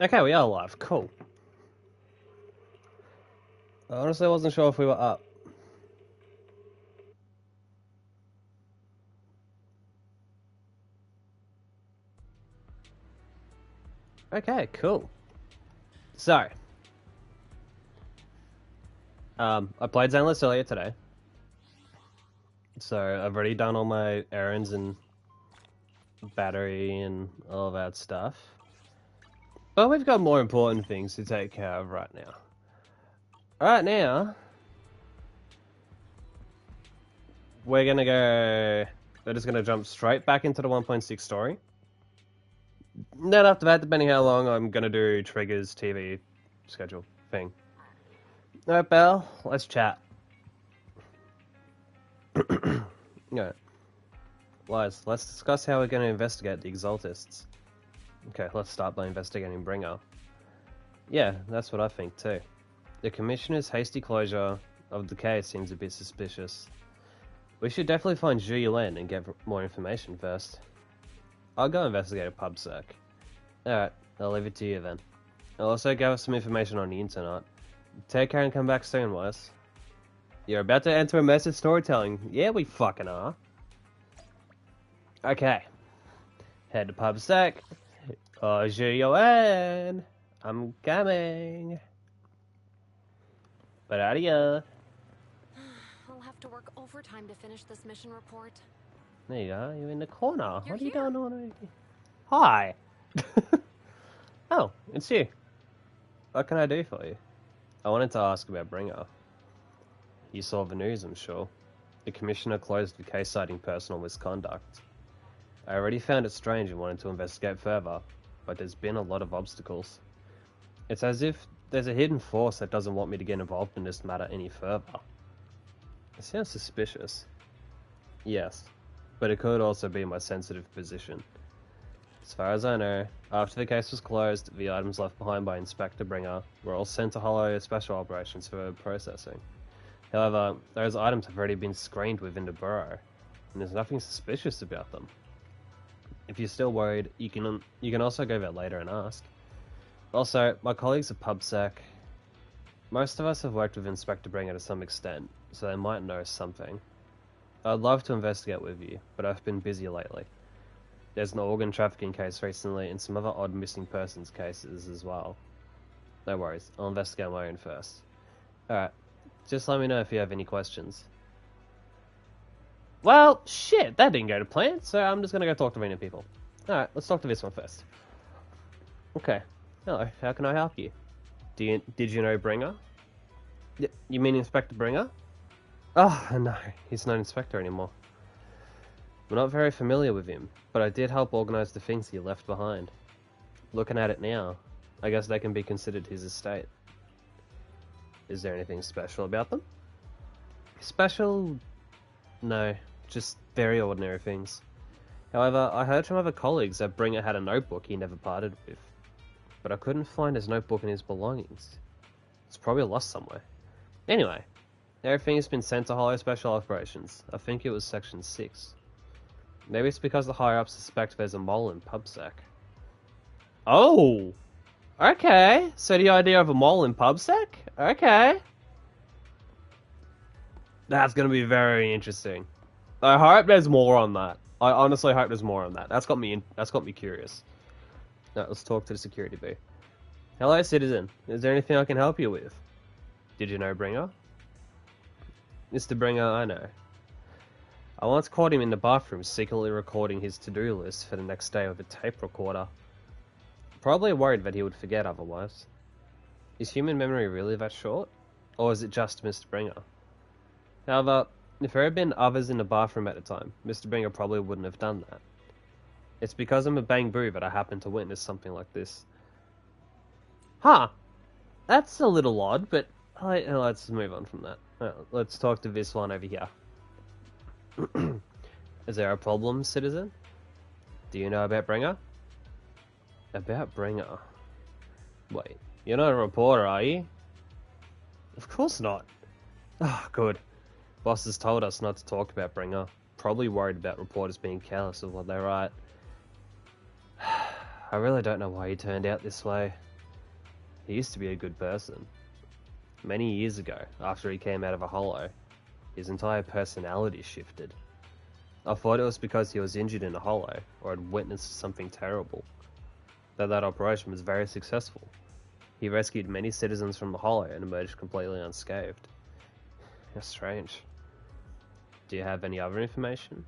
Okay, we are live. Cool. I honestly wasn't sure if we were up. Okay, cool. So, I played Zenless earlier today. So, I've already done all my errands and battery and all that stuff. But we've got more important things to take care of right now. Right now, we're just gonna jump straight back into the 1.6 story. Then after that, depending how long, I'm gonna do Trigger's TV schedule thing. Alright, Belle, let's chat. Yeah. Lies, let's discuss how we're going to investigate the Exaltists. Okay, let's start by investigating Bringer. Yeah, that's what I think too. The Commissioner's hasty closure of the case seems a bit suspicious. We should definitely find Zhu Yuan and get more information first. I'll go investigate a pub sec. Alright, I'll leave it to you then. I'll also gather some information on the internet. Take care and come back soon, Wes. You're about to enter immersive storytelling. Yeah, we fucking are. Okay. Head to pub sec. Oh, Zhu Yuan. I'm coming. But out of ya. I'll have to work overtime to finish this mission report. There you are. You're in the corner. You're What are you here. doing on over here? Hi. Oh, it's you. What can I do for you? I wanted to ask about Bringer. You saw the news, I'm sure. The Commissioner closed the case citing personal misconduct. I already found it strange and wanted to investigate further, but there's been a lot of obstacles. It's as if there's a hidden force that doesn't want me to get involved in this matter any further. It sounds suspicious. Yes, but it could also be my sensitive position. As far as I know, after the case was closed, the items left behind by Inspector Bringer were all sent to Hollow Special Operations for processing. However, those items have already been screened within the borough, and there's nothing suspicious about them. If you're still worried, you can also go there later and ask. Also, my colleagues at PubSec, most of us have worked with Inspector Bringer to some extent, so they might know something. I'd love to investigate with you, but I've been busy lately. There's an organ trafficking case recently and some other odd missing persons cases as well. No worries, I'll investigate my own first. Alright, just let me know if you have any questions. Well, shit, that didn't go to plan, so I'm just gonna go talk to random people. Alright, let's talk to this one first. Okay, hello, how can I help you? Did you know Bringer? You mean Inspector Bringer? Oh, no, he's not Inspector anymore. I'm not very familiar with him, but I did help organize the things he left behind. Looking at it now, I guess they can be considered his estate. Is there anything special about them? Special? No, just very ordinary things. However, I heard from other colleagues that Bringer had a notebook he never parted with. But I couldn't find his notebook and his belongings. It's probably lost somewhere. Anyway, everything has been sent to Hollow Special Operations. I think it was Section 6. Maybe it's because the higher-ups suspect there's a mole in PubSec. Oh! Okay, so the idea of a mole in PubSec? Okay. That's gonna be very interesting. I hope there's more on that. I honestly hope there's more on that. That's got me curious. Now, let's talk to the security booth. Hello, citizen. Is there anything I can help you with? Did you know Bringer? Mr. Bringer, I know. I once caught him in the bathroom secretly recording his to-do list for the next day with a tape recorder. Probably worried that he would forget otherwise. Is human memory really that short? Or is it just Mr. Bringer? However, if there had been others in the bathroom at the time, Mr. Bringer probably wouldn't have done that. It's because I'm a bang boo that I happened to witness something like this. Huh. That's a little odd, but let's move on from that. Let's talk to this one over here. Is there a problem, citizen? Do you know about Bringer? About Bringer? Wait, you're not a reporter, are you? Of course not. Oh, good. Boss has told us not to talk about Bringer. Probably worried about reporters being careless of what they write. I really don't know why he turned out this way. He used to be a good person. Many years ago, after he came out of a holo, his entire personality shifted. I thought it was because he was injured in a holo or had witnessed something terrible. Though that operation was very successful. He rescued many citizens from the holo and emerged completely unscathed. How strange. Do you have any other information?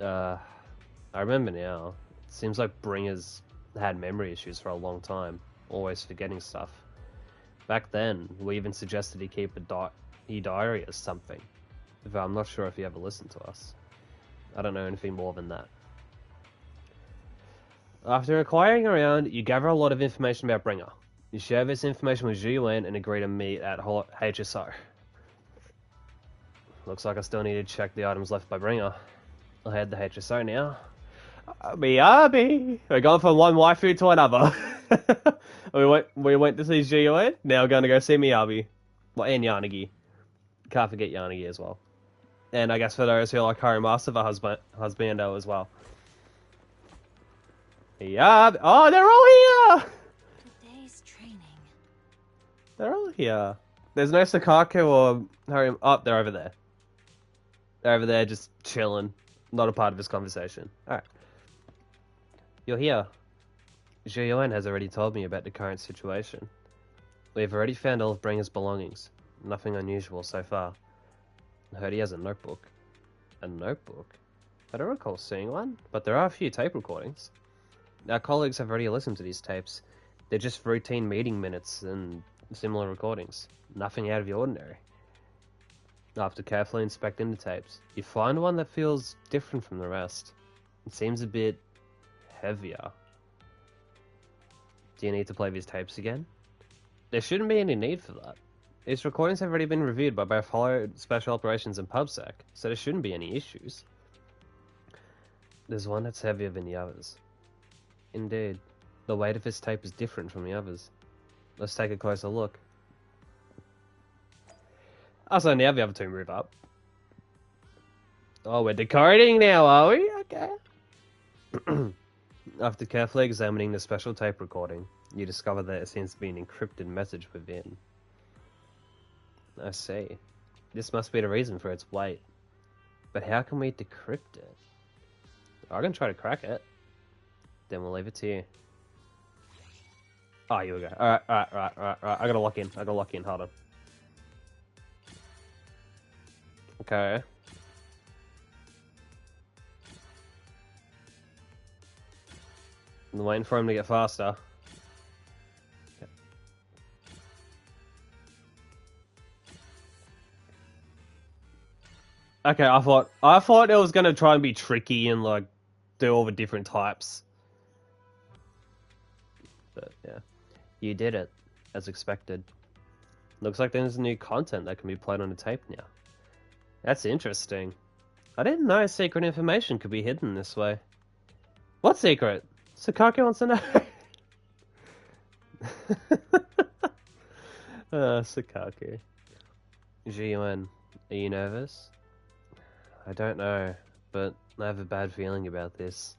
I remember now. It seems like Bringer's had memory issues for a long time, always forgetting stuff. Back then, we even suggested he keep a diary or something, though I'm not sure if he ever listened to us. I don't know anything more than that. After inquiring around, you gather a lot of information about Bringer. You share this information with Zhiyuan and agree to meet at HSO. Looks like I still need to check the items left by Bringer. I'll head to HSO now. Miyabi! We're going from one waifu to another. we went to see Zhiyuan, now we're going to go see Miyabi. Well, and Yanagi. Can't forget Yanagi as well. And I guess for those who like Harumasu, the husbando as well. Yeah. Oh, they're all here! Today's training. They're all here. There's no Sakaku or Harum. Oh, they're over there. They're over there just chilling. Not a part of this conversation. Alright. You're here. Zhiyuan has already told me about the current situation. We've already found all of Bringer's belongings. Nothing unusual so far. I heard he has a notebook. A notebook? I don't recall seeing one, but there are a few tape recordings. Our colleagues have already listened to these tapes. They're just routine meeting minutes and similar recordings. Nothing out of the ordinary. After carefully inspecting the tapes, you find one that feels different from the rest. It seems a bit heavier. Do you need to play these tapes again? There shouldn't be any need for that. These recordings have already been reviewed by both Holo Special Operations and PubSec, so there shouldn't be any issues. There's one that's heavier than the others. Indeed, the weight of this tape is different from the others. Let's take a closer look. Oh, so now the other two move up. Oh, we're decoding now, are we? Okay. After carefully examining the special tape recording, you discover that it seems to be an encrypted message within. I see. This must be the reason for its weight. But how can we decrypt it? I'm gonna try to crack it. Then we'll leave it to you. Oh, here we go. Alright. I gotta lock in. Hold on. Okay. I'm waiting for him to get faster. Okay, I thought it was gonna try and be tricky and like do all the different types. But yeah. You did it, as expected. Looks like there's new content that can be played on the tape now. That's interesting. I didn't know secret information could be hidden this way. What secret? Sakaki wants to know. Sakaki. Zhiyuan, are you nervous? I don't know, but I have a bad feeling about this.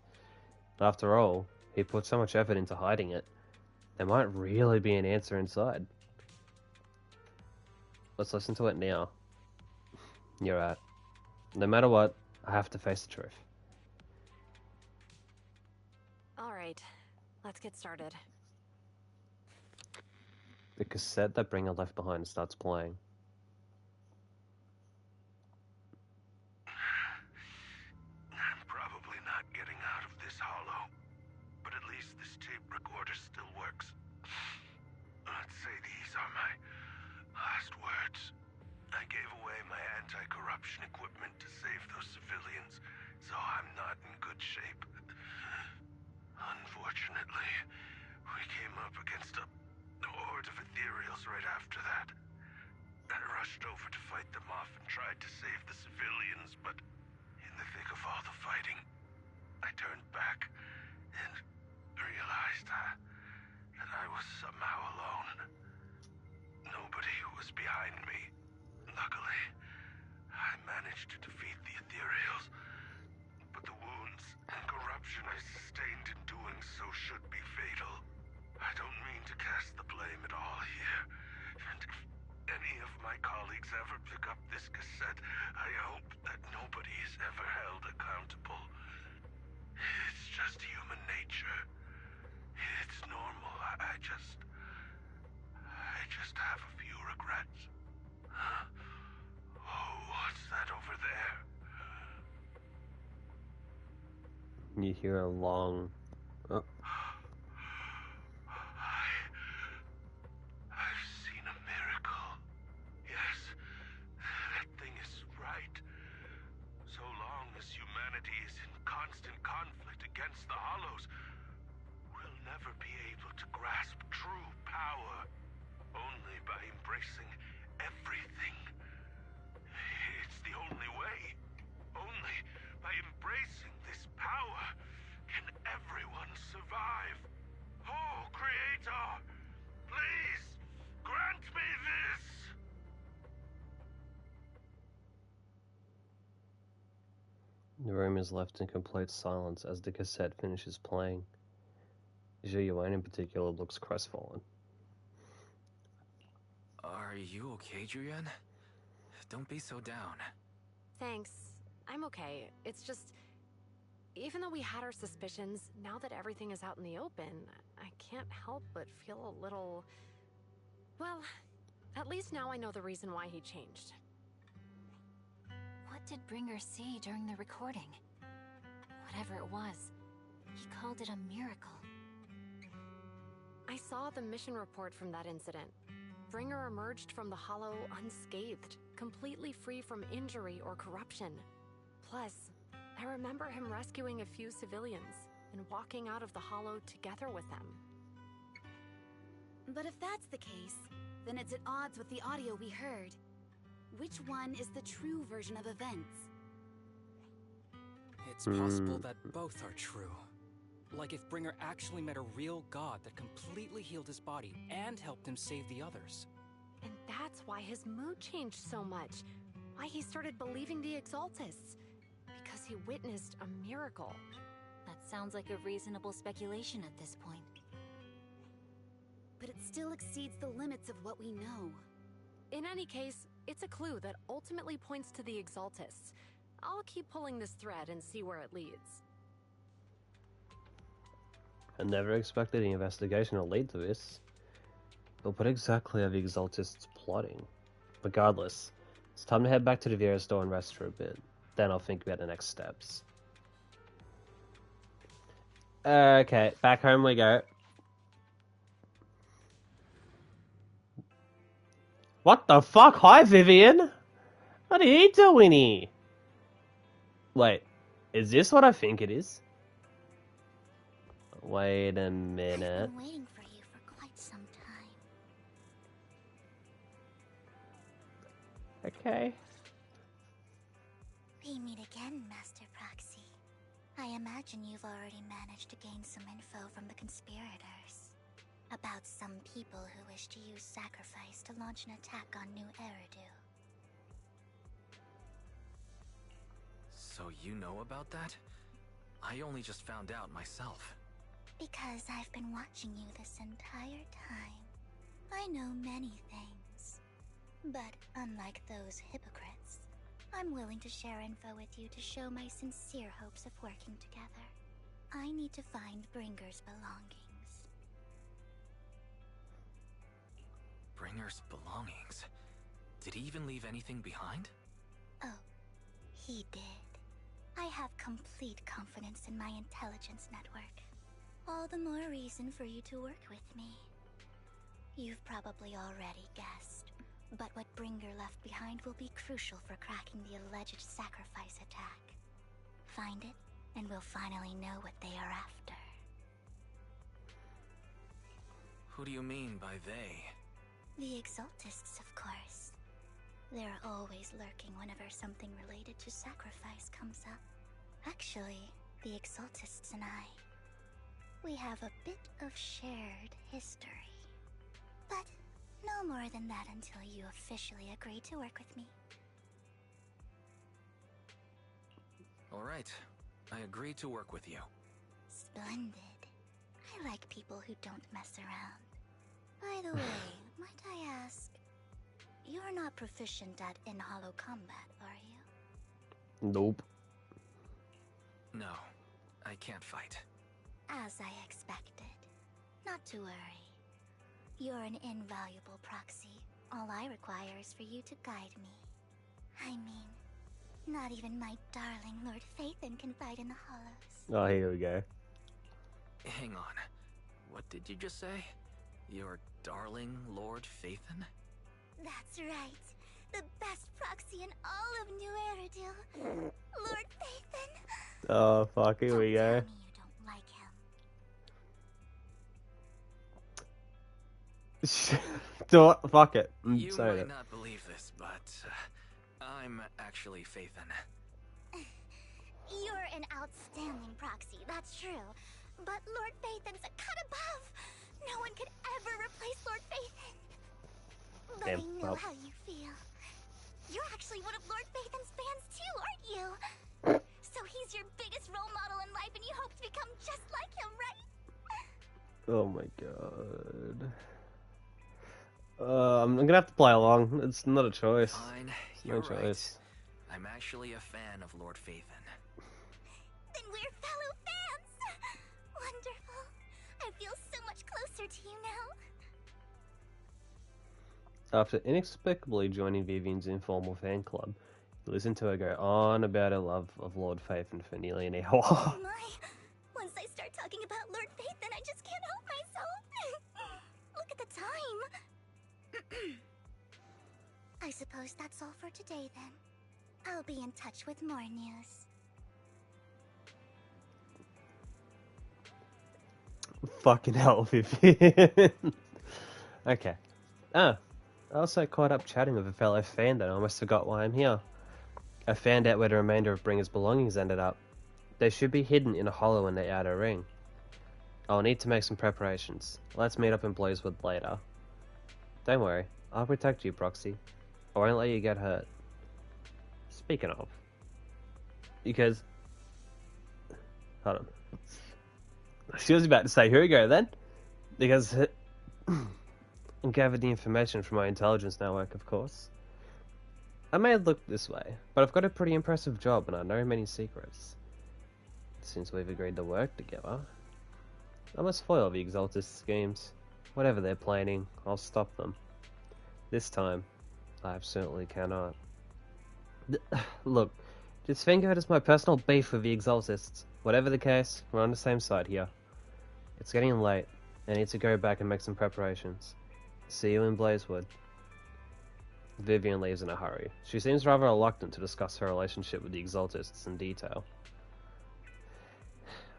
After all, he put so much effort into hiding it. There might really be an answer inside. Let's listen to it now. You're right. No matter what, I have to face the truth. Alright, let's get started. The cassette that Bringer left behind starts playing. I'm probably not getting out of this hollow, but at least this tape recorder still works. Let's say these are my last words. I gave away my anti-corruption equipment to save those civilians, so I'm not in good shape. Unfortunately, we came up against a horde of ethereals right after that. I rushed over to fight them off and tried to save the civilians, but in the thick of all the fighting, I turned back and realized that I was somehow alone. Nobody was behind me. Luckily, I managed to defeat the ethereals, but the wounds and corruption I sustained in doing so should be fatal. I don't mean to cast the blame I just have a few regrets. Oh, what's that over there? You hear a long... Oh. I've seen a miracle. Yes, that thing is right. So long as humanity is in constant conflict against the Hollows, we'll never be able to grasp true power. Only by embracing everything. It's the only way. Only by embracing this power can everyone survive. Oh, Creator, please grant me this. The room is left in complete silence as the cassette finishes playing. Zhu Yuan in particular looks crestfallen. Are you okay, Julian? Don't be so down. Thanks. I'm okay. It's just... Even though we had our suspicions, now that everything is out in the open, I can't help but feel a little... Well, at least now I know the reason why he changed. What did Bringer see during the recording? Whatever it was, he called it a miracle. I saw the mission report from that incident. Bringer emerged from the Hollow unscathed, completely free from injury or corruption. Plus, I remember him rescuing a few civilians and walking out of the Hollow together with them. But if that's the case, then it's at odds with the audio we heard. Which one is the true version of events? It's possible that both are true. Like if Bringer actually met a real god that completely healed his body and helped him save the others. And that's why his mood changed so much. Why he started believing the Exaltists. Because he witnessed a miracle. That sounds like a reasonable speculation at this point. But it still exceeds the limits of what we know. In any case, it's a clue that ultimately points to the Exaltists. I'll keep pulling this thread and see where it leads. I never expected the investigation to lead to this. But what exactly are the Exaltists plotting? Regardless, it's time to head back to the Vera store and rest for a bit. Then I'll think about the next steps. Okay, back home we go. What the fuck? Hi, Vivian! What are you doing here? Wait, is this what I think it is? Wait a minute. I've been waiting for you for quite some time. Okay. We meet again, Master Proxy. I imagine you've already managed to gain some info from the conspirators. About some people who wish to use sacrifice to launch an attack on New Eridu. So you know about that? I only just found out myself. Because I've been watching you this entire time. I know many things. But unlike those hypocrites, I'm willing to share info with you to show my sincere hopes of working together. I need to find Bringer's belongings. Bringer's belongings? Did he even leave anything behind? Oh, he did. I have complete confidence in my intelligence network. All the more reason for you to work with me. You've probably already guessed, but what Bringer left behind will be crucial for cracking the alleged sacrifice attack. Find it, and we'll finally know what they are after. Who do you mean by they? The Exaltists, of course. They're always lurking whenever something related to sacrifice comes up. Actually, the Exaltists and I, we have a bit of shared history. But no more than that until you officially agree to work with me. All right, I agree to work with you. Splendid. I like people who don't mess around. By the way, might I ask, you're not proficient at in-hollow combat, are you? Nope. No, I can't fight. As I expected. Not to worry. You're an invaluable proxy. All I require is for you to guide me. I mean, not even my darling Lord Phaethon can fight in the hollows. Oh, here we go. Hang on. What did you just say? Your darling Lord Phaethon? That's right. The best proxy in all of New Aerodil. Lord Phaethon. Oh, fuck, here we go. Don't tell me you don't like him. Do it. Fuck it. You Say might it. not believe this, but I'm actually Phaethon. You're an outstanding proxy, that's true. But Lord Phaethon's a cut above. No one could ever replace Lord Phaethon. But Damn, I know well. how you feel. You're actually one of Lord Phaethon's fans too, aren't you? So he's your biggest role model in life and you hope to become just like him, right? Oh my god. I'm gonna have to play along. It's not a choice. Fine, It's you're no right. choice. I'm actually a fan of Lord Phaethon. Then we're fellow fans! Wonderful. I feel so much closer to you now. After inexplicably joining Vivian's informal fan club, you listen to her go on about her love of Lord Phaethon for nearly an hour. Oh my. Once I start talking about Lord Phaethon, I just can't help myself. Look at the time. I suppose that's all for today then. I'll be in touch with more news. Fucking hell, Vivian. Okay. I also caught up chatting with a fellow fan that I almost forgot why I'm here. I found out where the remainder of Bringer's belongings ended up. They should be hidden in a hollow in the outer ring. I'll need to make some preparations. Let's meet up in Blazewood later. Don't worry, I'll protect you, Proxy. I won't let you get hurt. Speaking of... Because... Hold on. She was about to say, here we go then. Because... I gathered the information from my intelligence network, of course. I may look this way, but I've got a pretty impressive job and I know many secrets. Since we've agreed to work together, I must foil the Exaltist schemes. Whatever they're planning, I'll stop them. This time, I absolutely cannot. Look, just think of it as my personal beef with the Exaltists. Whatever the case, we're on the same side here. It's getting late. I need to go back and make some preparations. See you in Blazewood. Vivian leaves in a hurry. She seems rather reluctant to discuss her relationship with the Exaltists in detail.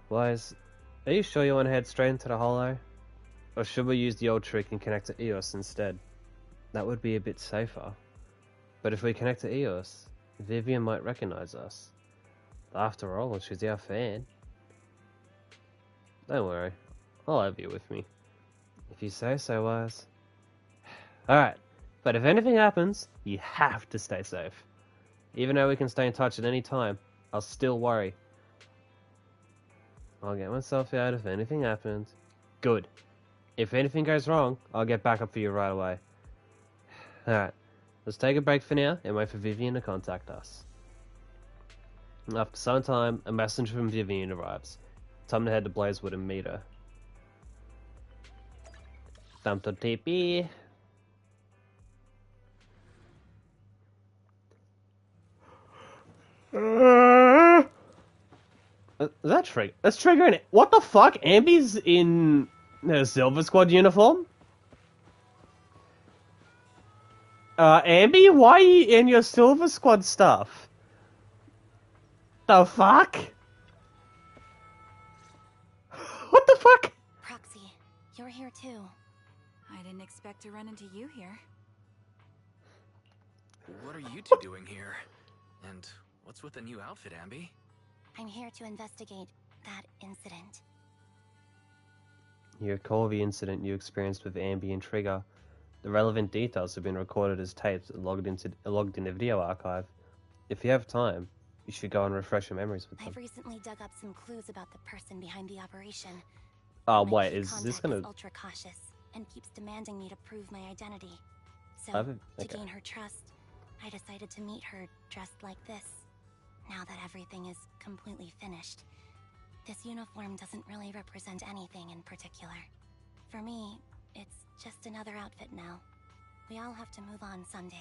Wise, are you sure you want to head straight into the hollow? Or should we use the old trick and connect to Eos instead? That would be a bit safer. But if we connect to Eos, Vivian might recognize us. After all, she's our fan. Don't worry, I'll have you with me. If you say so, Wise. Alright, but if anything happens, you have to stay safe. Even though we can stay in touch at any time, I'll still worry. I'll get myself out if anything happens. Good. If anything goes wrong, I'll get back up for you right away. Alright, let's take a break for now and wait for Vivian to contact us. After some time, a messenger from Vivian arrives. Time to head to Blazewood and meet her. Time to TP. That trigger? That's triggering it. What the fuck? Ambi's in a Silver Squad uniform? Ambi, why are you in your Silver Squad stuff? The fuck? What the fuck? Proxy, you're here too. I didn't expect to run into you here. What are you two doing here? And what's with the new outfit, Ambi? I'm here to investigate that incident. You recall the incident you experienced with Ambi and Trigger. The relevant details have been recorded as tapes and logged in the video archive. If you have time, you should go and refresh your memories with them. I've recently dug up some clues about the person behind the operation. Oh My wait, key is this contact gonna... is ultra cautious and keeps demanding me to prove my identity. So, Okay. to gain her trust, I decided to meet her dressed like this. Now that everything is completely finished, this uniform doesn't really represent anything in particular. For me, it's Just another outfit now. We all have to move on someday.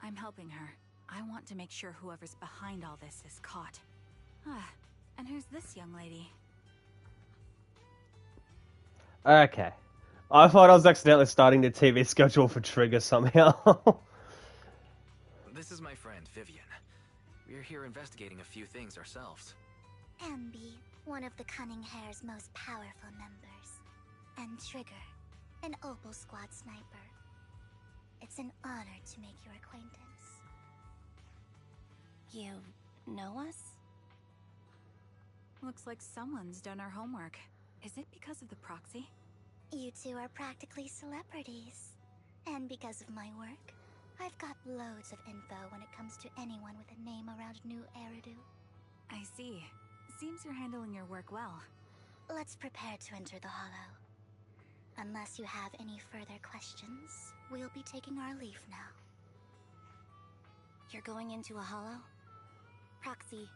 I'm helping her. I want to make sure whoever's behind all this is caught. Ah, and who's this young lady? Okay. I thought I was accidentally starting the TV schedule for Trigger somehow. This is my friend, Vivian. We're here investigating a few things ourselves. Ambi, one of the Cunning Hair's most powerful members. And Trigger, an Opal Squad sniper. It's an honor to make your acquaintance. You know us? Looks like someone's done our homework. Is it because of the proxy? You two are practically celebrities. And because of my work, I've got loads of info when it comes to anyone with a name around New Eridu. I see. Seems you're handling your work well. Let's prepare to enter the Hollow. Unless you have any further questions, we'll be taking our leave now. You're going into a Hollow? Proxy,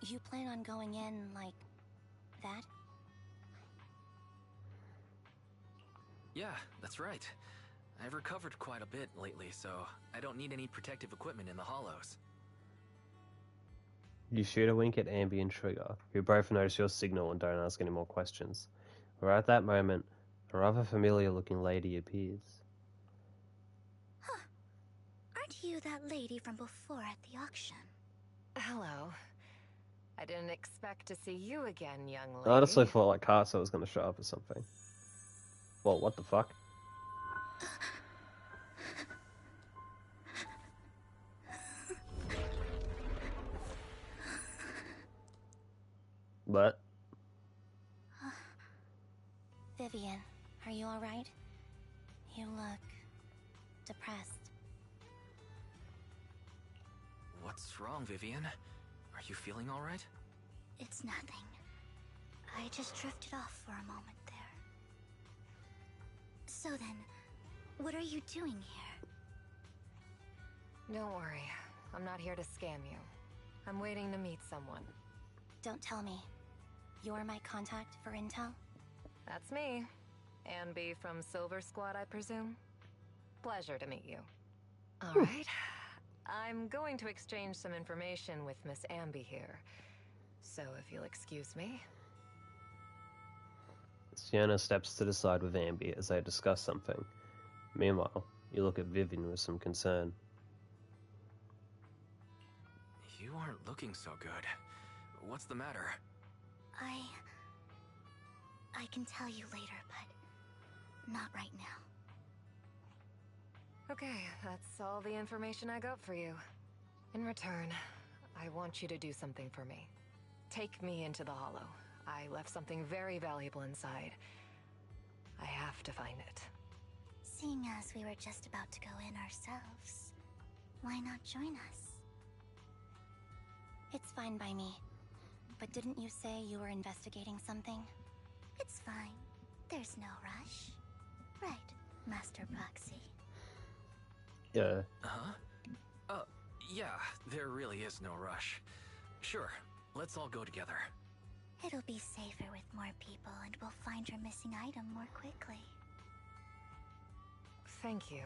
you plan on going in like that? Yeah, that's right. I've recovered quite a bit lately, so I don't need any protective equipment in the hollows. You shoot a wink at Ambi and Trigger, who both notice your signal and don't ask any more questions. Right at that moment, a rather familiar-looking lady appears. Huh. Aren't you that lady from before at the auction? Hello. I didn't expect to see you again, young lady. I honestly thought like Carso was going to show up or something. Well, what the fuck? What? Vivian, are you alright? You look depressed. What's wrong, Vivian? Are you feeling all right? It's nothing. I just drifted off for a moment there. So then, what are you doing here? Don't worry. I'm not here to scam you. I'm waiting to meet someone. Don't tell me. You're my contact for intel? That's me. Ambi from Silver Squad, I presume? Pleasure to meet you. Alright. I'm going to exchange some information with Miss Ambi here. So if you'll excuse me. Sienna steps to the side with Ambi as they discuss something. Meanwhile, you look at Vivian with some concern. You aren't looking so good. What's the matter? I can tell you later, but not right now. Okay, that's all the information I got for you. In return, I want you to do something for me. Take me into the Hollow. I left something very valuable inside. I have to find it. Seeing as we were just about to go in ourselves, why not join us? It's fine by me. But didn't you say you were investigating something? It's fine. There's no rush. Right, Master Proxy. Yeah. Huh? Yeah, there really is no rush. Sure, let's all go together. It'll be safer with more people, and we'll find your missing item more quickly. Thank you.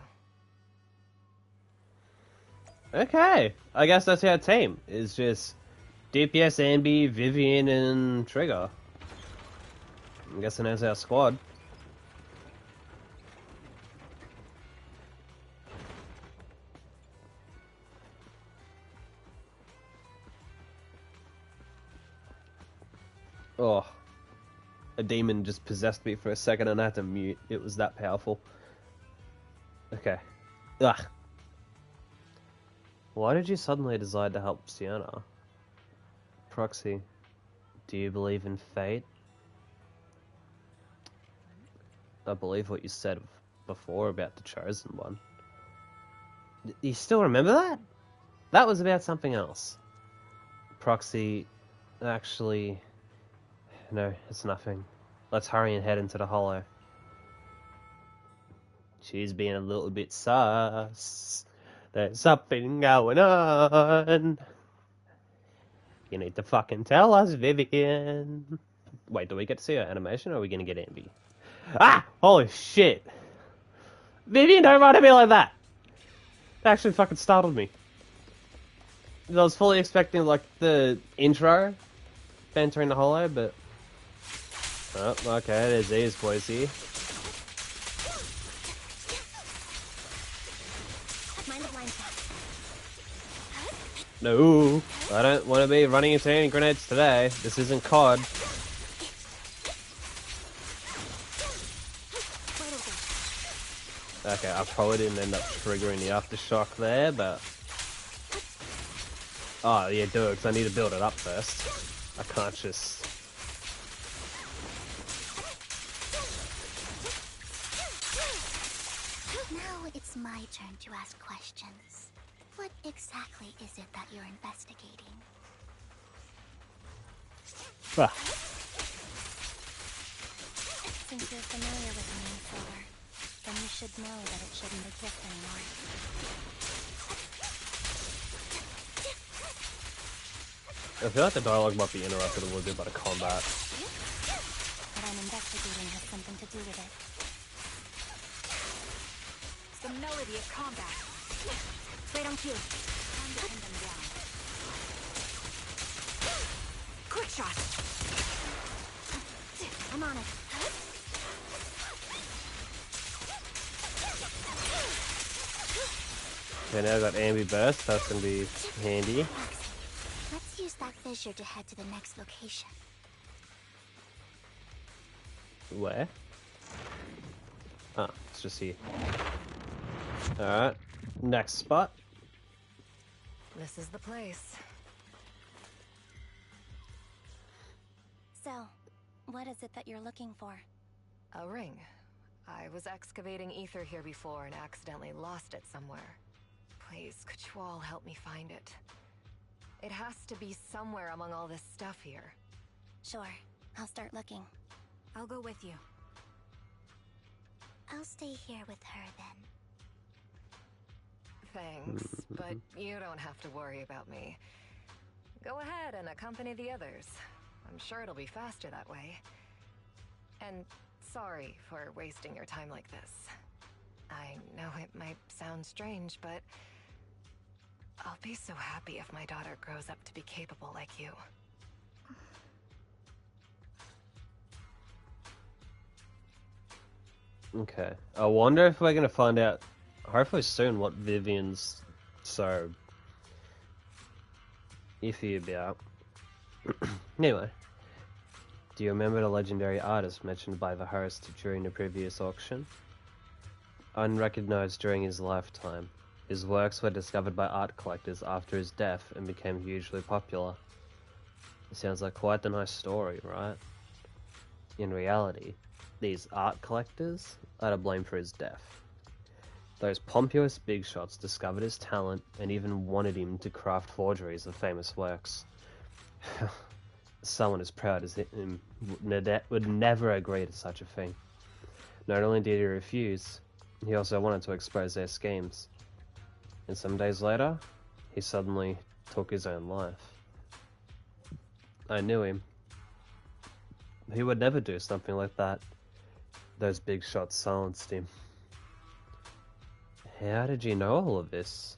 Okay, I guess that's our team. It's just DPS, Ambi, Vivian, and Trigger. I'm guessing that's our squad. Oh, a demon just possessed me for a second and I had to mute. It was that powerful. Okay. Ugh. Why did you suddenly decide to help Sienna? Proxy, do you believe in fate? I believe what you said before about the Chosen One. You still remember that? That was about something else. Proxy, actually... No, it's nothing. Let's hurry and head into the Hollow. She's being a little bit sus. There's something going on. You need to fucking tell us, Vivian. Wait, do we get to see her animation or are we gonna get Ambi? Ah! Holy shit! Vivian, don't run at me like that! That actually fucking startled me. I was fully expecting, like, the intro, entering the hollow, but... Oh, okay, there's these boys here. No, I don't want to be running into any grenades today. This isn't COD. Okay, I probably didn't end up triggering the aftershock there, but... Oh, yeah, do it, because I need to build it up first. I can't just... Now it's my turn to ask questions. What exactly is it that you're investigating? Ah. Since you're familiar with the name Silver, then you should know that it shouldn't exist anymore. I feel like the dialogue might be interrupted a little bit by the combat. What I'm investigating has something to do with it. It's the melody of combat. Wait on cue. Time to pin them down. Quick shot! I'm on it. Okay, now I got Ambi Burst, that's gonna be handy. Let's use that fissure to head to the next location. Where? Ah, it's just here. Alright, next spot. This is the place. So, what is it that you're looking for? A ring. I was excavating ether here before and accidentally lost it somewhere. Please, could you all help me find it? It has to be somewhere among all this stuff here. Sure, I'll start looking. I'll go with you. I'll stay here with her then. Thanks, but you don't have to worry about me. Go ahead and accompany the others. I'm sure it'll be faster that way. And sorry for wasting your time like this. I know it might sound strange, but I'll be so happy if my daughter grows up to be capable like you. Okay, I wonder if we're gonna find out, hopefully soon, what Vivian's so iffy about. Anyway, do you remember the legendary artist mentioned by the host during the previous auction? Unrecognized during his lifetime, his works were discovered by art collectors after his death and became hugely popular. It sounds like quite a nice story, right? In reality, these art collectors are to blame for his death. Those pompous big shots discovered his talent and even wanted him to craft forgeries of famous works. Someone as proud as him would never agree to such a thing. Not only did he refuse, he also wanted to expose their schemes. And some days later, he suddenly took his own life. I knew him. He would never do something like that. Those big shots silenced him. How did you know all of this?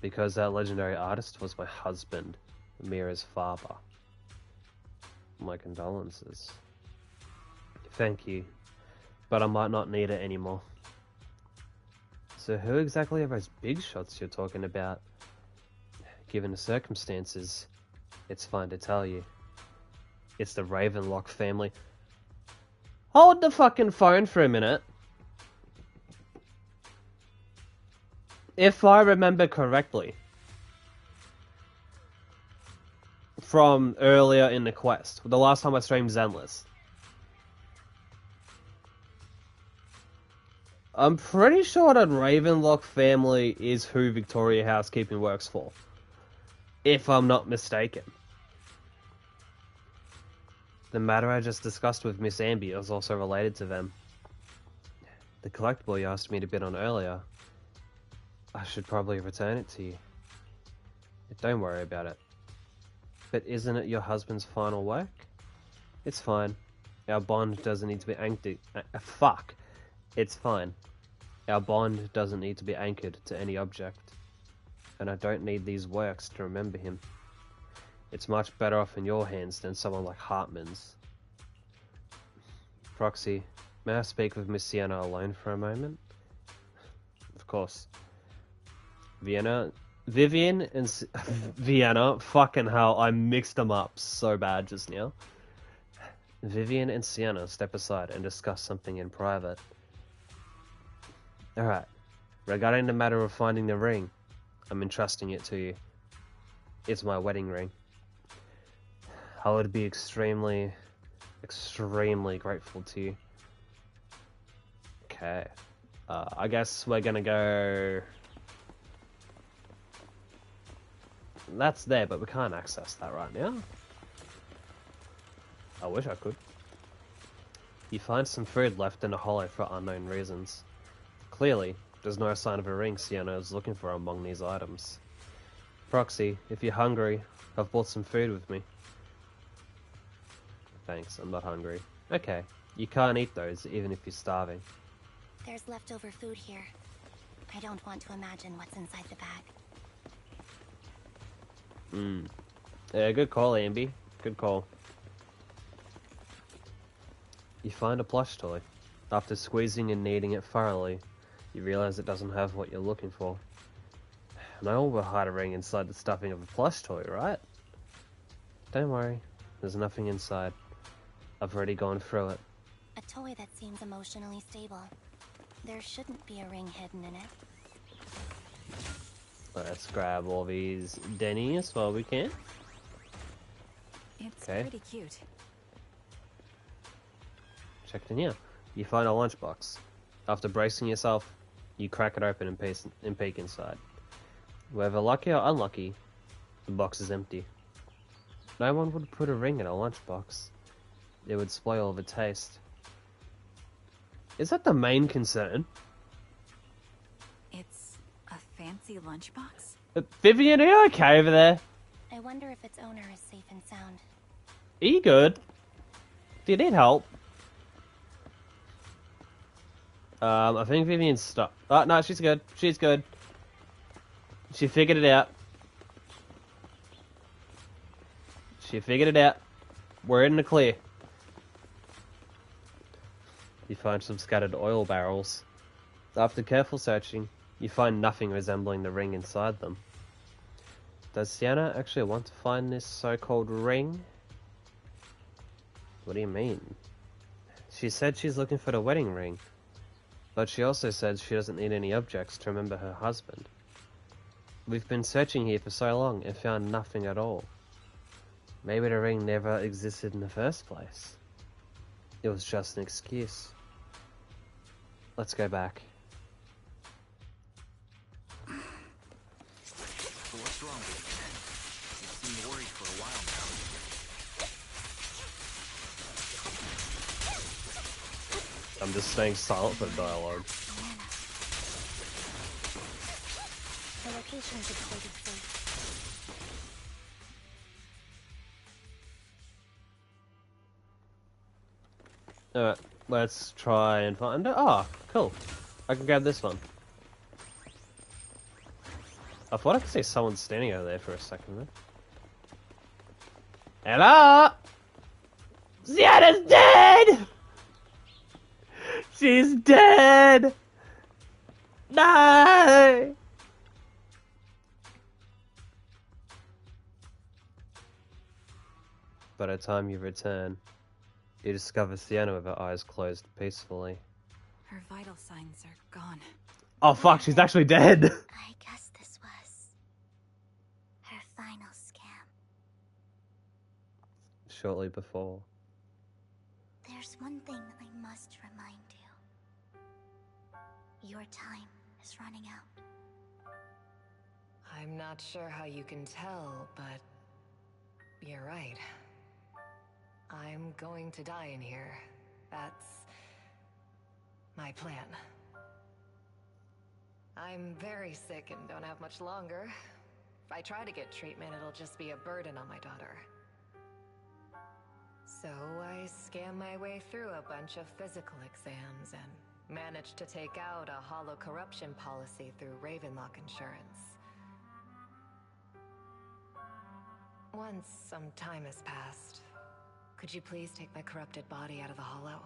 Because that legendary artist was my husband, Mira's father. My condolences. Thank you, but I might not need it anymore. So who exactly are those big shots you're talking about? Given the circumstances, it's fine to tell you. It's the Ravenlock family. Hold the fucking phone for a minute. If I remember correctly, from earlier in the quest, the last time I streamed Zenless, I'm pretty sure that Ravenlock family is who Victoria Housekeeping works for, if I'm not mistaken. The matter I just discussed with Miss Ambi is also related to them. The collectible you asked me to bid on earlier, I should probably return it to you. Don't worry about it. But isn't it your husband's final work? It's fine. Our bond doesn't need to be fuck. It's fine. Our bond doesn't need to be anchored to any object, and I don't need these works to remember him. It's much better off in your hands than someone like Hartman's. Proxy, may I speak with Miss Sienna alone for a moment? Of course. Vivian and Vienna, fucking hell, I mixed them up so bad just now. Vivian and Sienna step aside and discuss something in private. Alright, regarding the matter of finding the ring, I'm entrusting it to you. It's my wedding ring. I would be extremely grateful to you. Okay. I guess we're gonna go... That's there, but we can't access that right now. I wish I could. You find some food left in a hollow for unknown reasons. Clearly, there's no sign of a ring Sienna is looking for among these items. Proxy, if you're hungry, I've brought some food with me. Thanks, I'm not hungry. Okay, you can't eat those even if you're starving. There's leftover food here. I don't want to imagine what's inside the bag. Yeah, good call, Ambi. Good call. You find a plush toy. After squeezing and kneading it thoroughly, you realize it doesn't have what you're looking for. No one will hide a ring inside the stuffing of a plush toy, right? Don't worry, there's nothing inside. I've already gone through it. A toy that seems emotionally stable. There shouldn't be a ring hidden in it. Let's grab all these Denny's while we can. It's Okay. pretty cute. Check in here. You find a lunchbox. After bracing yourself, you crack it open and peek inside. Whether lucky or unlucky, the box is empty. No one would put a ring in a lunchbox. It would spoil the taste. Is that the main concern? It's a fancy lunchbox? Vivian, are you okay over there? I wonder if its owner is safe and sound. Are you good? Do you need help? I think Vivian's stuck. Oh, no, she's good. She's good. She figured it out. She figured it out. We're in the clear. You find some scattered oil barrels. After careful searching, you find nothing resembling the ring inside them. Does Sienna actually want to find this so-called ring? What do you mean? She said she's looking for the wedding ring, but she also said she doesn't need any objects to remember her husband. We've been searching here for so long and found nothing at all. Maybe the ring never existed in the first place. It was just an excuse. Let's go back. So what's wrong with you? You seem worried for a while now. I'm just staying silent for the dialogue. The location is exploded safe. Alright, let's try and find it. Oh, cool. I can grab this one. I thought I could see someone standing over there for a second there. Hello! Sienna's dead! She's dead! No! By the time you return, you discover Sienna with her eyes closed peacefully. Her vital signs are gone. Oh fuck, she's actually dead! I guess this was her final scam. Shortly before. There's one thing I must remind you. Your time is running out. I'm not sure how you can tell, but you're right. I'm going to die in here. That's my plan. I'm very sick and don't have much longer. If I try to get treatment, it'll just be a burden on my daughter. So I scam my way through a bunch of physical exams and Managed to take out a hollow corruption policy through Ravenlock Insurance. Once some time has passed, could you please take my corrupted body out of the hollow?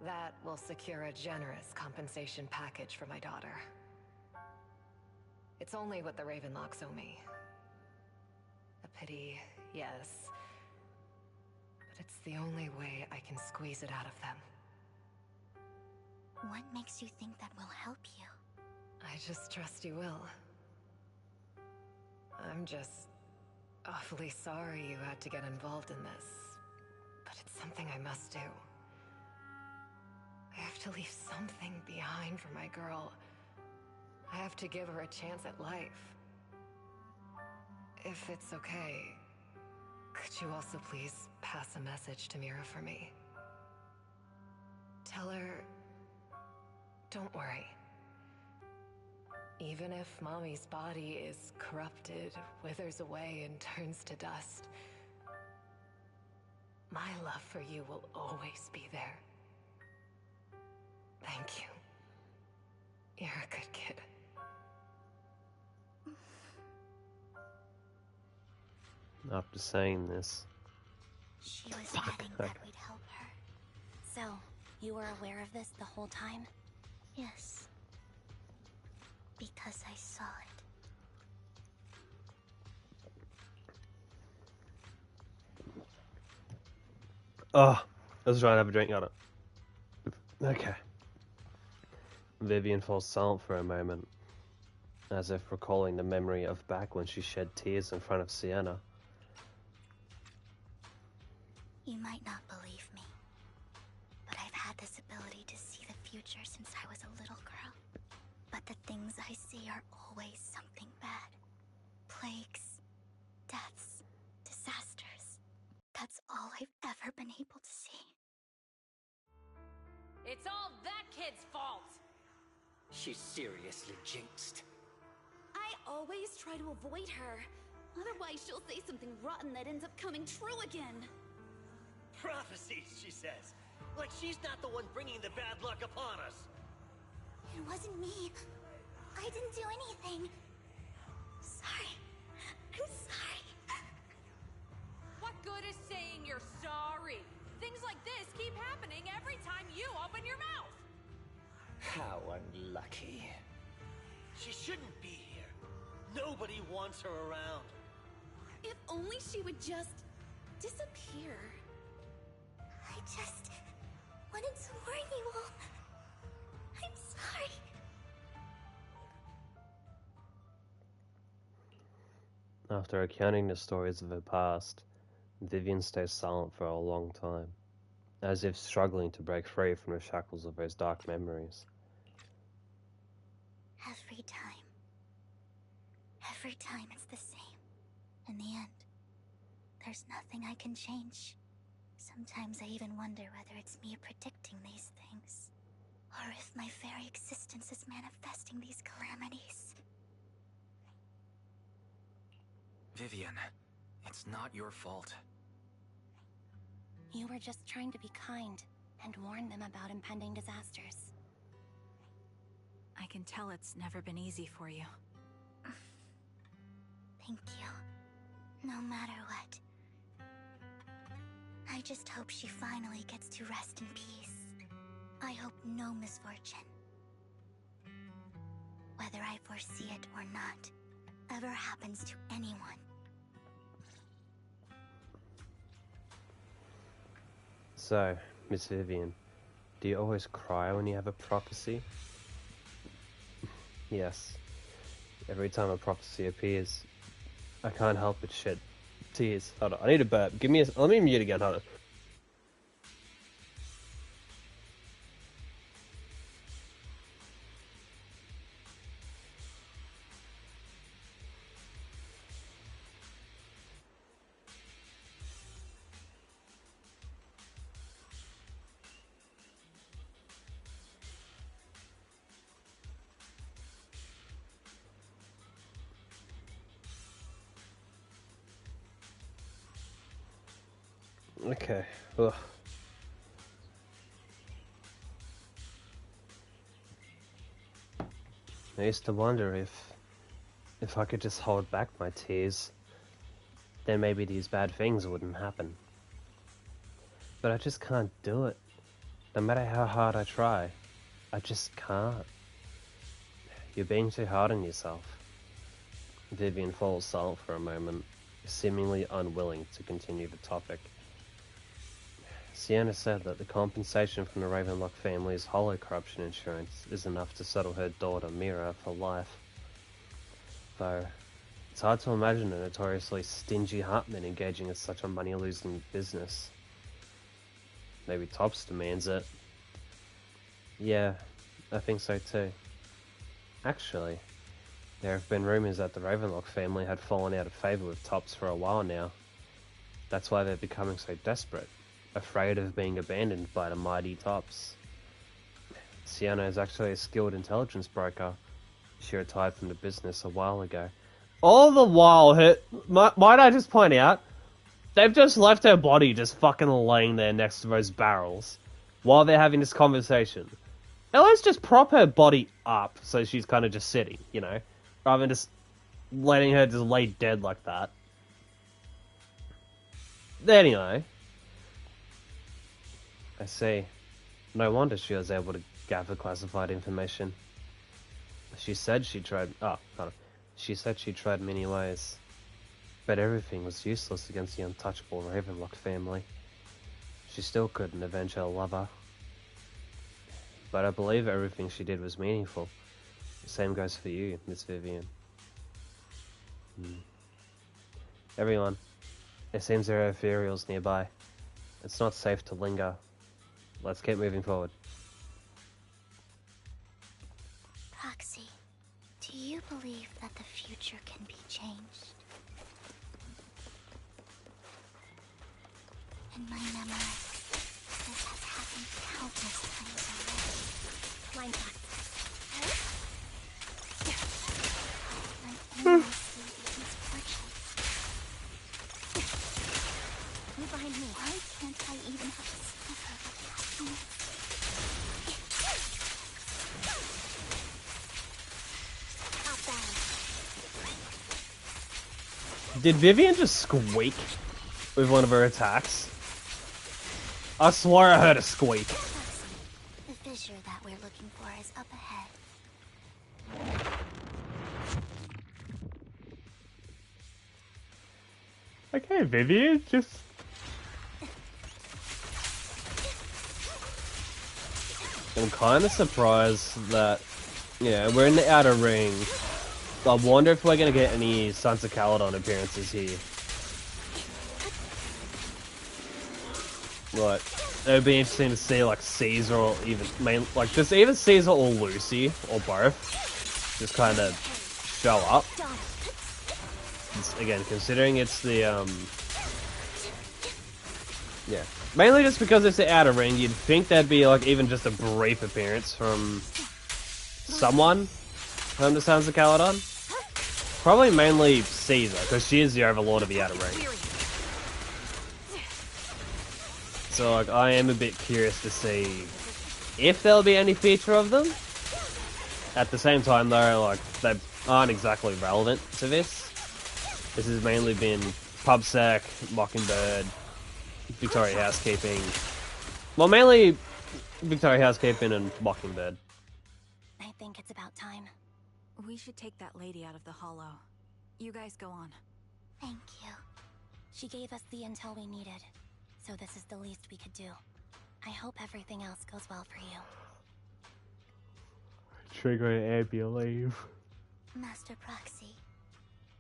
That will secure a generous compensation package for my daughter. It's only what the Ravenlocks owe me. A pity, yes. But it's the only way I can squeeze it out of them. What makes you think that will help you? I just trust you will. I'm just awfully sorry you had to get involved in this, but it's something I must do. I have to leave something behind for my girl. I have to give her a chance at life. If it's okay, could you also please pass a message to Mira for me? Tell her, don't worry. Even if Mommy's body is corrupted, withers away, and turns to dust, my love for you will always be there. Thank you. You're a good kid. After saying this... She was betting that we'd help her. So, you were aware of this the whole time? Yes. Because I saw it. Oh, I was trying to have a drink, got it. Okay. Vivian falls silent for a moment, as if recalling the memory of back when she shed tears in front of Sienna. You might not believe me, but I've had this ability to see the future since I was a little girl. But the things I see are always something bad. Plagues, deaths, disasters. That's all I've ever been able to see. It's all that kid's fault! She's seriously jinxed. I always try to avoid her. Otherwise, she'll say something rotten that ends up coming true again. Prophecies, she says. Like she's not the one bringing the bad luck upon us. It wasn't me. I didn't do anything. Sorry. I'm sorry. What good is saying you're sorry? Things like this keep happening every time you open your mouth! How unlucky. She shouldn't be here. Nobody wants her around. If only she would just disappear. I just wanted to warn you all. I'm sorry. After recounting the stories of her past, Vivian stays silent for a long time, as if struggling to break free from the shackles of those dark memories. Every time it's the same. In the end, there's nothing I can change. Sometimes I even wonder whether it's me predicting these things, or if my very existence is manifesting these calamities. Vivian, it's not your fault. You were just trying to be kind and warn them about impending disasters. I can tell it's never been easy for you. Thank you. No matter what. I just hope she finally gets to rest in peace. I hope no misfortune, whether I foresee it or not, ever happens to anyone. So, Miss Vivian, do you always cry when you have a prophecy? Yes. Every time a prophecy appears, I can't help but shed tears. Hold on, I need a burp. Let me mute again, hold on. Okay. Ugh. I used to wonder if I could just hold back my tears, then maybe these bad things wouldn't happen. But I just can't do it. No matter how hard I try, I just can't. You're being too hard on yourself. Vivian falls silent for a moment, seemingly unwilling to continue the topic. Sienna said that the compensation from the Ravenlock family's hollow corruption insurance is enough to settle her daughter Mira for life. Though, it's hard to imagine a notoriously stingy Hartman engaging in such a money-losing business. Maybe Tops demands it. Yeah, I think so too. Actually, there have been rumors that the Ravenlock family had fallen out of favor with Tops for a while now. That's why they're becoming so desperate, afraid of being abandoned by the mighty Tops. Sienna is actually a skilled intelligence broker. She retired from the business a while ago. All the while, might I just point out, they've just left her body just fucking laying there next to those barrels while they're having this conversation. Now let's just prop her body up so she's kind of just sitting, you know, rather than just letting her just lay dead like that. Anyway, I see. No wonder she was able to gather classified information. She said she tried. She said she tried many ways, but everything was useless against the untouchable Ravenlock family. She still couldn't avenge her lover. But I believe everything she did was meaningful. The same goes for you, Miss Vivian. Everyone, it seems there are ethereals nearby. It's not safe to linger. Let's keep moving forward. Proxy, do you believe that the future can be changed? In my memory, this has happened countless times already. Line back. I only see these misfortunes. Move behind me. Why can't I even have a sliver of happiness? Did Vivian just squeak with one of her attacks? I swear I heard a squeak. The fissure that we're looking for is up ahead. Okay, Vivian, just... I'm kind of surprised that, yeah, we're in the outer ring. I wonder if we're going to get any Sons of Caledon appearances here. Like, it would be interesting to see, like, Caesar or even, like, just either Caesar or Lucy, or both, just kind of show up. Again, considering it's the, yeah. Mainly just because it's the outer ring, you'd think there'd be, like, even just a brief appearance from someone from the Sons of Caledon. Probably mainly Caesar, because she is the Overlord of the outer ring. So, like, I am a bit curious to see if there'll be any feature of them. At the same time, though, like, they aren't exactly relevant to this. This has mainly been PubSec, Mockingbird, Victoria Housekeeping. Well, mainly Victoria Housekeeping and Mockingbird. I think it's about time. We should take that lady out of the hollow. You guys go on. Thank you. She gave us the intel we needed, so this is the least we could do. I hope everything else goes well for you. Trigger and you leave. Master Proxy,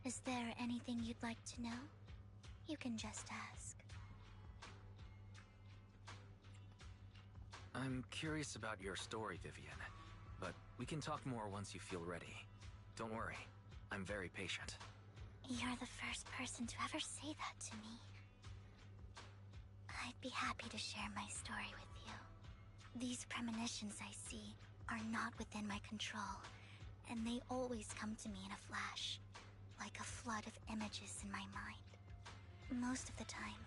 is there anything you'd like to know? You can just ask. I'm curious about your story, Vivian, but we can talk more once you feel ready. Don't worry, I'm very patient. You're the first person to ever say that to me. I'd be happy to share my story with you. These premonitions I see are not within my control, and they always come to me in a flash, like a flood of images in my mind. Most of the time,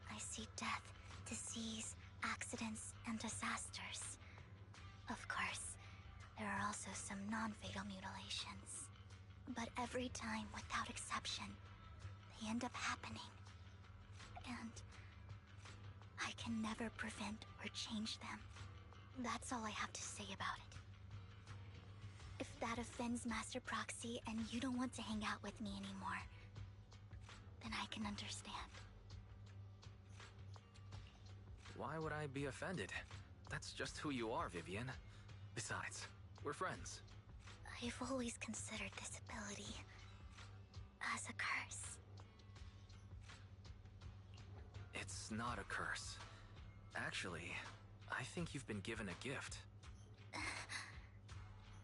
I see death, disease, accidents, and disasters. Of course, there are also some non-fatal mutilations. But every time, without exception, they end up happening. And I can never prevent or change them. That's all I have to say about it. If that offends Master Proxy and you don't want to hang out with me anymore, then I can understand. Why would I be offended? That's just who you are, Vivian. Besides, we're friends. I've always considered this ability as a curse. It's not a curse. Actually, I think you've been given a gift.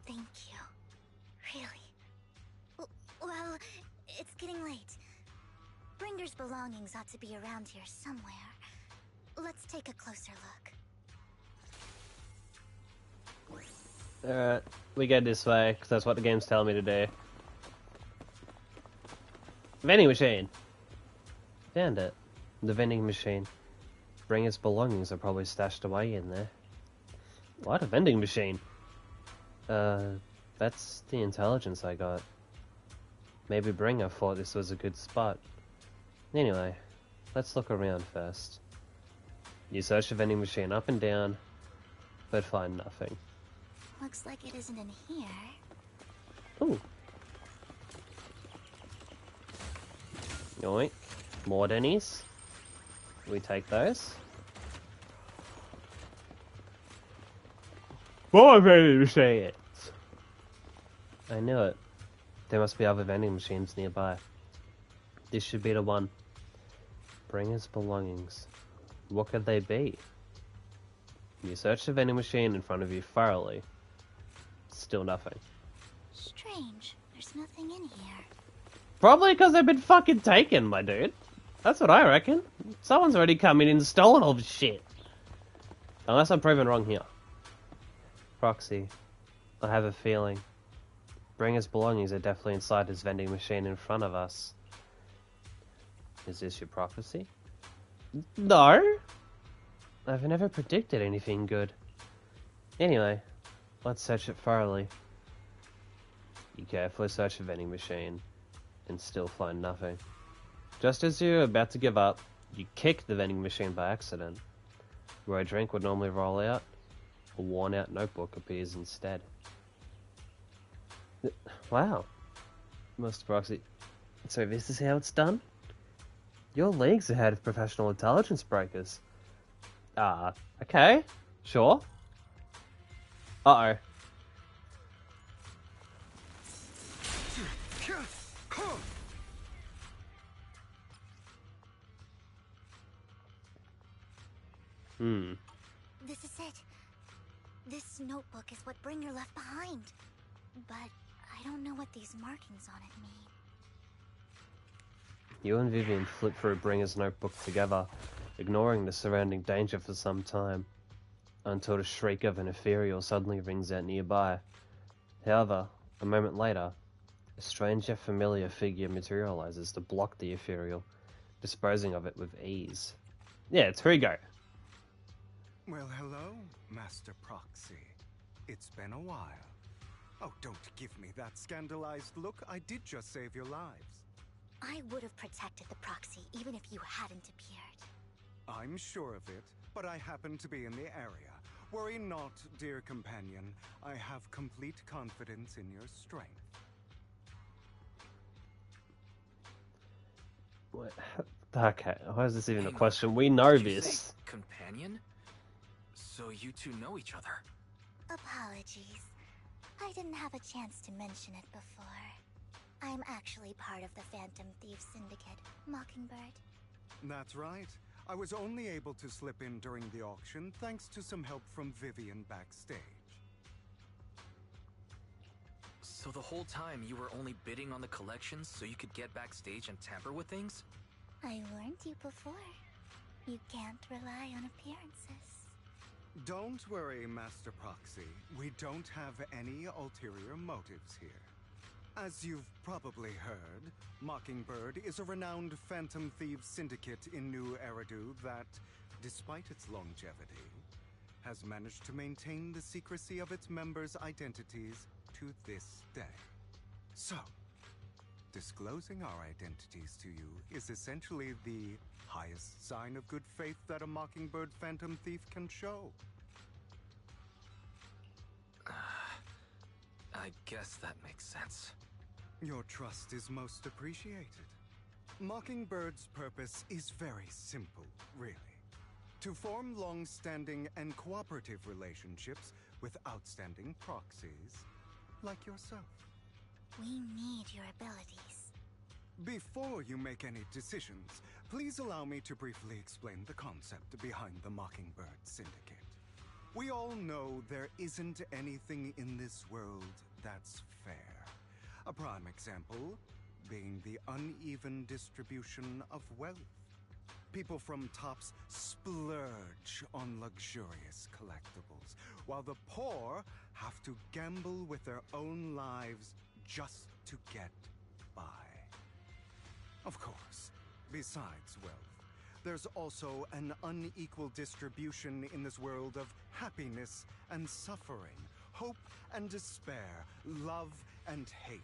Thank you. Really. Well, it's getting late. Bringer's belongings ought to be around here somewhere. Let's take a closer look. Alright, we go this way, because that's what the game's telling me to do. Vending machine! Found it. The vending machine. Bringer's belongings are probably stashed away in there. What? A vending machine? That's the intelligence I got. Maybe Bringer thought this was a good spot. Anyway, let's look around first. You search the vending machine up and down, but find nothing. Looks like it isn't in here. Ooh. Yoink. More Denny's. We take those. More vending machines! I knew it. There must be other vending machines nearby. This should be the one. Bringer's belongings. What could they be? You search the vending machine in front of you thoroughly. Still nothing. Strange. There's nothing in here. Probably because they've been fucking taken, my dude. That's what I reckon. Someone's already come in and stolen all the shit. Unless I'm proven wrong here. Proxy. I have a feeling. Bringer's belongings are definitely inside this vending machine in front of us. Is this your prophecy? No! I've never predicted anything good. Anyway, let's search it thoroughly. You carefully search the vending machine, and still find nothing. Just as you're about to give up, you kick the vending machine by accident. Where a drink would normally roll out, a worn-out notebook appears instead. Wow. Master Proxy. So this is how it's done? Your league's ahead of professional intelligence breakers. Okay. Sure. Uh-oh. This is it. This notebook is what Bringer left behind. But I don't know what these markings on it mean. You and Vivian flip through Bringer's notebook together, ignoring the surrounding danger for some time, until the shriek of an ethereal suddenly rings out nearby. However, a moment later, a strange yet familiar figure materializes to block the ethereal, disposing of it with ease. Yeah, it's Hugo. Well, hello, Master Proxy. It's been a while. Oh, don't give me that scandalized look. I did just save your lives. I would have protected the Proxy even if you hadn't appeared. I'm sure of it, but I happen to be in the area. Worry not, dear companion. I have complete confidence in your strength. What? Okay, why is this even a question? We know this. Companion? So you two know each other? Apologies. I didn't have a chance to mention it before. I'm actually part of the Phantom Thieves Syndicate, Mockingbird. That's right. I was only able to slip in during the auction thanks to some help from Vivian backstage. So the whole time you were only bidding on the collections so you could get backstage and tamper with things? I warned you before. You can't rely on appearances. Don't worry, Master Proxy. We don't have any ulterior motives here. As you've probably heard, Mockingbird is a renowned Phantom Thieves syndicate in New Eridu that, despite its longevity, has managed to maintain the secrecy of its members' identities to this day. So, disclosing our identities to you is essentially the highest sign of good faith that a Mockingbird Phantom Thief can show. I guess that makes sense. Your trust is most appreciated. Mockingbird's purpose is very simple, really. To form long-standing and cooperative relationships with outstanding proxies like yourself. We need your abilities. Before you make any decisions, please allow me to briefly explain the concept behind the Mockingbird Syndicate. We all know there isn't anything in this world that's fair. A prime example being the uneven distribution of wealth. People from tops splurge on luxurious collectibles, while the poor have to gamble with their own lives just to get by. Of course, besides wealth, there's also an unequal distribution in this world of happiness and suffering, hope and despair, love and hate.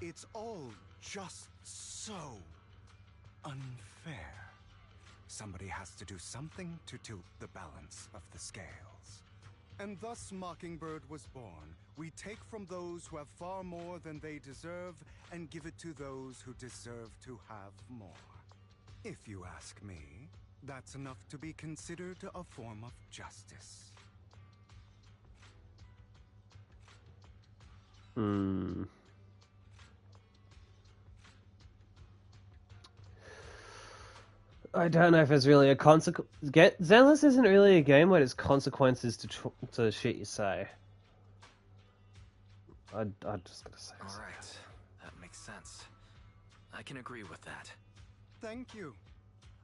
It's all just so unfair. Somebody has to do something to tilt the balance of the scales. And thus Mockingbird was born. We take from those who have far more than they deserve and give it to those who deserve to have more. If you ask me, that's enough to be considered a form of justice. I don't know if it's really a consequence. Zenless isn't really a game where there's consequences to shit you say. I'm just gonna say. All right, that makes sense. I can agree with that. Thank you.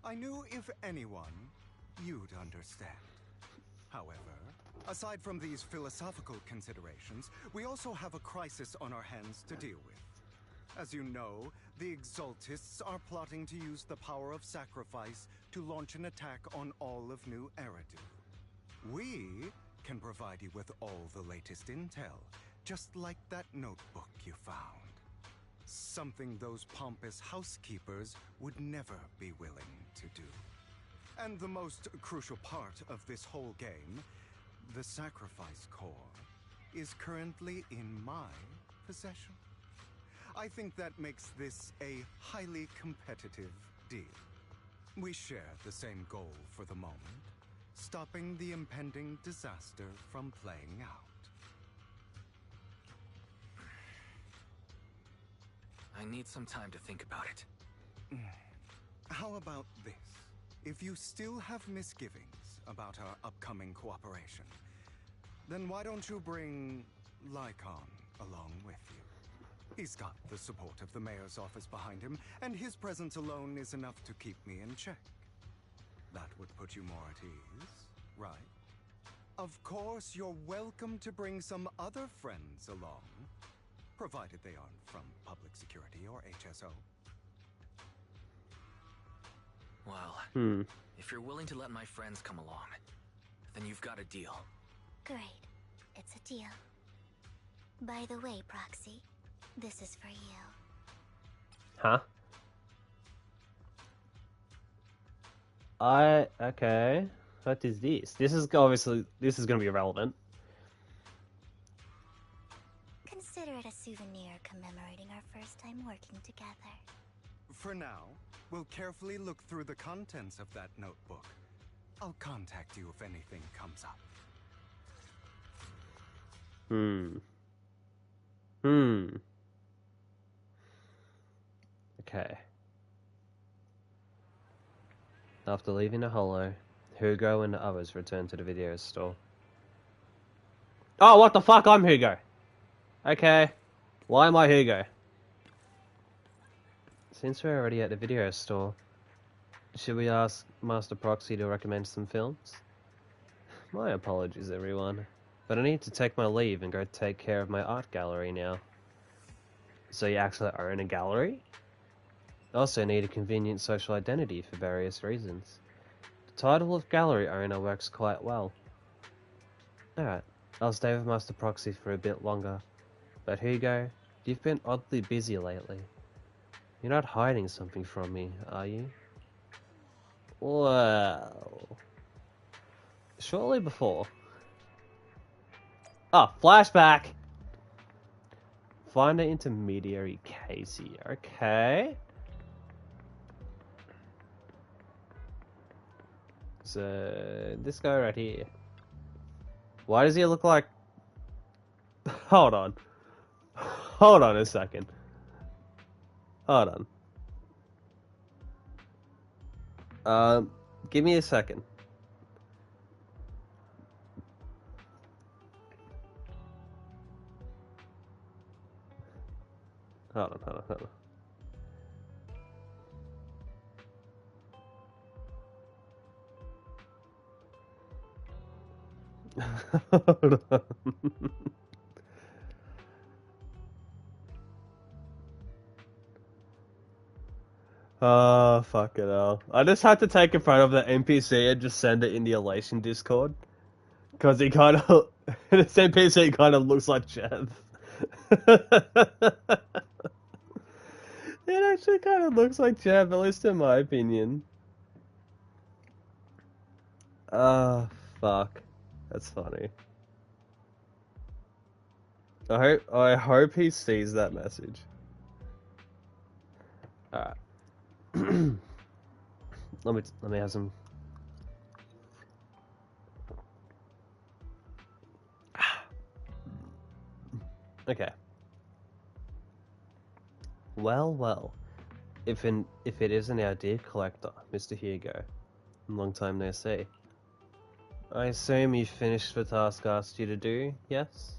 I knew if anyone, you'd understand. However, aside from these philosophical considerations, we also have a crisis on our hands to deal with. As you know, the Exaltists are plotting to use the power of sacrifice to launch an attack on all of New Eridu. We can provide you with all the latest intel, just like that notebook you found. Something those pompous housekeepers would never be willing to do. And the most crucial part of this whole game, the sacrifice core, is currently in my possession. I think that makes this a highly competitive deal. We share the same goal for the moment, stopping the impending disaster from playing out. I need some time to think about it. How about this? If you still have misgivings about our upcoming cooperation, then why don't you bring Lycon along with you? He's got the support of the mayor's office behind him, and his presence alone is enough to keep me in check. That would put you more at ease, right? Of course, you're welcome to bring some other friends along, provided they aren't from public security or HSO. Well, if you're willing to let my friends come along, then you've got a deal. Great. It's a deal. By the way, Proxy, this is for you. Huh? Okay. What is this? This is going to be irrelevant. Consider it a souvenir commemorating our first time working together. For now, we'll carefully look through the contents of that notebook. I'll contact you if anything comes up. Okay. After leaving the Hollow, Hugo and the others return to the video store. Oh, what the fuck? I'm Hugo. Okay. Why am I Hugo? Since we're already at the video store, should we ask Master Proxy to recommend some films? My apologies, everyone, but I need to take my leave and go take care of my art gallery now. So you actually own a gallery? Also need a convenient social identity for various reasons. The title of gallery owner works quite well. Alright, I'll stay with Master Proxy for a bit longer. But Hugo, you've been oddly busy lately. You're not hiding something from me, are you? Well... Shortly before... Ah, flashback! Find an intermediary Casey, okay. So, this guy right here. Why does he look like... Hold on. Hold on a second. Hold on. Give me a second. Hold on. Hold on. Oh, fuck it hell. I just had to take a photo of the NPC and just send it in the ELATION Discord. Because he kind of... this NPC kind of looks like Jeff. It actually kind of looks like Jeff, at least in my opinion. Oh, fuck. That's funny. I hope he sees that message. Alright. let me have some. Okay. Well. If it isn't our dear collector, Mr. Hugo, long time no see. I assume you finished the task I asked you to do, yes?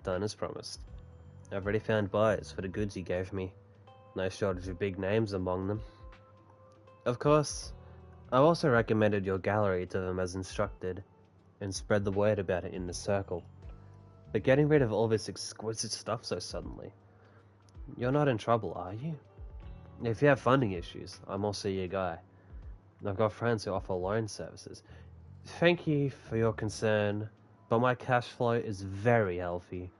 Done as promised. I've already found buyers for the goods you gave me. No shortage of big names among them. Of course, I've also recommended your gallery to them as instructed, and spread the word about it in the circle. But getting rid of all this exquisite stuff so suddenly, you're not in trouble, are you? If you have funding issues, I'm also your guy. I've got friends who offer loan services. Thank you for your concern, but my cash flow is very healthy,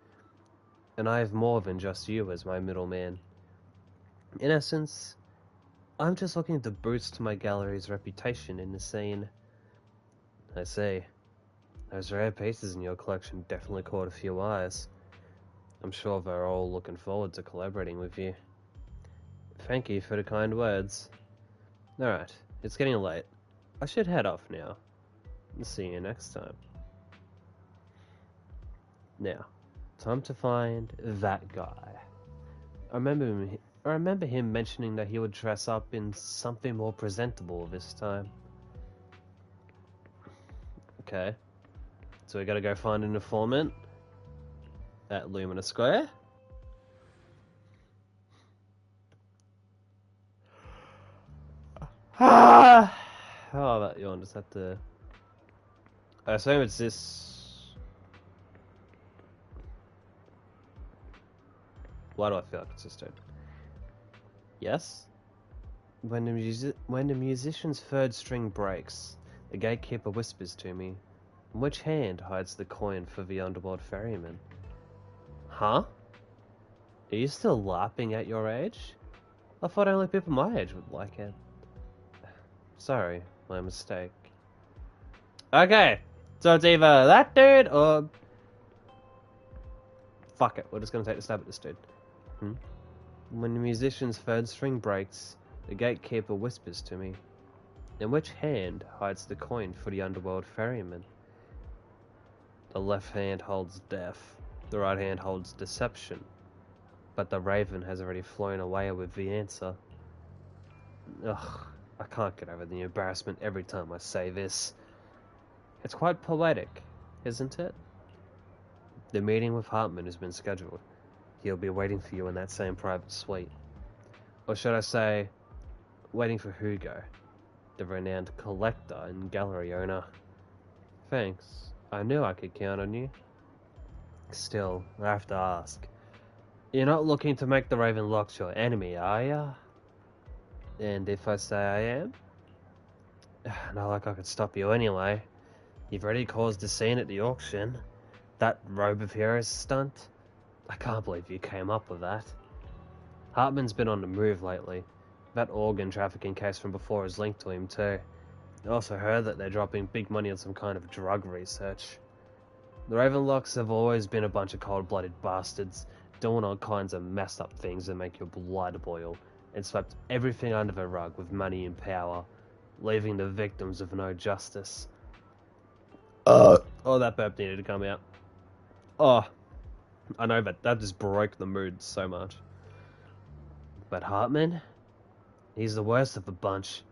and I have more than just you as my middleman. In essence, I'm just looking to boost my gallery's reputation in the scene. I see. Those rare pieces in your collection definitely caught a few eyes. I'm sure they're all looking forward to collaborating with you. Thank you for the kind words. Alright, it's getting late. I should head off now. See you next time. Now, time to find that guy. I remember him mentioning that he would dress up in something more presentable this time. Okay. So we gotta go find an informant at Lumina Square. How about you? Just have to... I assume it's this... Why do I feel like it's this dude? Yes? When the musician's third string breaks, the gatekeeper whispers to me, which hand hides the coin for the underworld ferryman? Huh? Are you still laughing at your age? I thought only people my age would like it. Sorry, my mistake. Okay, so it's either that dude or... Fuck it, we're just gonna take a stab at this dude. When the musician's third string breaks, the gatekeeper whispers to me, in which hand hides the coin for the underworld ferryman? The left hand holds death, the right hand holds deception, but the raven has already flown away with the answer. Ugh, I can't get over the embarrassment every time I say this. It's quite poetic, isn't it? The meeting with Hartman has been scheduled. He'll be waiting for you in that same private suite. Or should I say, waiting for Hugo, the renowned collector and gallery owner. Thanks. I knew I could count on you. Still, I have to ask. You're not looking to make the Raven Locks your enemy, are ya? And if I say I am? Not like I could stop you anyway. You've already caused a scene at the auction. That Robe of Heroes stunt? I can't believe you came up with that. Hartman's been on the move lately. That organ trafficking case from before is linked to him too. I also heard that they're dropping big money on some kind of drug research. The Ravenlocks have always been a bunch of cold-blooded bastards, doing all kinds of messed up things that make your blood boil, and swept everything under the rug with money and power, leaving the victims with no justice. Oh, that burp needed to come out. Oh, I know, but that just broke the mood so much. But Hartman? He's the worst of the bunch.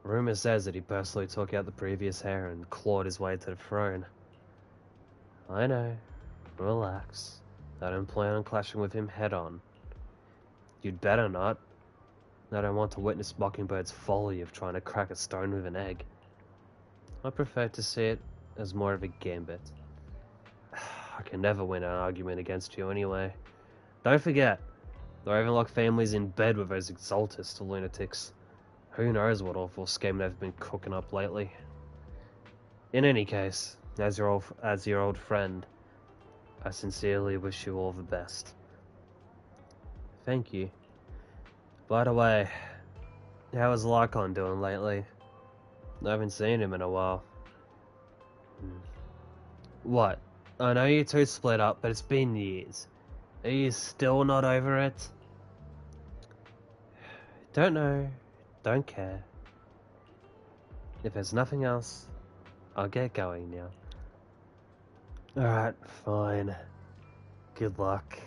Rumor says that he personally took out the previous heir and clawed his way to the throne. I know. Relax. I don't plan on clashing with him head-on. You'd better not. I don't want to witness Mockingbird's folly of trying to crack a stone with an egg. I prefer to see it as more of a gambit. I can never win an argument against you anyway. Don't forget, the Ravenlock family's in bed with those exaltist lunatics. Who knows what awful scheme they've been cooking up lately. In any case, as your old friend, I sincerely wish you all the best. Thank you. By the way, how is Lycon doing lately? I haven't seen him in a while. What? I know you two split up, but it's been years. Are you still not over it? Don't know. Don't care. If there's nothing else, I'll get going now. Alright, fine. Good luck.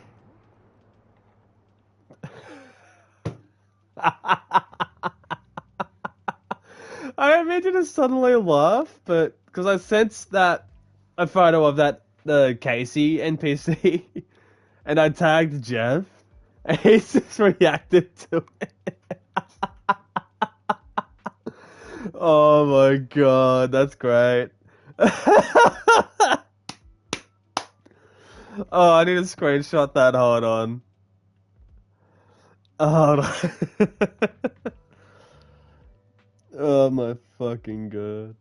I don't mean to just suddenly laugh, but because I sensed that a photo of that Casey NPC, and I tagged Jeff, and he's just reacted to it. Oh my god, that's great. Oh, I need to screenshot that. Hold on. Hold on. Oh my fucking god.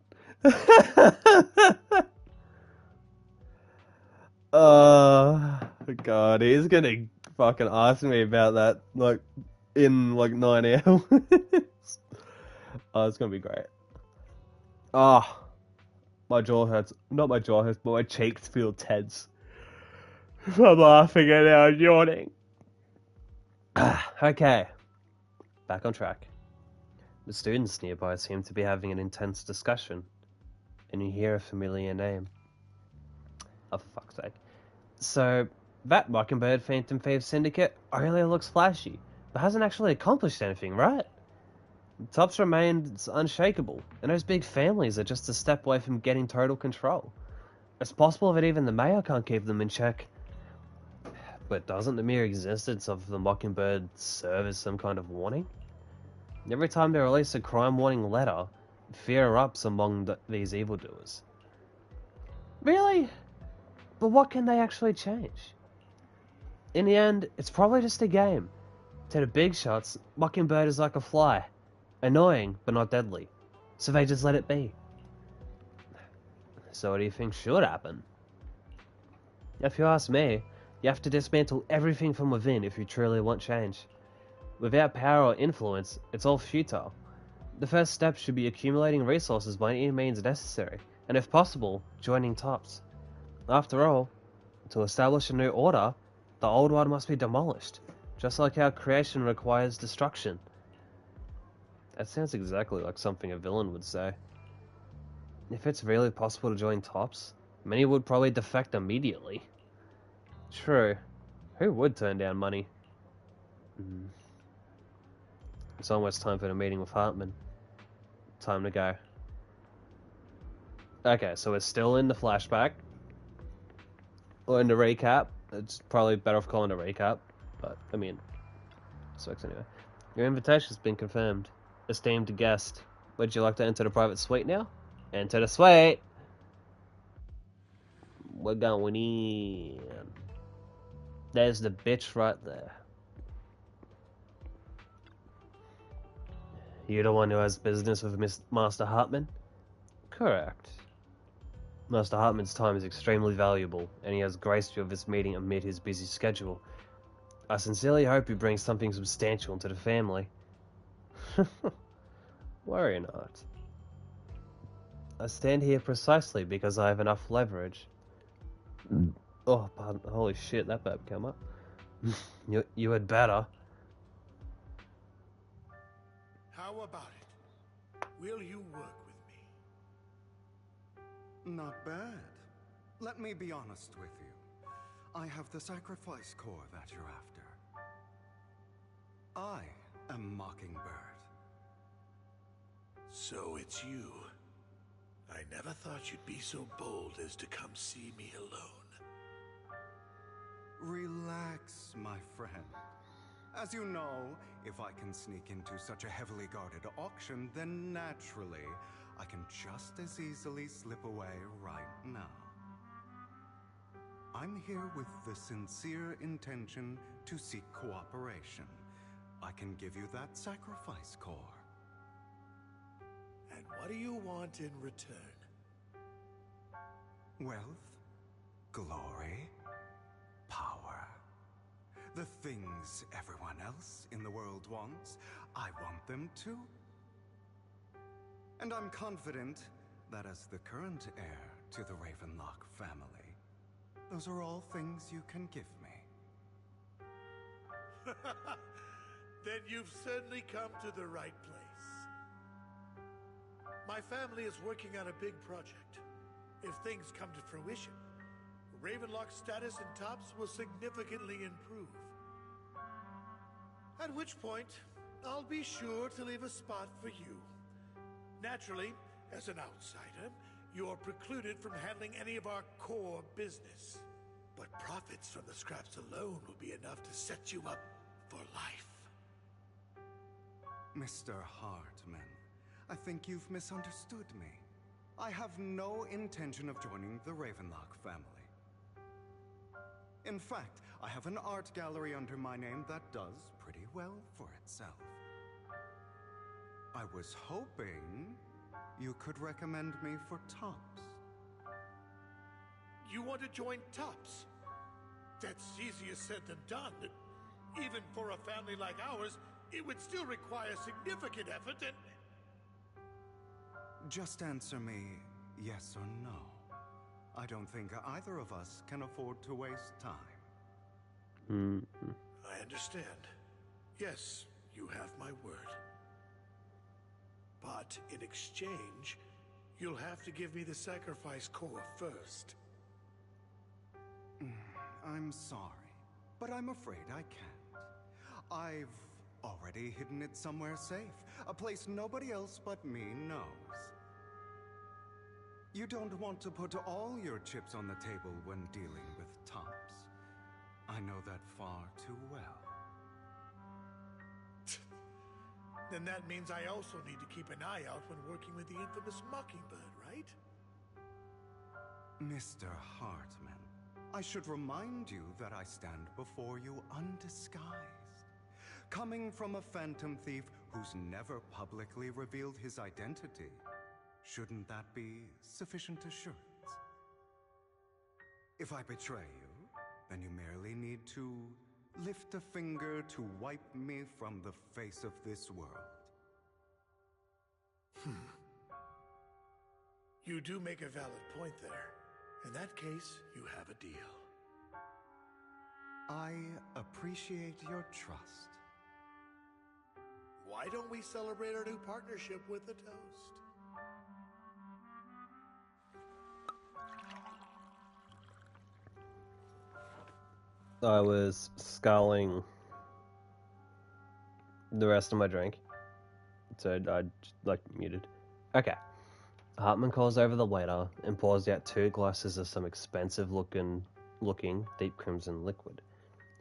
Oh god, he's gonna fucking ask me about that like in like 9 hours. Oh, it's gonna be great. Oh, my jaw hurts. Not my jaw hurts, but my cheeks feel tense. I'm laughing and now I'm yawning. Okay, back on track. The students nearby seem to be having an intense discussion, and you hear a familiar name. Oh, for fuck's sake. So, that Mockingbird Phantom Thieves Syndicate only looks flashy, but hasn't actually accomplished anything, right? Tops remains unshakable, and those big families are just a step away from getting total control. It's possible that even the mayor can't keep them in check. But doesn't the mere existence of the Mockingbird serve as some kind of warning? Every time they release a crime warning letter, fear erupts among these evildoers. Really? But what can they actually change? In the end, it's probably just a game. To the big shots, Mockingbird is like a fly. Annoying, but not deadly. So they just let it be. So what do you think should happen? If you ask me, you have to dismantle everything from within if you truly want change. Without power or influence, it's all futile. The first step should be accumulating resources by any means necessary, and if possible, joining tops. After all, to establish a new order, the old one must be demolished, just like how creation requires destruction. That sounds exactly like something a villain would say. If it's really possible to join tops, many would probably defect immediately. True. Who would turn down money? It's almost time for the meeting with Hartman. Time to go. Okay, so we're still in the flashback. Or in the recap. It's probably better off calling it a recap. But, I mean, sucks anyway. Your invitation's been confirmed. Esteemed guest. Would you like to enter the private suite now? Enter the suite! We're going in. There's the bitch right there. You're the one who has business with Master Hartman? Correct. Master Hartman's time is extremely valuable, and he has graced you of this meeting amid his busy schedule. I sincerely hope he brings something substantial into the family. Worry not. I stand here precisely because I have enough leverage. Oh, pardon. Holy shit, that burp came up. You had better. How about it? Will you work with me? Not bad. Let me be honest with you. I have the sacrifice core that you're after. I am Mockingbird. So it's you. I never thought you'd be so bold as to come see me alone. Relax, my friend. As you know, if I can sneak into such a heavily guarded auction, then naturally, I can just as easily slip away right now. I'm here with the sincere intention to seek cooperation. I can give you that sacrifice core. And what do you want in return? Wealth, glory, power. The things everyone else in the world wants, I want them too. And I'm confident that as the current heir to the Ravenlock family, those are all things you can give me. Then you've certainly come to the right place. My family is working on a big project. If things come to fruition, Ravenlock's status in Tops will significantly improve. At which point, I'll be sure to leave a spot for you. Naturally, as an outsider, you're precluded from handling any of our core business. But profits from the scraps alone will be enough to set you up for life. Mr. Hartman, I think you've misunderstood me. I have no intention of joining the Ravenlock family. In fact, I have an art gallery under my name that does pretty well for itself. I was hoping you could recommend me for Tops. You want to join Tops? That's easier said than done. Even for a family like ours, it would still require significant effort and... Just answer me yes or no. I don't think either of us can afford to waste time. I understand. Yes, you have my word. But in exchange, you'll have to give me the sacrifice core first. I'm sorry, but I'm afraid I can't. I've already hidden it somewhere safe, a place nobody else but me knows. You don't want to put all your chips on the table when dealing with Tops. I know that far too well. Then that means I also need to keep an eye out when working with the infamous Mockingbird, right? Mr. Hartman, I should remind you that I stand before you undisguised. Coming from a phantom thief who's never publicly revealed his identity, shouldn't that be sufficient assurance? If I betray you, then you merely need to lift a finger to wipe me from the face of this world. You do make a valid point there. In that case, you have a deal. I appreciate your trust. Why don't we celebrate our new partnership with a toast? I was sculling the rest of my drink, so I muted. Okay. Hartman calls over the waiter and pours out 2 glasses of some expensive looking deep crimson liquid.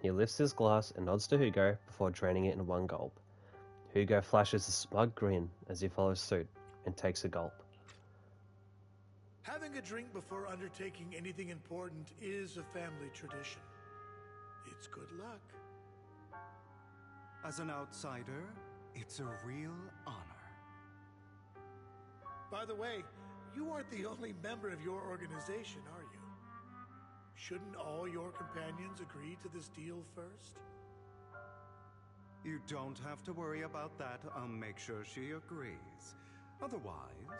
He lifts his glass and nods to Hugo before draining it in one gulp. Hugo flashes a smug grin as he follows suit and takes a gulp. Having a drink before undertaking anything important is a family tradition. It's good luck. As an outsider, it's a real honor. By the way, You aren't the only member of your organization, are you? Shouldn't all your companions agree to this deal first? You don't have to worry about that. I'll make sure she agrees. Otherwise,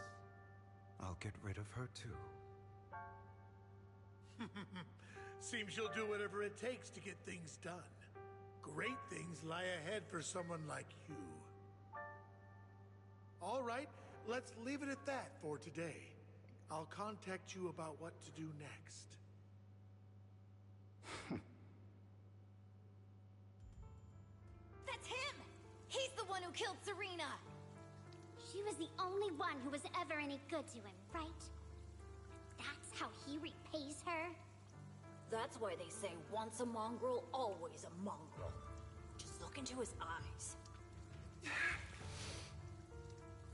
I'll get rid of her too. Seems you'll do whatever it takes to get things done. Great things lie ahead for someone like you. All right, let's leave it at that for today. I'll contact you about what to do next. That's him! He's the one who killed Serena! She was the only one who was ever any good to him, right? That's how he repays her? That's why they say once a mongrel, always a mongrel. Just look into his eyes.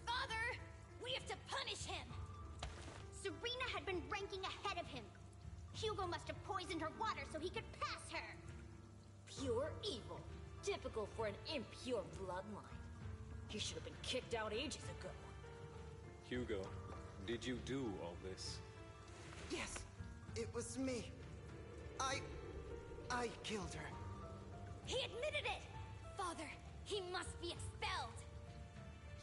Father! We have to punish him! Serena had been ranking ahead of him. Hugo must have poisoned her water so he could pass her. Pure evil. Typical for an impure bloodline. He should have been kicked out ages ago. Hugo, did you do all this? Yes, it was me. I killed her. He admitted it! Father, he must be expelled.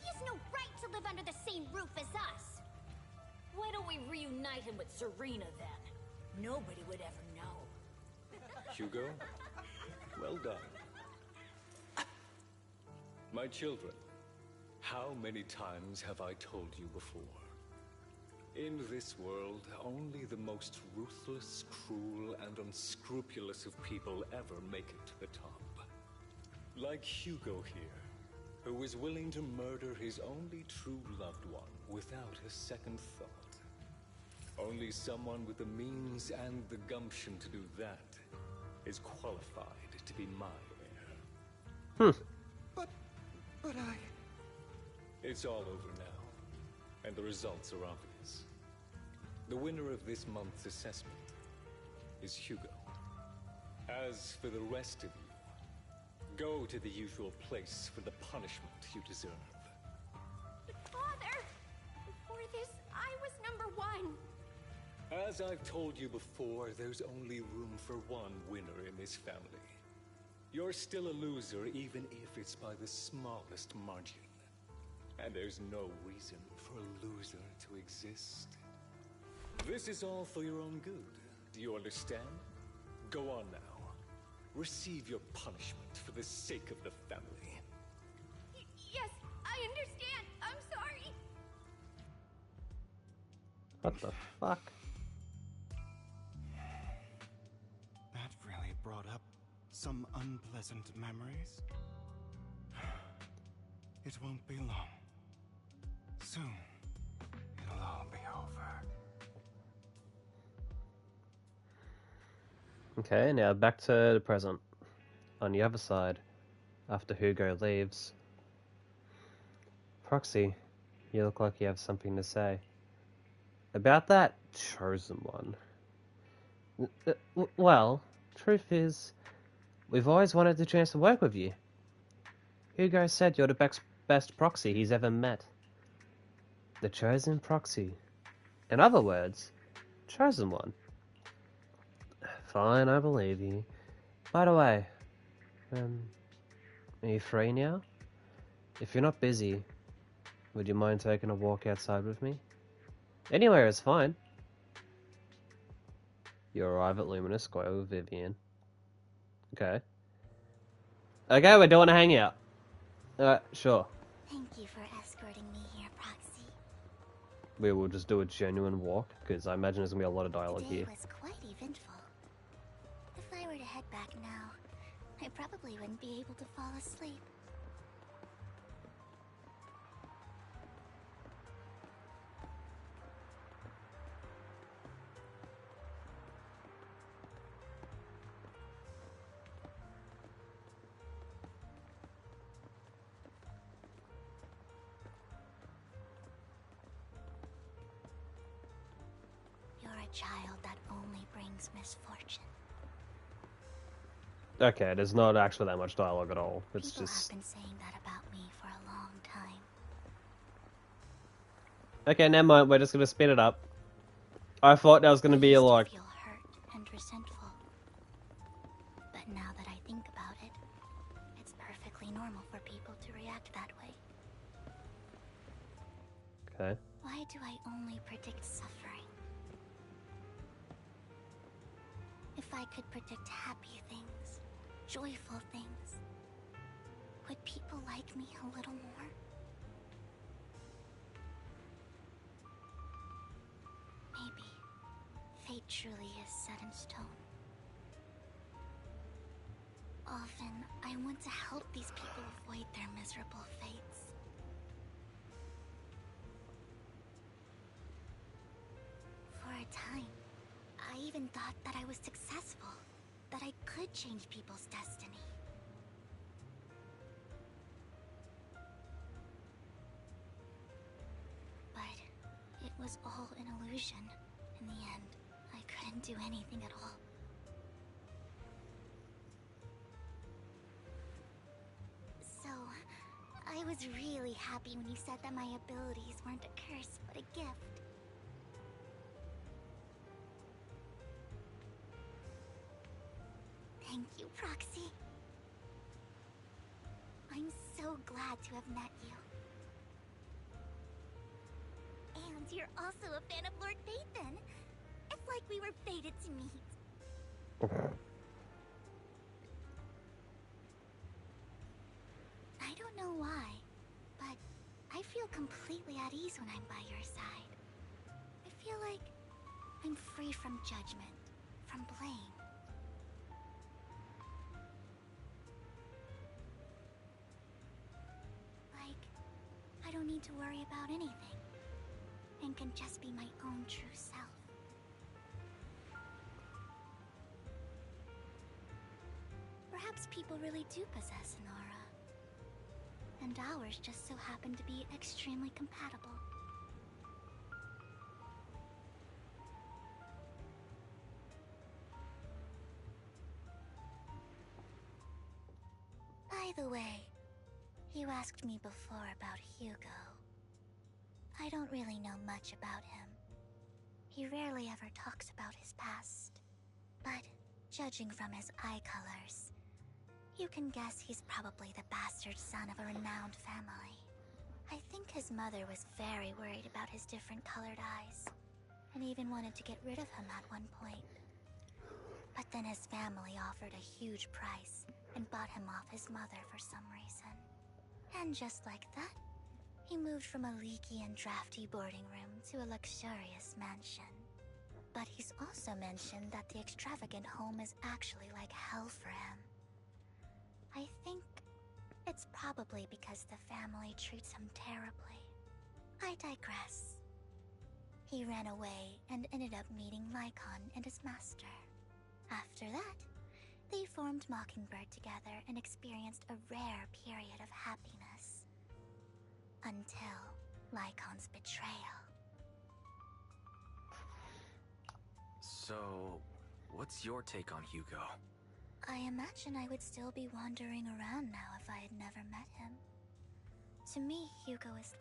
He has no right to live under the same roof as us. Why don't we reunite him with Serena then? Nobody would ever know. Hugo, well done. My children, how many times have I told you before? In this world, only the most ruthless, cruel, and unscrupulous of people ever make it to the top. Like Hugo here, who is willing to murder his only true loved one without a second thought. Only someone with the means and the gumption to do that is qualified to be my heir. But I... It's all over now, and the results are obvious. The winner of this month's assessment is Hugo. As for the rest of you, go to the usual place for the punishment you deserve. But Father, before this, I was number one. As I've told you before, there's only room for one winner in this family. You're still a loser, even if it's by the smallest margin. And there's no reason for a loser to exist. This is all for your own good. Do you understand? Go on now. Receive your punishment for the sake of the family. Yes, I understand. I'm sorry. What the fuck? That really brought up some unpleasant memories. It won't be long. Soon, it'll all be over. Okay, now back to the present. On the other side, after Hugo leaves. Proxy, you look like you have something to say. About that chosen one. Well, truth is, we've always wanted the chance to work with you. Hugo said you're the best proxy he's ever met. The chosen proxy. In other words, chosen one. Fine, I believe you. By the way, are you free now? If you're not busy, would you mind taking a walk outside with me? Anywhere is fine. You arrive at Luminous Square with Vivian. Okay. Okay, we're doing a hangout. Sure. Thank you for escorting me here, Proxy. We will just do a genuine walk, because I imagine there's going to be a lot of dialogue The day here. was quite eventful. If I were to head back now, I probably wouldn't be able to fall asleep. You're a child that only brings misfortune. Okay, there's not actually that much dialogue at all. It's People just... have been saying that about me for a long time. Okay, never mind. We're just gonna speed it up. I thought that was gonna be like. Feel hurt and resentful. But now that I think about it, it's perfectly normal for people to react that way. Okay. Why do I only predict suffering? If I could predict happy things, joyful things, would people like me a little more? Maybe fate truly is set in stone. Often, I want to help these people avoid their miserable fates. For a time, I even thought that I was successful, that I could change people's destiny. But it was all an illusion. In the end, I couldn't do anything at all. So, I was really happy when you said that my abilities weren't a curse, but a gift. Thank you, Proxy. I'm so glad to have met you. And you're also a fan of Lord Phaethon. It's like we were fated to meet. I don't know why, but I feel completely at ease when I'm by your side. I feel like I'm free from judgment, from blame. Like, I don't need to worry about anything, and can just be my own true self. Perhaps people really do possess an aura, and ours just so happen to be extremely compatible. By the way, you asked me before about Hugo. I don't really know much about him. He rarely ever talks about his past. But judging from his eye colors, you can guess he's probably the bastard son of a renowned family. I think his mother was very worried about his different colored eyes, and even wanted to get rid of him at one point. But then his family offered a huge price and bought him off his mother for some reason. And just like that, he moved from a leaky and drafty boarding room to a luxurious mansion. But he's also mentioned that the extravagant home is actually like hell for him. I think it's probably because the family treats him terribly. I digress. He ran away and ended up meeting Lycon and his master. After that, they formed Mockingbird together and experienced a rare period of happiness. Until Lycon's betrayal. So, what's your take on Hugo? I imagine I would still be wandering around now if I had never met him. To me, Hugo is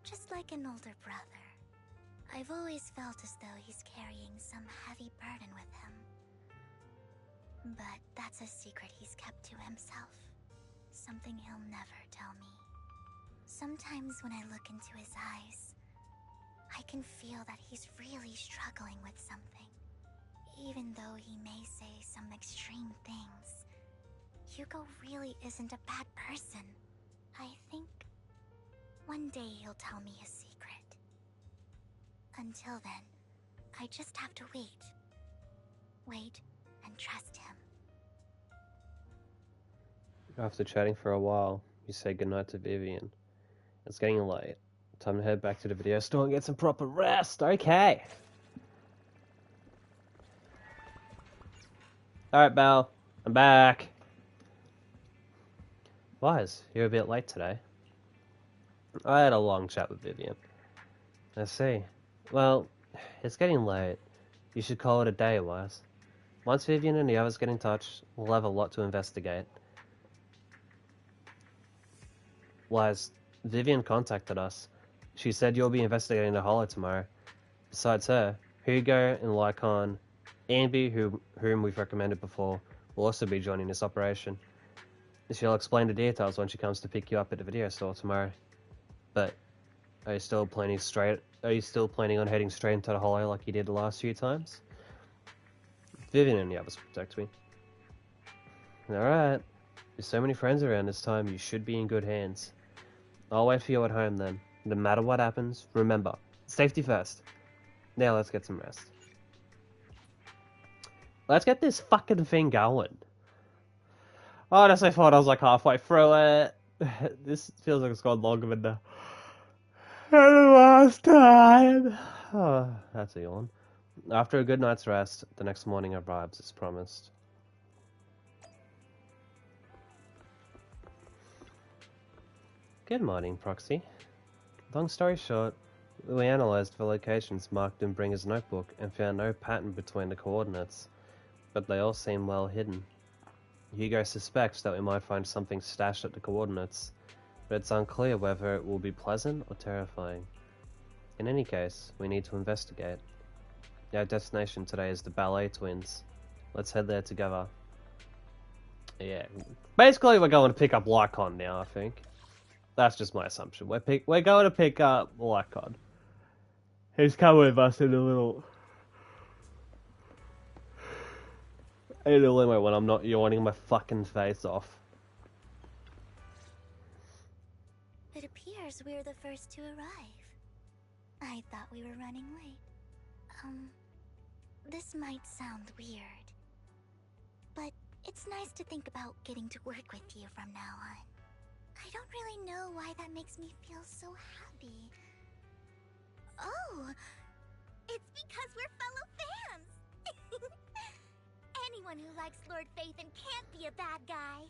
just like an older brother. I've always felt as though he's carrying some heavy burden with him. But that's a secret he's kept to himself. Something he'll never tell me. Sometimes when I look into his eyes, I can feel that he's really struggling with something. Even though he may say some extreme things, Hugo really isn't a bad person. I think one day he'll tell me his secret. Until then, I just have to wait. Wait and trust him. After chatting for a while, you say goodnight to Vivian. It's getting late. Time to head back to the video store and get some proper rest. Okay. Alright, Belle. I'm back. Wise, you're a bit late today. I had a long chat with Vivian. I see. Well, it's getting late. You should call it a day, Wise. Once Vivian and the others get in touch, we'll have a lot to investigate. Wise, Vivian contacted us. She said you'll be investigating the Hollow tomorrow. Besides her, Hugo and Lycon, Ambi, whom we've recommended before, will also be joining this operation. She'll explain the details when she comes to pick you up at the video store tomorrow. But are you still planning on heading straight into the Hollow like you did the last few times? Vivian and the others protect me. Alright. There's so many friends around this time, you should be in good hands. I'll wait for you at home then. No matter what happens, remember, safety first. Now let's get some rest. Let's get this fucking thing going. Oh, that's I thought I was like halfway through it. This feels like it's gone longer than the last time. Oh, that's a yawn. After a good night's rest, the next morning arrives as promised. Good morning, Proxy. Long story short, we analysed the locations marked in Bringer's notebook and found no pattern between the coordinates, but they all seem well hidden. Hugo suspects that we might find something stashed at the coordinates, but it's unclear whether it will be pleasant or terrifying. In any case, we need to investigate. Our destination today is the Ballet Twins. Let's head there together. Yeah, basically we're going to pick up Lycon now, I think. That's just my assumption. We're going to pick up Lycon. He's come with us in a limo when I'm not yawning my fucking face off. It appears we're the first to arrive. I thought we were running late. This might sound weird, but it's nice to think about getting to work with you from now on. I don't really know why that makes me feel so happy. Oh, it's because we're fellow fans! Anyone who likes Lord Phaethon can't be a bad guy.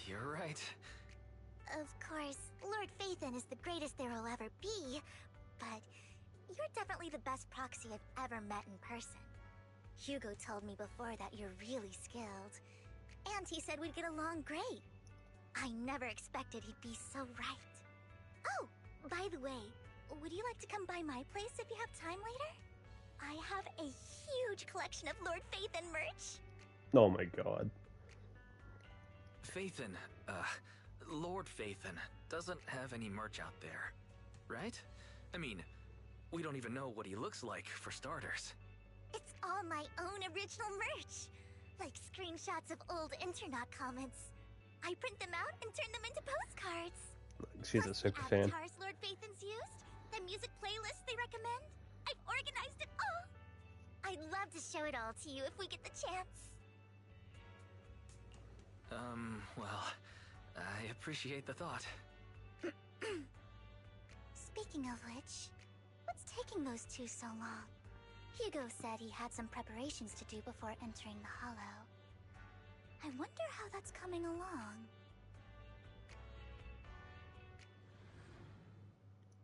You're right. Of course, Lord Phaethon is the greatest there will ever be, but you're definitely the best Proxy I've ever met in person. Hugo told me before that you're really skilled, and he said we'd get along great. I never expected he'd be so right. Oh, by the way, would you like to come by my place if you have time later? I have a huge collection of Lord Phaethon merch. Oh my god. Phaethon, Lord Phaethon doesn't have any merch out there, right? I mean, we don't even know what he looks like, for starters. It's all my own original merch, like screenshots of old Internet comments. I print them out and turn them into postcards. She's a super fan. Avatars Lord Phaethon's used, the music playlists they recommend. I've organized it all. I'd love to show it all to you if we get the chance. Well, I appreciate the thought. Speaking of which, what's taking those two so long? Hugo said he had some preparations to do before entering the Hollow. I wonder how that's coming along.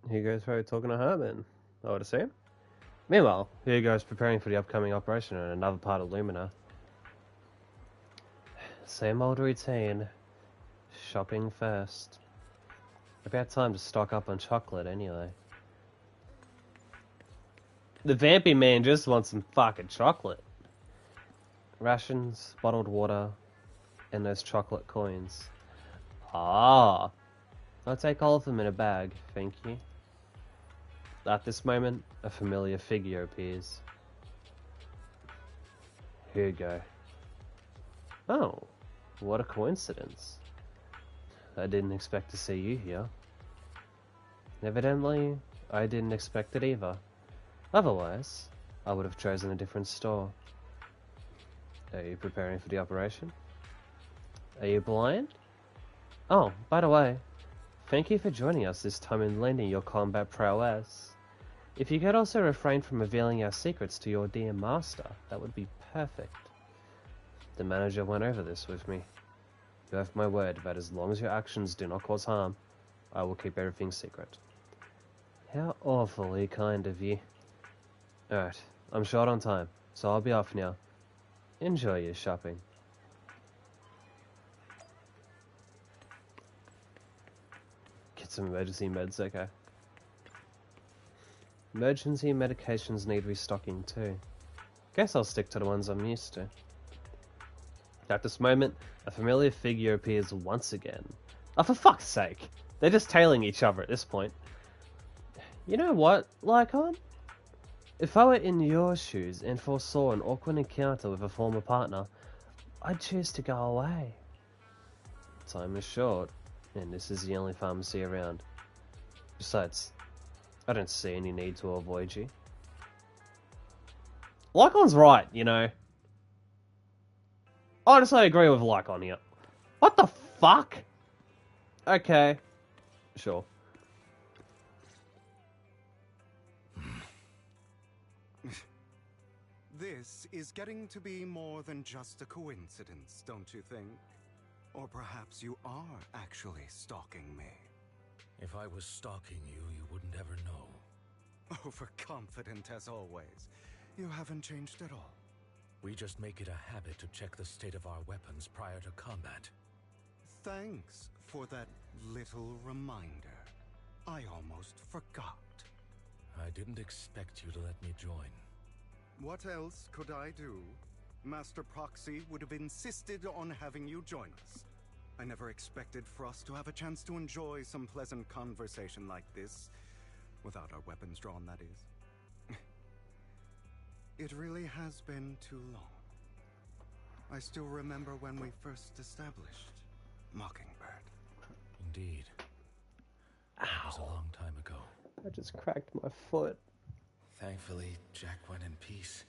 Hugo's probably talking to Herman, I would assume. Meanwhile, Hugo's preparing for the upcoming operation in another part of Lumina. Same old routine. Shopping first. About time to stock up on chocolate anyway. The vampy man just wants some fucking chocolate. Rations, bottled water, and those chocolate coins. Ah! I'll take all of them in a bag, thank you. At this moment, a familiar figure appears. Hugo. Oh, what a coincidence. I didn't expect to see you here. Evidently, I didn't expect it either. Otherwise, I would have chosen a different store. Are you preparing for the operation? Are you blind? Oh, by the way, thank you for joining us this time and lending your combat prowess. If you could also refrain from revealing our secrets to your dear master, that would be perfect. The manager went over this with me. You have my word that as long as your actions do not cause harm, I will keep everything secret. How awfully kind of you. Alright, I'm short on time, so I'll be off now. Enjoy your shopping. Get some emergency meds, okay. Emergency medications need restocking too. Guess I'll stick to the ones I'm used to. At this moment, a familiar figure appears once again. Oh, for fuck's sake! They're just tailing each other at this point. You know what, Lycon? If I were in your shoes and foresaw an awkward encounter with a former partner, I'd choose to go away. Time is short, and this is the only pharmacy around. Besides, I don't see any need to avoid you. Lycon's right, you know. Honestly, I agree with Lycon here. What the fuck? Okay. Sure. This is getting to be more than just a coincidence, don't you think? Or perhaps you are actually stalking me. If I was stalking you, you wouldn't ever know. Overconfident as always. You haven't changed at all. We just make it a habit to check the state of our weapons prior to combat. Thanks for that little reminder. I almost forgot. I didn't expect you to let me join. What else could I do? Master Proxy would have insisted on having you join us. I never expected for us to have a chance to enjoy some pleasant conversation like this. Without our weapons drawn, that is. It really has been too long. I still remember when we first established Mockingbird. Indeed. That was a long time ago. I just cracked my foot. Thankfully, Jack went in peace.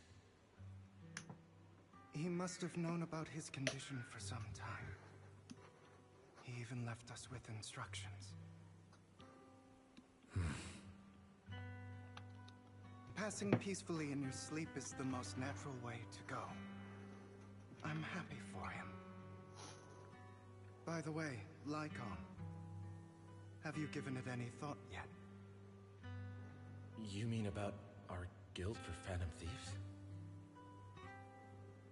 He must have known about his condition for some time. He even left us with instructions. Passing peacefully in your sleep is the most natural way to go. I'm happy for him. By the way, Lycon, have you given it any thought yet? You mean about our guild for Phantom Thieves?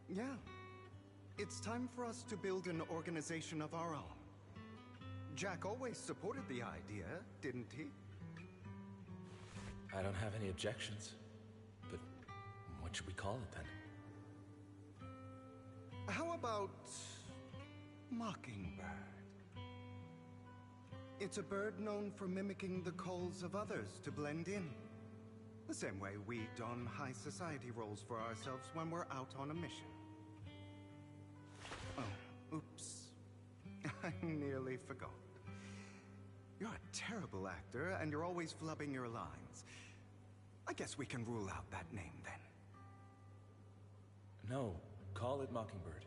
Yeah. It's time for us to build an organization of our own. Jack always supported the idea, didn't he? I don't have any objections. But what should we call it then? How about Mockingbird? It's a bird known for mimicking the calls of others to blend in. The same way we don high society roles for ourselves when we're out on a mission. Oh, oops. I nearly forgot. You're a terrible actor, and you're always flubbing your lines. I guess we can rule out that name, then. No, call it Mockingbird.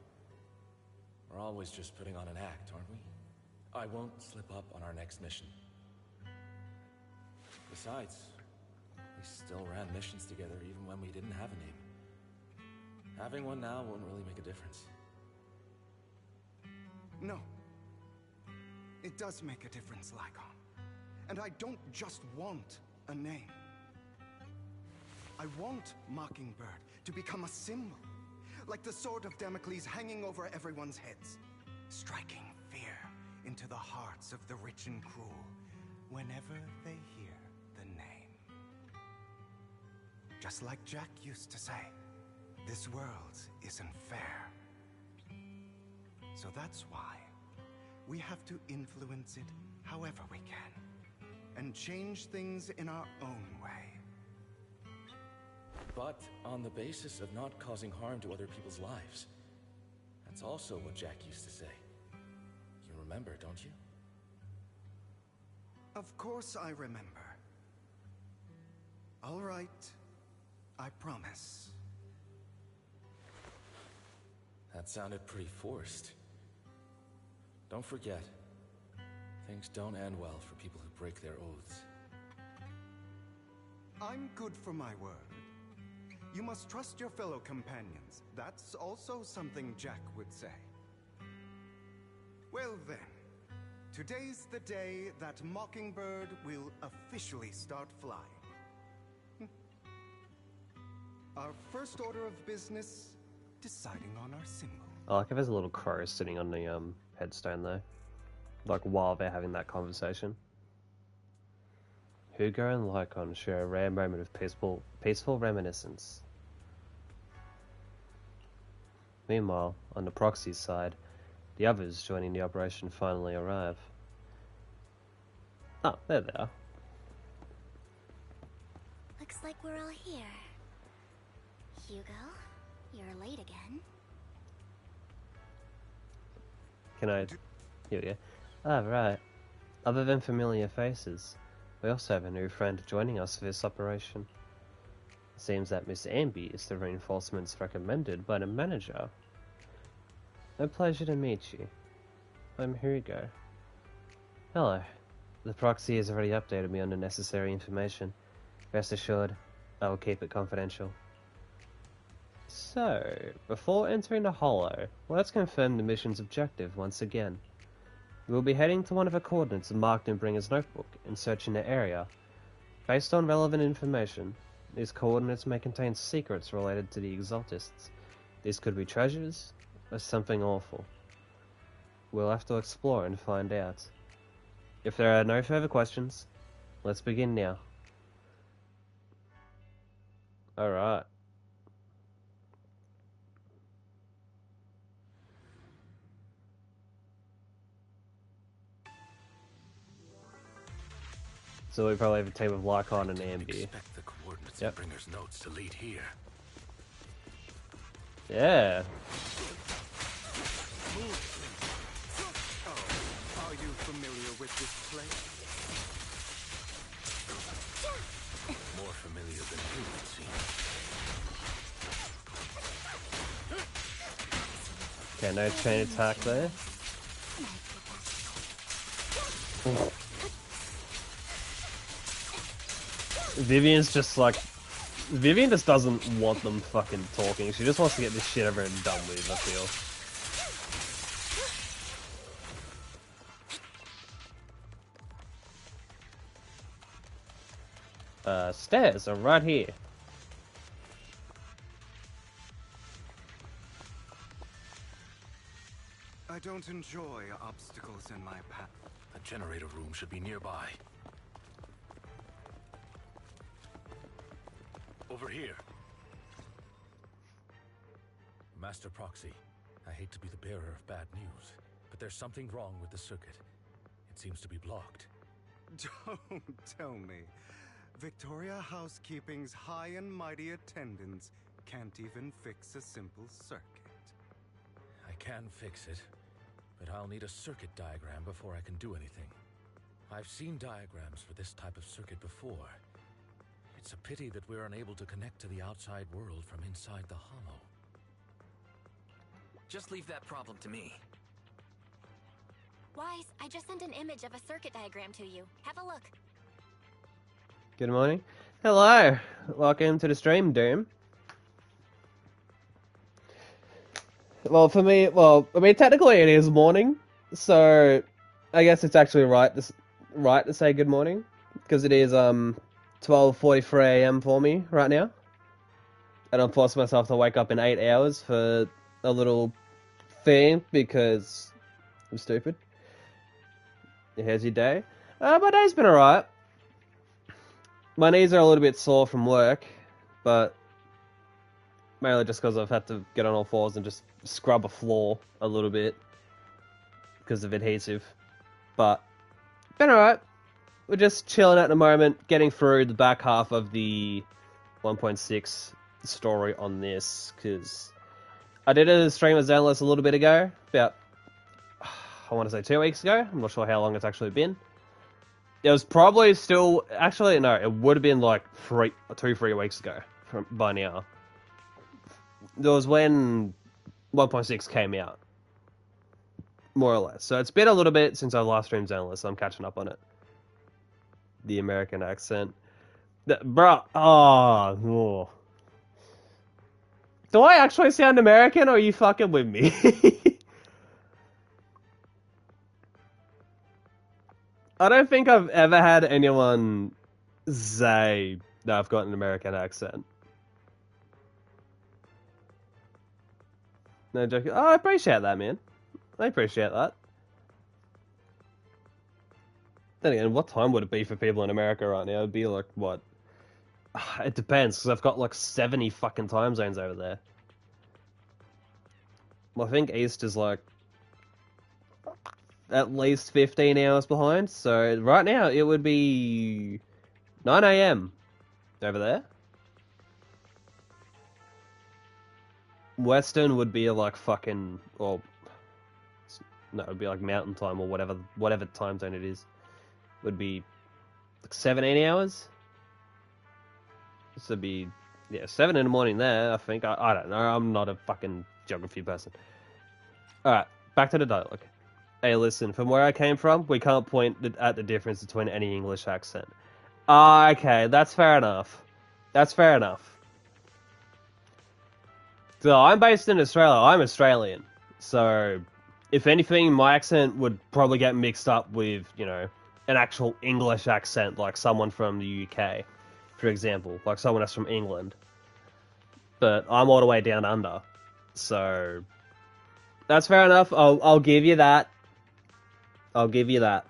We're always just putting on an act, aren't we? I won't slip up on our next mission. Besides, we still ran missions together even when we didn't have a name. Having one now won't really make a difference. No. It does make a difference, Lycon. And I don't just want a name. I want Mockingbird to become a symbol, like the sword of Damocles hanging over everyone's heads, striking fear into the hearts of the rich and cruel whenever they hear the name. Just like Jack used to say, this world isn't fair. So that's why we have to influence it however we can, and change things in our own way. But on the basis of not causing harm to other people's lives. That's also what Jack used to say. You remember, don't you? Of course I remember. All right, I promise. That sounded pretty forced. Don't forget, things don't end well for people who break their oaths. I'm good for my word. You must trust your fellow companions. That's also something Jack would say. Well then, today's the day that Mockingbird will officially start flying. Our first order of business, deciding on our symbol. I like if there's a little crow sitting on the headstone though, like while they're having that conversation. Hugo and Lycon share a rare moment of peaceful reminiscence. Meanwhile, on the proxy's side, the others joining the operation finally arrive. Oh, there they are. Looks like we're all here. Hugo, you're late again. Can I... Here we go. Ah, right. Other than familiar faces, we also have a new friend joining us for this operation. It seems that Miss Amby is the reinforcements recommended by the manager. A pleasure to meet you. I'm Hugo. Hello. The proxy has already updated me on the necessary information. Rest assured, I will keep it confidential. So, before entering the Hollow, let's confirm the mission's objective once again. We'll be heading to one of the coordinates marked in Bringer's notebook and searching the area. Based on relevant information, these coordinates may contain secrets related to the Exaltists. These could be treasures, or something awful. We'll have to explore and find out. If there are no further questions, let's begin now. Alright. So we probably have a team of Lycon and Amby. Expect the coordinates in Bringer's notes to lead here. Yeah. Oh, are you familiar with this place? More familiar than you, it seems. Okay, no chain attack there. Ooh. Vivian's just like... Vivian just doesn't want them fucking talking. She just wants to get this shit over and done with, I feel. Stairs are right here. I don't enjoy obstacles in my path. A generator room should be nearby. Over here. Master Proxy, I hate to be the bearer of bad news, but there's something wrong with the circuit. It seems to be blocked. Don't tell me. Victoria Housekeeping's high and mighty attendants can't even fix a simple circuit. I can fix it, but I'll need a circuit diagram before I can do anything. I've seen diagrams for this type of circuit before. It's a pity that we're unable to connect to the outside world from inside the hollow. Just leave that problem to me. Wise, I just sent an image of a circuit diagram to you. Have a look. Good morning. Hello. Welcome to the stream, Doom. Well, for me, technically it is morning, so I guess it's actually right to say good morning, because it is 12:43 a.m. for me right now, and I'm forcing myself to wake up in 8 hours for a little thing because I'm stupid. Here's your day. My day's been alright. My knees are a little bit sore from work, but mainly just because I've had to get on all fours and just scrub a floor a little bit because of adhesive. But been alright. We're just chilling at the moment, getting through the back half of the 1.6 story on this, because I did a stream of Zenless a little bit ago, about, I want to say 2 weeks ago. I'm not sure how long it's actually been. It was probably still... Actually, no, it would have been like 3 weeks ago by now. It was when 1.6 came out. More or less. So it's been a little bit since I last streamed Zenless, so I'm catching up on it. The American accent. Bruh. Oh. Do I actually sound American, or are you fucking with me? I don't think I've ever had anyone say that I've got an American accent. No joking. Oh, I appreciate that, man. I appreciate that. Then again, what time would it be for people in America right now? It'd be like, what? It depends, because I've got like 70 fucking time zones over there. Well, I think East is like at least 15 hours behind, so right now it would be 9 AM over there. Western would be like fucking, or no, it would be like mountain time or whatever time zone it is. Would be like 17 hours. This would be, yeah, 7 in the morning there, I think. I don't know, I'm not a fucking geography person. Alright, back to the dialogue. Hey, listen, from where I came from, we can't point at the difference between any English accent. Okay, that's fair enough. That's fair enough. So, I'm based in Australia. I'm Australian. So, if anything, my accent would probably get mixed up with, you know, an actual English accent, like someone from the UK, for example. Like someone that's from England. But I'm all the way down under. So, that's fair enough. I'll give you that. I'll give you that.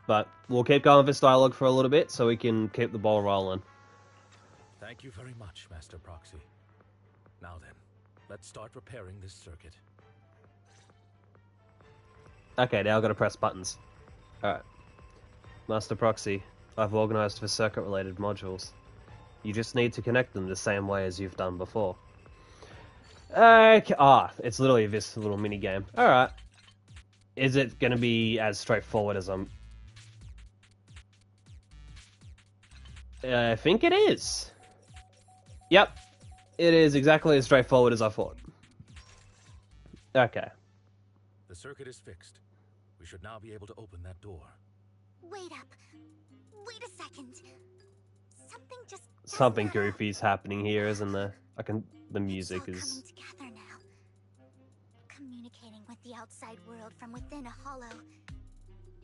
But we'll keep going with this dialogue for a little bit so we can keep the ball rolling. Thank you very much, Master Proxy. Now then, let's start repairing this circuit. Okay, now I've got to press buttons. Alright. Master Proxy, I've organized for circuit-related modules. You just need to connect them the same way as you've done before. Okay. It's literally this little mini-game. Alright. Is it going to be as straightforward as I'm... I think it is. Yep. It is exactly as straightforward as I thought. Okay. The circuit is fixed. We should now be able to open that door. Wait up. Wait a second. Something goofy's happening here, isn't there? The music is... Together now. Communicating with the outside world from within a hollow.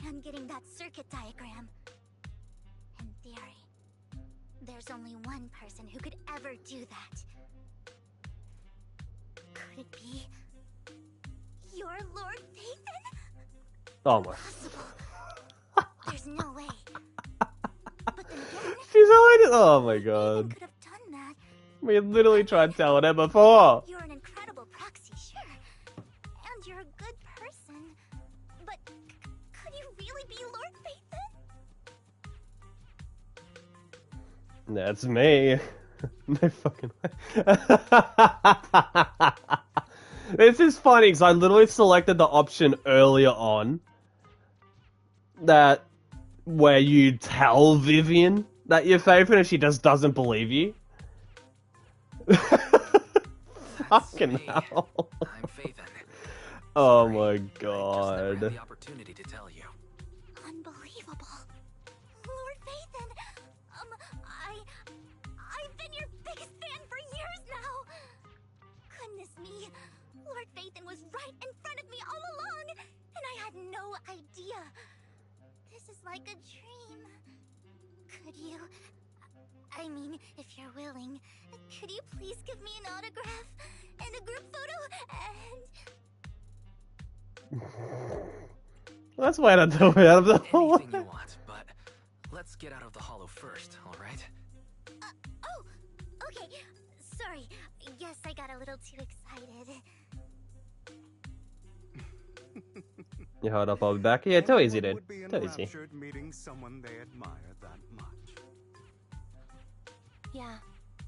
And getting that circuit diagram. In theory, there's only one person who could ever do that. Could it be your Lord Phaethon? Oh my... There's no way. But then again, she's already... Oh my god. could have done that. We literally tried telling her before. You're an incredible proxy, sure. And you're a good person. But could you really be Lord Phaethon? That's me. No fucking way. This is funny because I literally selected the option earlier on that where you tell Vivian that you're favorite and she just doesn't believe you. Fucking hell. I'm Phaethon. Oh my god. I just never had the opportunity to tell you. Unbelievable. Lord Phaethon, I've been your biggest fan for years now. Goodness me, Lord Phaethon was right in front of me all along, and I had no idea. This is like a dream. Could you... I mean, if you're willing, could you please give me an autograph and a group photo and... That's why I don't know out of the hole. Anything you want, but let's get out of the hollow first, alright? Oh, okay. Sorry. Guess I got a little too excited. You hold up, I'll be back. Yeah, too easy, dude. Would be Too easy. enraptured meeting someone they admire that much. Yeah,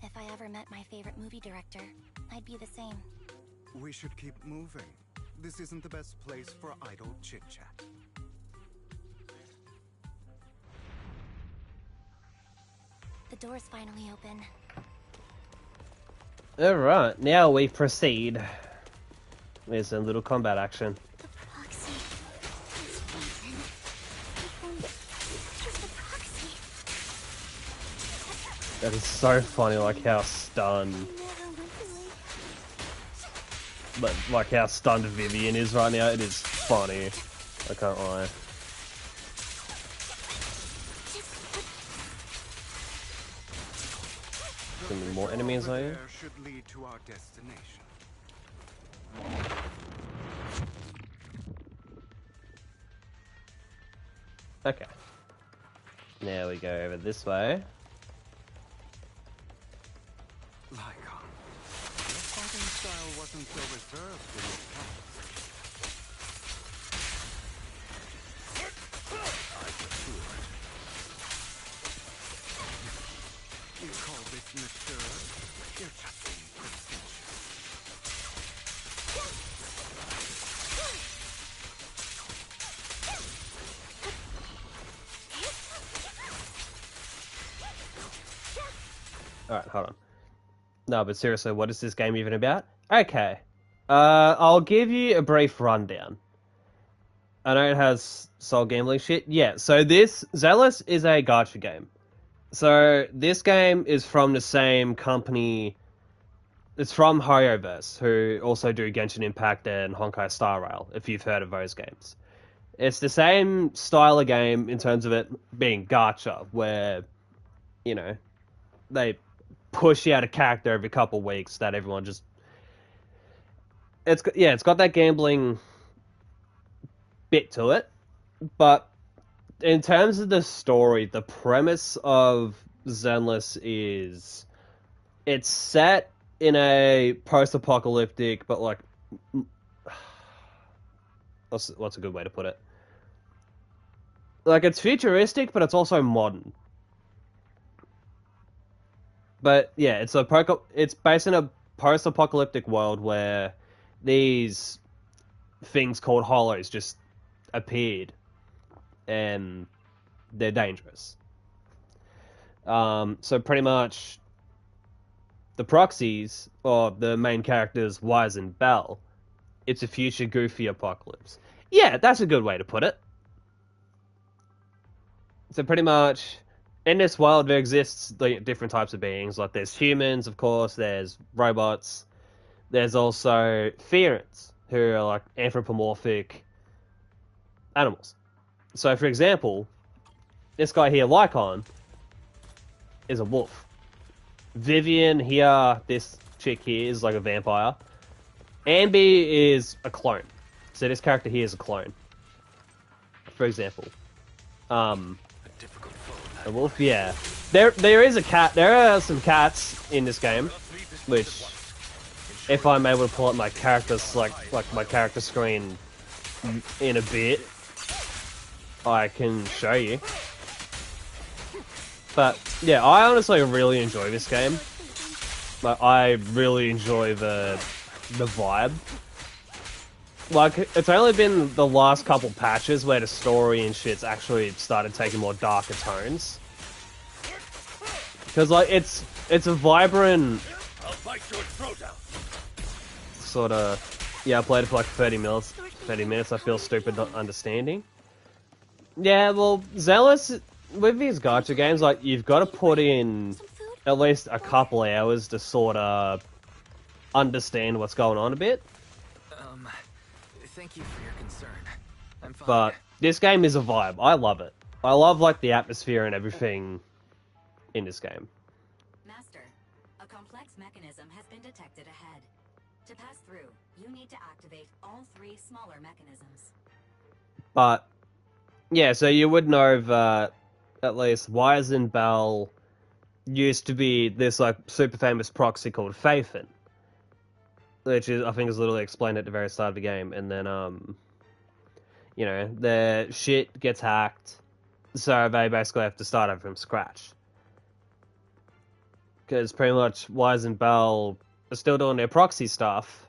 if I ever met my favorite movie director, I'd be the same. We should keep moving. This isn't the best place for idle chit-chat. The door's finally open. Alright, now we proceed. There's a little combat action. Proxy. It's Phaethon. He's the proxy. That is so funny, like how stunned. But like how stunned Vivian is right now, it is funny. I can't lie. Gonna be more enemies, are you? Should lead to our destination. Okay. Now we go over this way. Lycon, your fighting style wasn't so reserved in the past. You call this mature? You're just being pretentious. Alright, hold on. No, but seriously, what is this game even about? Okay. I'll give you a brief rundown. I know it has soul gambling shit. Yeah, so this, Zenless, is a gacha game. So, this game is from the same company. It's from Hoyoverse, who also do Genshin Impact and Honkai Star Rail, if you've heard of those games. It's the same style of game in terms of it being gacha, where, you know, they push out a character every couple weeks that everyone just... It's got that gambling bit to it, but in terms of the story, the premise of Zenless is it's set in a post-apocalyptic, but like, what's a good way to put it? Like, it's futuristic, but it's also modern. But yeah, it's based in a post-apocalyptic world where these things called hollows just appeared, and they're dangerous. So pretty much, the proxies, or the main characters, Wise and Bell, it's a future goofy apocalypse. Yeah, that's a good way to put it. So pretty much, in this world, there exists different types of beings. Like, there's humans, of course, there's robots, there's also Fearants, who are like anthropomorphic animals. So, for example, this guy here, Lycon, is a wolf. Vivian here, this chick here, is like a vampire. Ambi is a clone. So this character here is a clone. For example. A wolf, yeah. There is a cat. There are some cats in this game, which, if I'm able to pull up my characters, like my character screen in a bit, I can show you. But yeah, I honestly really enjoy this game. Like, I really enjoy the vibe. Like, it's only been the last couple patches where the story and shit's actually started taking more darker tones. Because, like, it's a vibrant sort of... Yeah, I played it for like 30 minutes. 30 minutes, I feel stupid not understanding. Yeah, well, Zealous, with these gacha games, like, you've got to put in at least a couple hours to sort of understand what's going on a bit. Thank you for your concern. I'm fine. But this game is a vibe. I love it. I love, like, the atmosphere and everything in this game. Master, a complex mechanism has been detected ahead. To pass through, you need to activate all 3 smaller mechanisms. But, yeah, so you would know that at least Wise and Bell used to be this, like, super famous proxy called Phaethon. Which is, I think, is literally explained at the very start of the game. And then, you know, their shit gets hacked, so they basically have to start over from scratch. Because pretty much Wise and Bell are still doing their proxy stuff,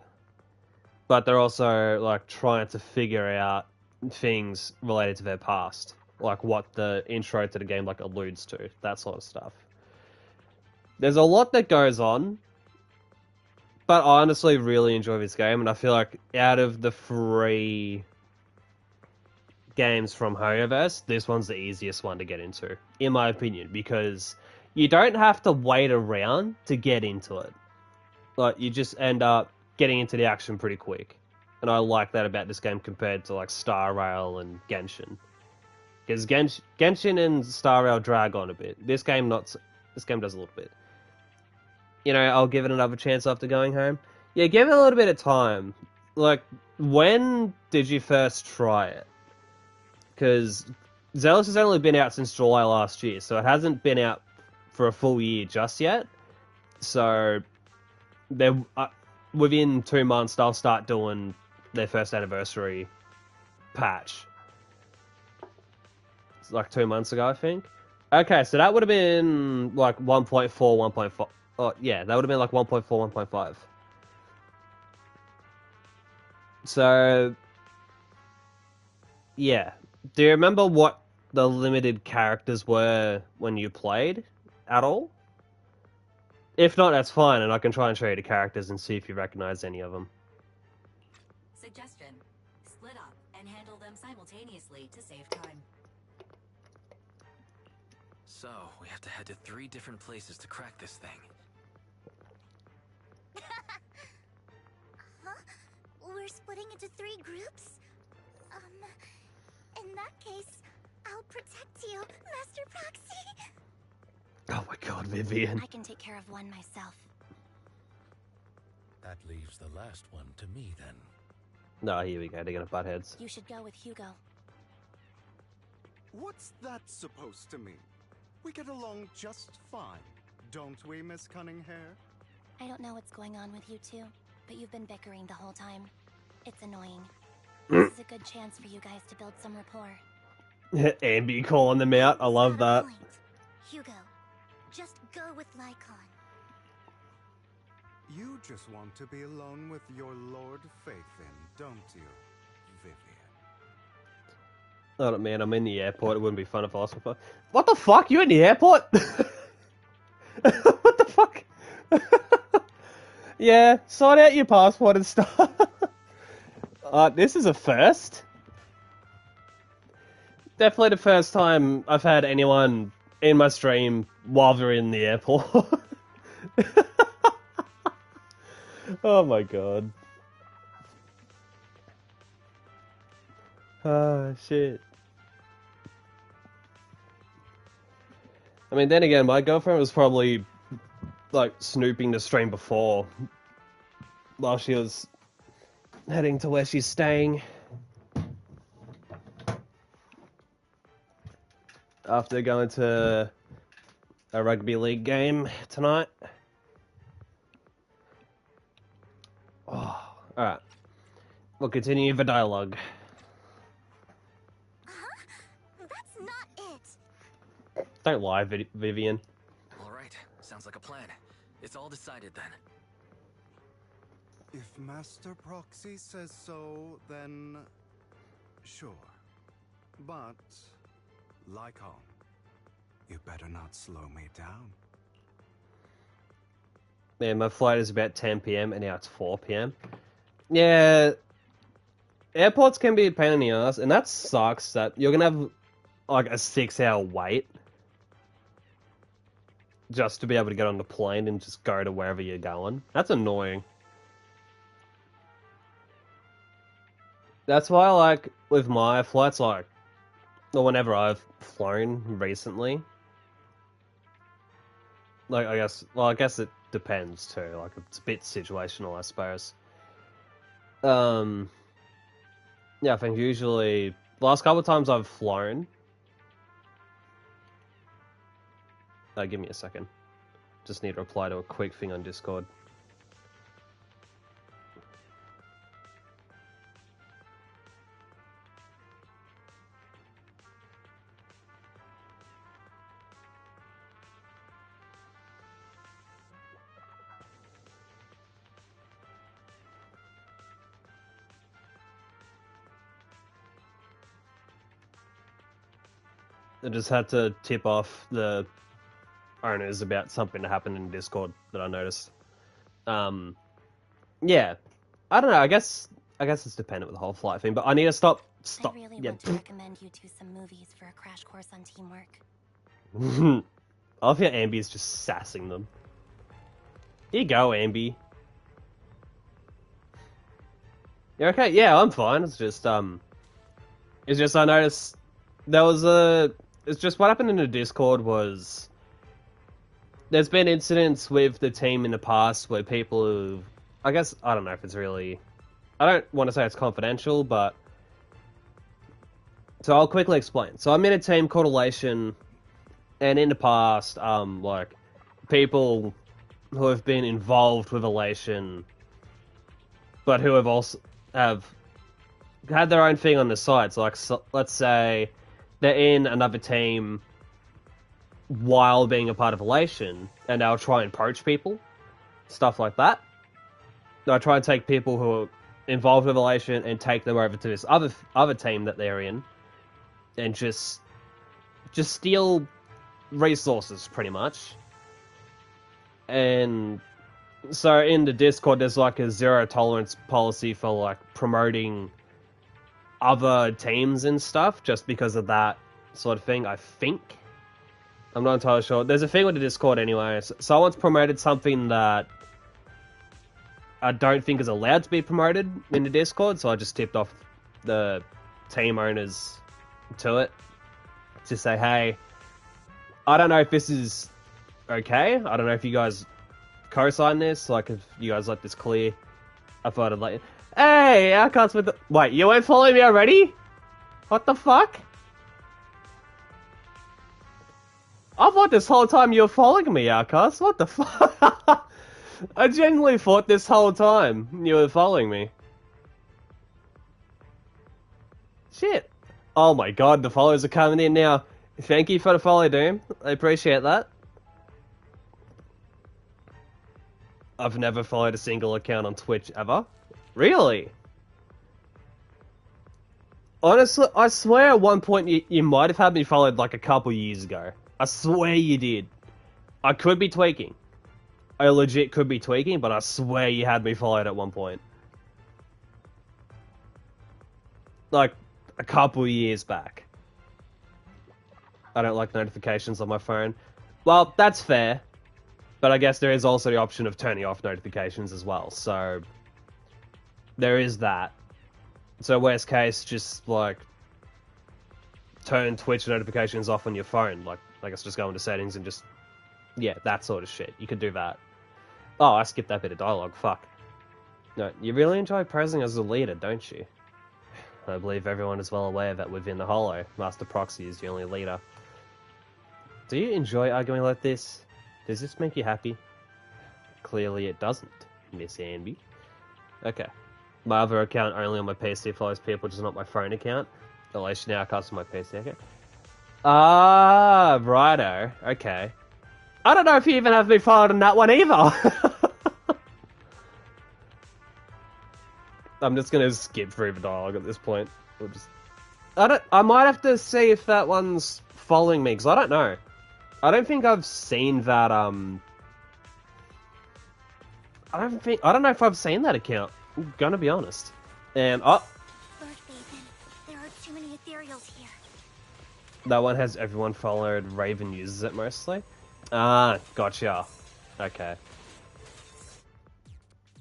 but they're also, like, trying to figure out things related to their past. Like what the intro to the game, like, alludes to. That sort of stuff. There's a lot that goes on, but I honestly really enjoy this game, and I feel like out of the 3 games from Hoyoverse, this one's the easiest one to get into, in my opinion, because you don't have to wait around to get into it. Like, you just end up getting into the action pretty quick. And I like that about this game compared to, like, Star Rail and Genshin. Because Genshin and Star Rail drag on a bit. This game does a little bit. You know, I'll give it another chance after going home. Yeah, give it a little bit of time. Like, when did you first try it? Because Zenless has only been out since July last year, so it hasn't been out for a full year just yet. So they're within 2 months they'll start doing their first anniversary patch. It's like 2 months ago, I think. Okay, so that would have been like 1.4, 1.5. Oh, yeah, that would have been like 1.4, 1.5. So, yeah. Do you remember what the limited characters were when you played at all? If not, that's fine, and I can try and show you the characters and see if you recognize any of them. Suggestion: split up and handle them simultaneously to save time. So, we have to head to 3 different places to crack this thing. Huh? We're splitting into 3 groups? In that case, I'll protect you, Master Proxy. Oh my god, Vivian. I can take care of one myself. That leaves the last one to me, then. No, here we go. They're gonna butt heads. You should go with Hugo. What's that supposed to mean? We get along just fine, don't we, Miss Cunninghair? I don't know what's going on with you two, but you've been bickering the whole time. It's annoying. This is a good chance for you guys to build some rapport. Ambi calling them out. I love that. Hugo, just go with Lycon. You just want to be alone with your Lord Faithin, don't you, Vivian? Oh man, I'm in the airport. It wouldn't be fun if I was with her. What the fuck? You in the airport? What the fuck? Yeah, sort out your passport and stuff. This is a first. Definitely the first time I've had anyone in my stream while they're in the airport. Oh my god. Oh shit. I mean, then again, my girlfriend was probably like snooping the stream before while she was heading to where she's staying after going to a rugby league game tonight. Oh, alright. We'll continue the dialogue. That's not it. Don't lie, Vivian. Alright, sounds like a plan. It's all decided then. If Master Proxy says so, then sure. But, Lycon, you better not slow me down. Man, my flight is about 10 PM and now it's 4 PM. Yeah, airports can be a pain in the ass, and that sucks that you're gonna have like a 6-hour wait just to be able to get on the plane and just go to wherever you're going. That's annoying. That's why, like, with my flights, like, or whenever I've flown recently, like, I guess it depends too. Like, it's a bit situational, I suppose. Yeah, I think usually the last couple of times I've flown. Give me a second. Just need to reply to a quick thing on Discord. I just had to tip off the owners about something that happened in Discord that I noticed. Yeah, I don't know. I guess it's dependent with the whole flight thing. But I need to stop. I really want to recommend you two some movies for a crash course on teamwork. I love how Ambi is just sassing them. Here you go, Ambi. You okay? Yeah, I'm fine. It's just I noticed there was it's just what happened in the Discord was there's been incidents with the team in the past where people who, I guess, I don't know if it's really, I don't want to say it's confidential, but So I'll quickly explain. So I'm in a team called ELATION, and in the past, like, people who have been involved with ELATION, but who have also have had their own thing on the side. So, like, let's say they're in another team while being a part of ELATION, and they'll try and poach people, stuff like that. They'll try and take people who are involved with ELATION and take them over to this other team that they're in, and just steal resources, pretty much. And so in the Discord, there's like a zero tolerance policy for like promoting other teams and stuff, just because of that sort of thing, I think. I'm not entirely sure. There's a thing with the Discord anyway. Someone's promoted something that I don't think is allowed to be promoted in the Discord, so I just tipped off the team owners to it to say, hey, I don't know if this is okay. I don't know if you guys co-sign this, like if you guys let this clear. I thought I'd let you. Hey, Outcast with the... Wait, you weren't following me already? What the fuck? I thought this whole time you were following me, Outcast. What the fuck? I genuinely thought this whole time you were following me. Shit. Oh my god, the followers are coming in now. Thank you for the follow, Doom. I appreciate that. I've never followed a single account on Twitch ever. Really? Honestly, I swear at one point you might have had me followed like a couple years ago. I swear you did. I could be tweaking. I legit could be tweaking, but I swear you had me followed at one point. Like, a couple years back. I don't like notifications on my phone. Well, that's fair. But I guess there is also the option of turning off notifications as well, so... There is that. So worst case, just, like... turn Twitch notifications off on your phone. Like, I guess just go into settings and just... Yeah, that sort of shit. You could do that. Oh, I skipped that bit of dialogue. Fuck. No, you really enjoy posing as a leader, don't you? I believe everyone is well aware that within the Hollow, Master Proxy is the only leader. Do you enjoy arguing like this? Does this make you happy? Clearly it doesn't, Miss Anby. Okay. My other account only on my PC follows people, just not my phone account. ELATION Outcast on my PC account. Ah, righto. Okay. I don't know if you even have me followed on that one either. I'm just gonna skip through the dialogue at this point. We'll just... I might have to see if that one's following me, because I don't know. I don't think I've seen that, I don't know if I've seen that account. I'm gonna be honest. And, oh! Lord Bathan, there are too many ethereals here. That one has everyone followed. Raven uses it mostly. Ah, gotcha. Okay.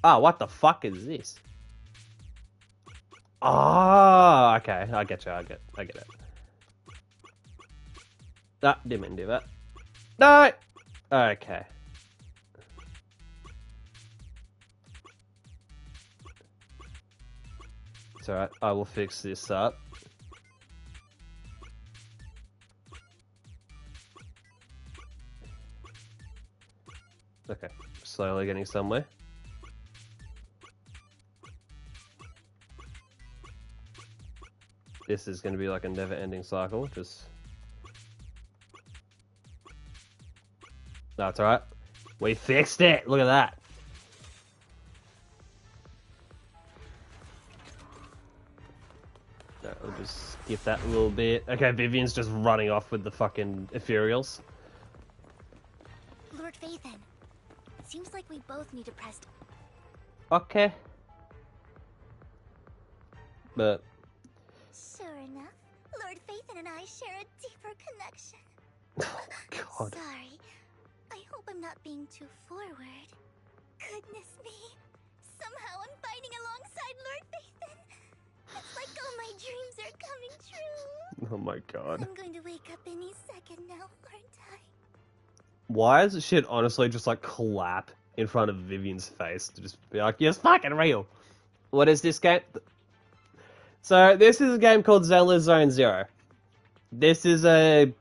Ah, what the fuck is this? Ah, okay. I get you. I get it. Ah, didn't mean to do that. No! Okay. It's alright. I will fix this up. Okay. Slowly getting somewhere. This is going to be like a never-ending cycle. Just... No, it's alright. We fixed it! Look at that! No, we'll just skip that a little bit. Okay, Vivian's just running off with the fucking ethereals. Lord Bathan, seems like we both need to press... Okay. But... Sure enough, Lord Bathan and I share a deeper connection. Oh, God. Sorry. I hope I'm not being too forward. Goodness me. Somehow I'm fighting alongside Lord Bathan. It's like all my dreams are coming true. Oh my God. I'm going to wake up any second now, aren't I? Why does shit honestly just like clap in front of Vivian's face to just be like, yes, fucking real. What is this game? So this is a game called Zenless Zone Zero. This is a...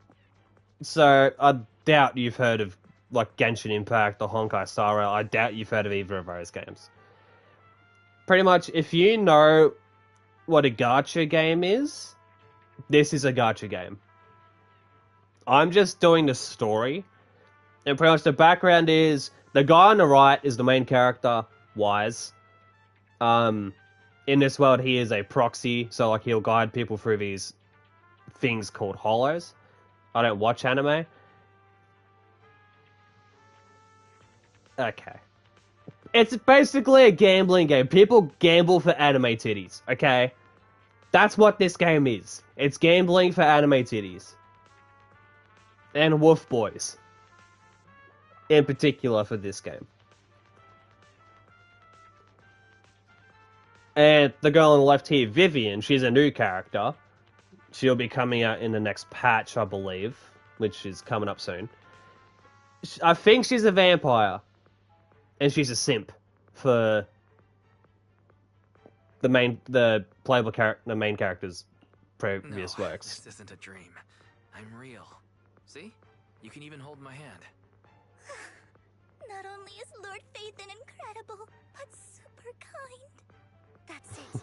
So, I doubt you've heard of, like, Genshin Impact or Honkai Star Rail. I doubt you've heard of either of those games. Pretty much, if you know what a gacha game is, this is a gacha game. I'm just doing the story. And pretty much the background is, the guy on the right is the main character, Wise. In this world, he is a proxy, so, like, he'll guide people through these things called hollows. I don't watch anime. Okay. It's basically a gambling game. People gamble for anime titties, okay? That's what this game is. It's gambling for anime titties. And wolf boys. In particular for this game. And the girl on the left here, Vivian, she's a new character. She'll be coming out in the next patch, I believe, which is coming up soon. I think she's a vampire. And she's a simp for the main character's previous works. This isn't a dream. I'm real. See? You can even hold my hand. Not only is Lord Phaethon incredible, but super kind. That's it.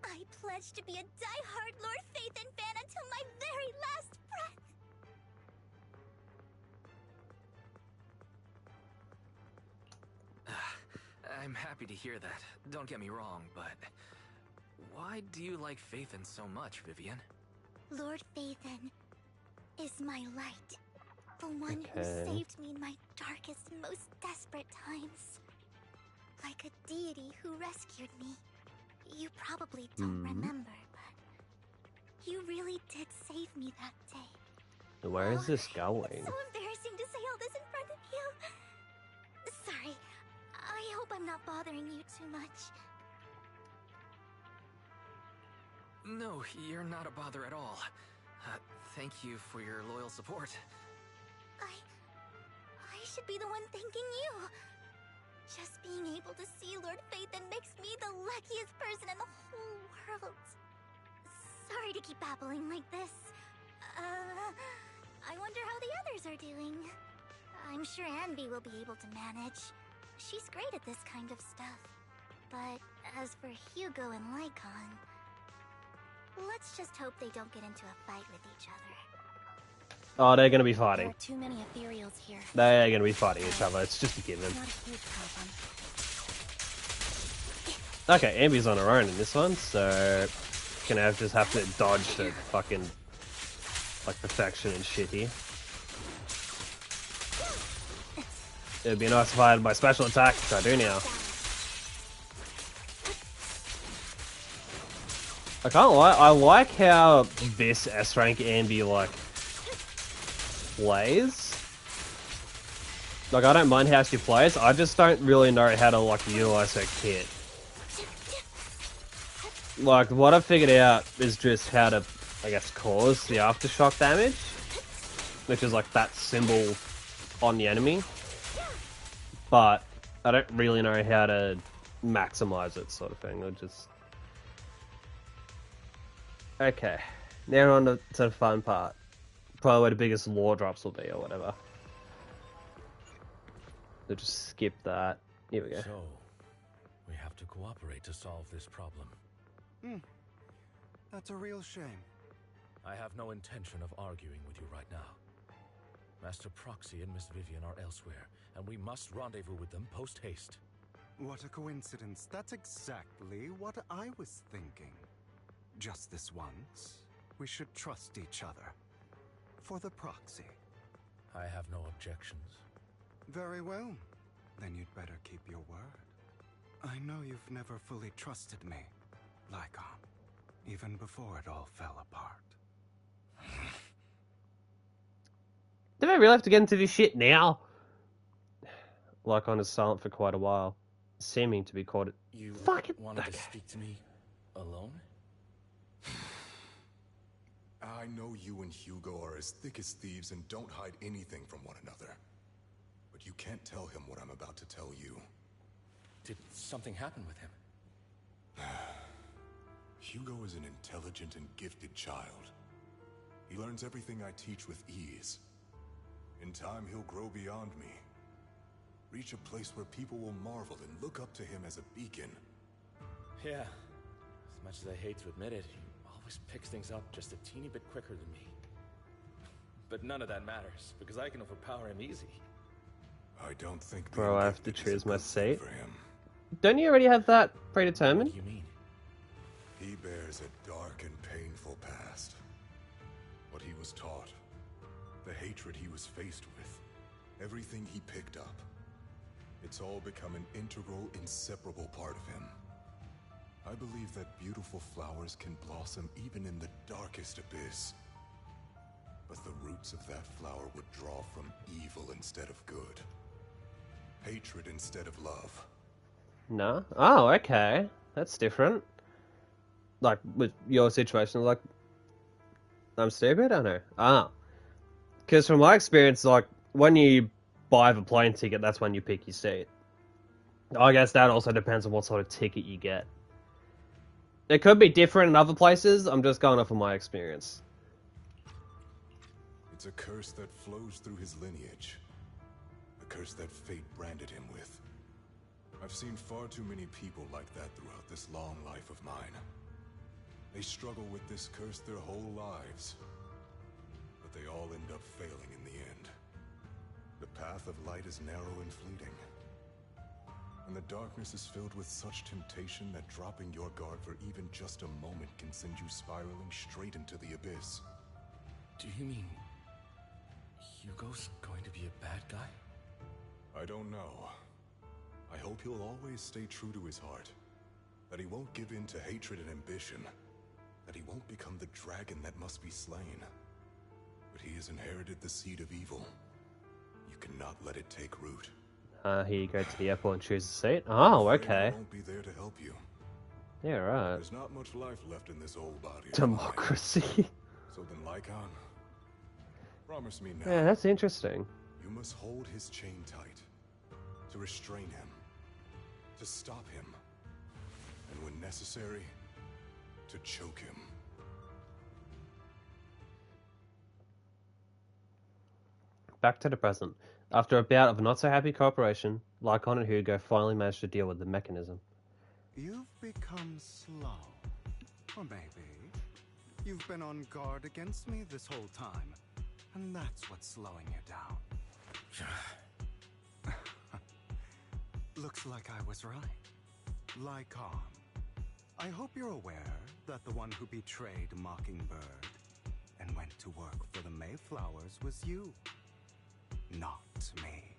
I pledge to be a die-hard Lord Phaethon fan until my very last breath. I'm happy to hear that. Don't get me wrong, but why do you like Phaethon so much, Vivian? Lord Phaethon is my light. The one who saved me in my darkest and most desperate times. Like a deity who rescued me. You probably don't remember, but you really did save me that day. Where is this going? It's so embarrassing to say all this in front of you. Sorry. I hope I'm not bothering you too much. No, you're not a bother at all. Thank you for your loyal support. I should be the one thanking you. Just being able to see Lord Phaethon makes me the luckiest person in the whole world. Sorry to keep babbling like this. I wonder how the others are doing. I'm sure Anby will be able to manage. She's great at this kind of stuff. But as for Hugo and Lycon, let's just hope they don't get into a fight with each other. Oh, they're gonna be fighting. There are too many ethereals here. They're gonna be fighting each other. It's just a given. Not a huge problem. Okay, Ambi's on her own in this one, so gonna just have to dodge the fucking like perfection and shit here. It'd be nice if I had my special attack, which I do now. I can't lie, I like how this S rank Ambi like plays. Like I don't mind how she plays, I just don't really know how to like utilize her kit. Like what I figured out is just how to, I guess, cause the aftershock damage, which is like that symbol on the enemy. But I don't really know how to maximize it, sort of thing. I just... Okay, now on to the fun part. Probably where the biggest lore drops will be, or whatever. So just skip that. Here we go. So, we have to cooperate to solve this problem. That's a real shame. I have no intention of arguing with you right now. Master Proxy and Miss Vivian are elsewhere, and we must rendezvous with them post-haste. What a coincidence. That's exactly what I was thinking. Just this once, we should trust each other. For the Proxy. I have no objections. Very well. Then you'd better keep your word. I know you've never fully trusted me, Lycon. Even before it all fell apart. Do I really have to get into this shit now? Lycon is silent for quite a while, seeming to be caught at... You fucking... wanted to speak to me alone? I know you and Hugo are as thick as thieves and don't hide anything from one another. But you can't tell him what I'm about to tell you. Did something happen with him? Hugo is an intelligent and gifted child. He learns everything I teach with ease. In time, he'll grow beyond me. Reach a place where people will marvel and look up to him as a beacon. Yeah. As much as I hate to admit it, he always picks things up just a teeny bit quicker than me. But none of that matters, because I can overpower him easy. I don't think Bro, I have to choose my seat. for him. Don't you already have that predetermined? What do you mean? He bears a dark and painful past. What he was taught, the hatred he was faced with, everything he picked up. It's all become an integral, inseparable part of him. I believe that beautiful flowers can blossom even in the darkest abyss. But the roots of that flower would draw from evil instead of good. Hatred instead of love. No? Oh, okay. That's different. Like, with your situation, like, I'm stupid? I don't know. Ah. Because from my experience, like, when you buy the plane ticket, that's when you pick your seat. I guess that also depends on what sort of ticket you get. It could be different in other places, I'm just going off of my experience. It's a curse that flows through his lineage. A curse that fate branded him with. I've seen far too many people like that throughout this long life of mine. They struggle with this curse their whole lives. But they all end up failing in the end. The path of light is narrow and fleeting. And the darkness is filled with such temptation that dropping your guard for even just a moment can send you spiraling straight into the abyss. Do you mean Hugo's going to be a bad guy? I don't know. I hope he'll always stay true to his heart. That he won't give in to hatred and ambition. That he won't become the dragon that must be slain. But he has inherited the seed of evil. You cannot let it take root. Here you go to the airport and choose a seat. Oh, okay. I won't be there to help you. Yeah, right. There's not much life left in this old body. Democracy. So then, Lycon, promise me now. Yeah, that's interesting. You must hold his chain tight. To restrain him. To stop him. And when necessary, to choke him. Back to the present. After a bout of not-so-happy cooperation, Lycon and Hugo finally managed to deal with the mechanism. You've become slow. Or maybe you've been on guard against me this whole time, and that's what's slowing you down. Looks like I was right. Lycon, I hope you're aware that the one who betrayed Mockingbird and went to work for the Mayflowers was you. Not me.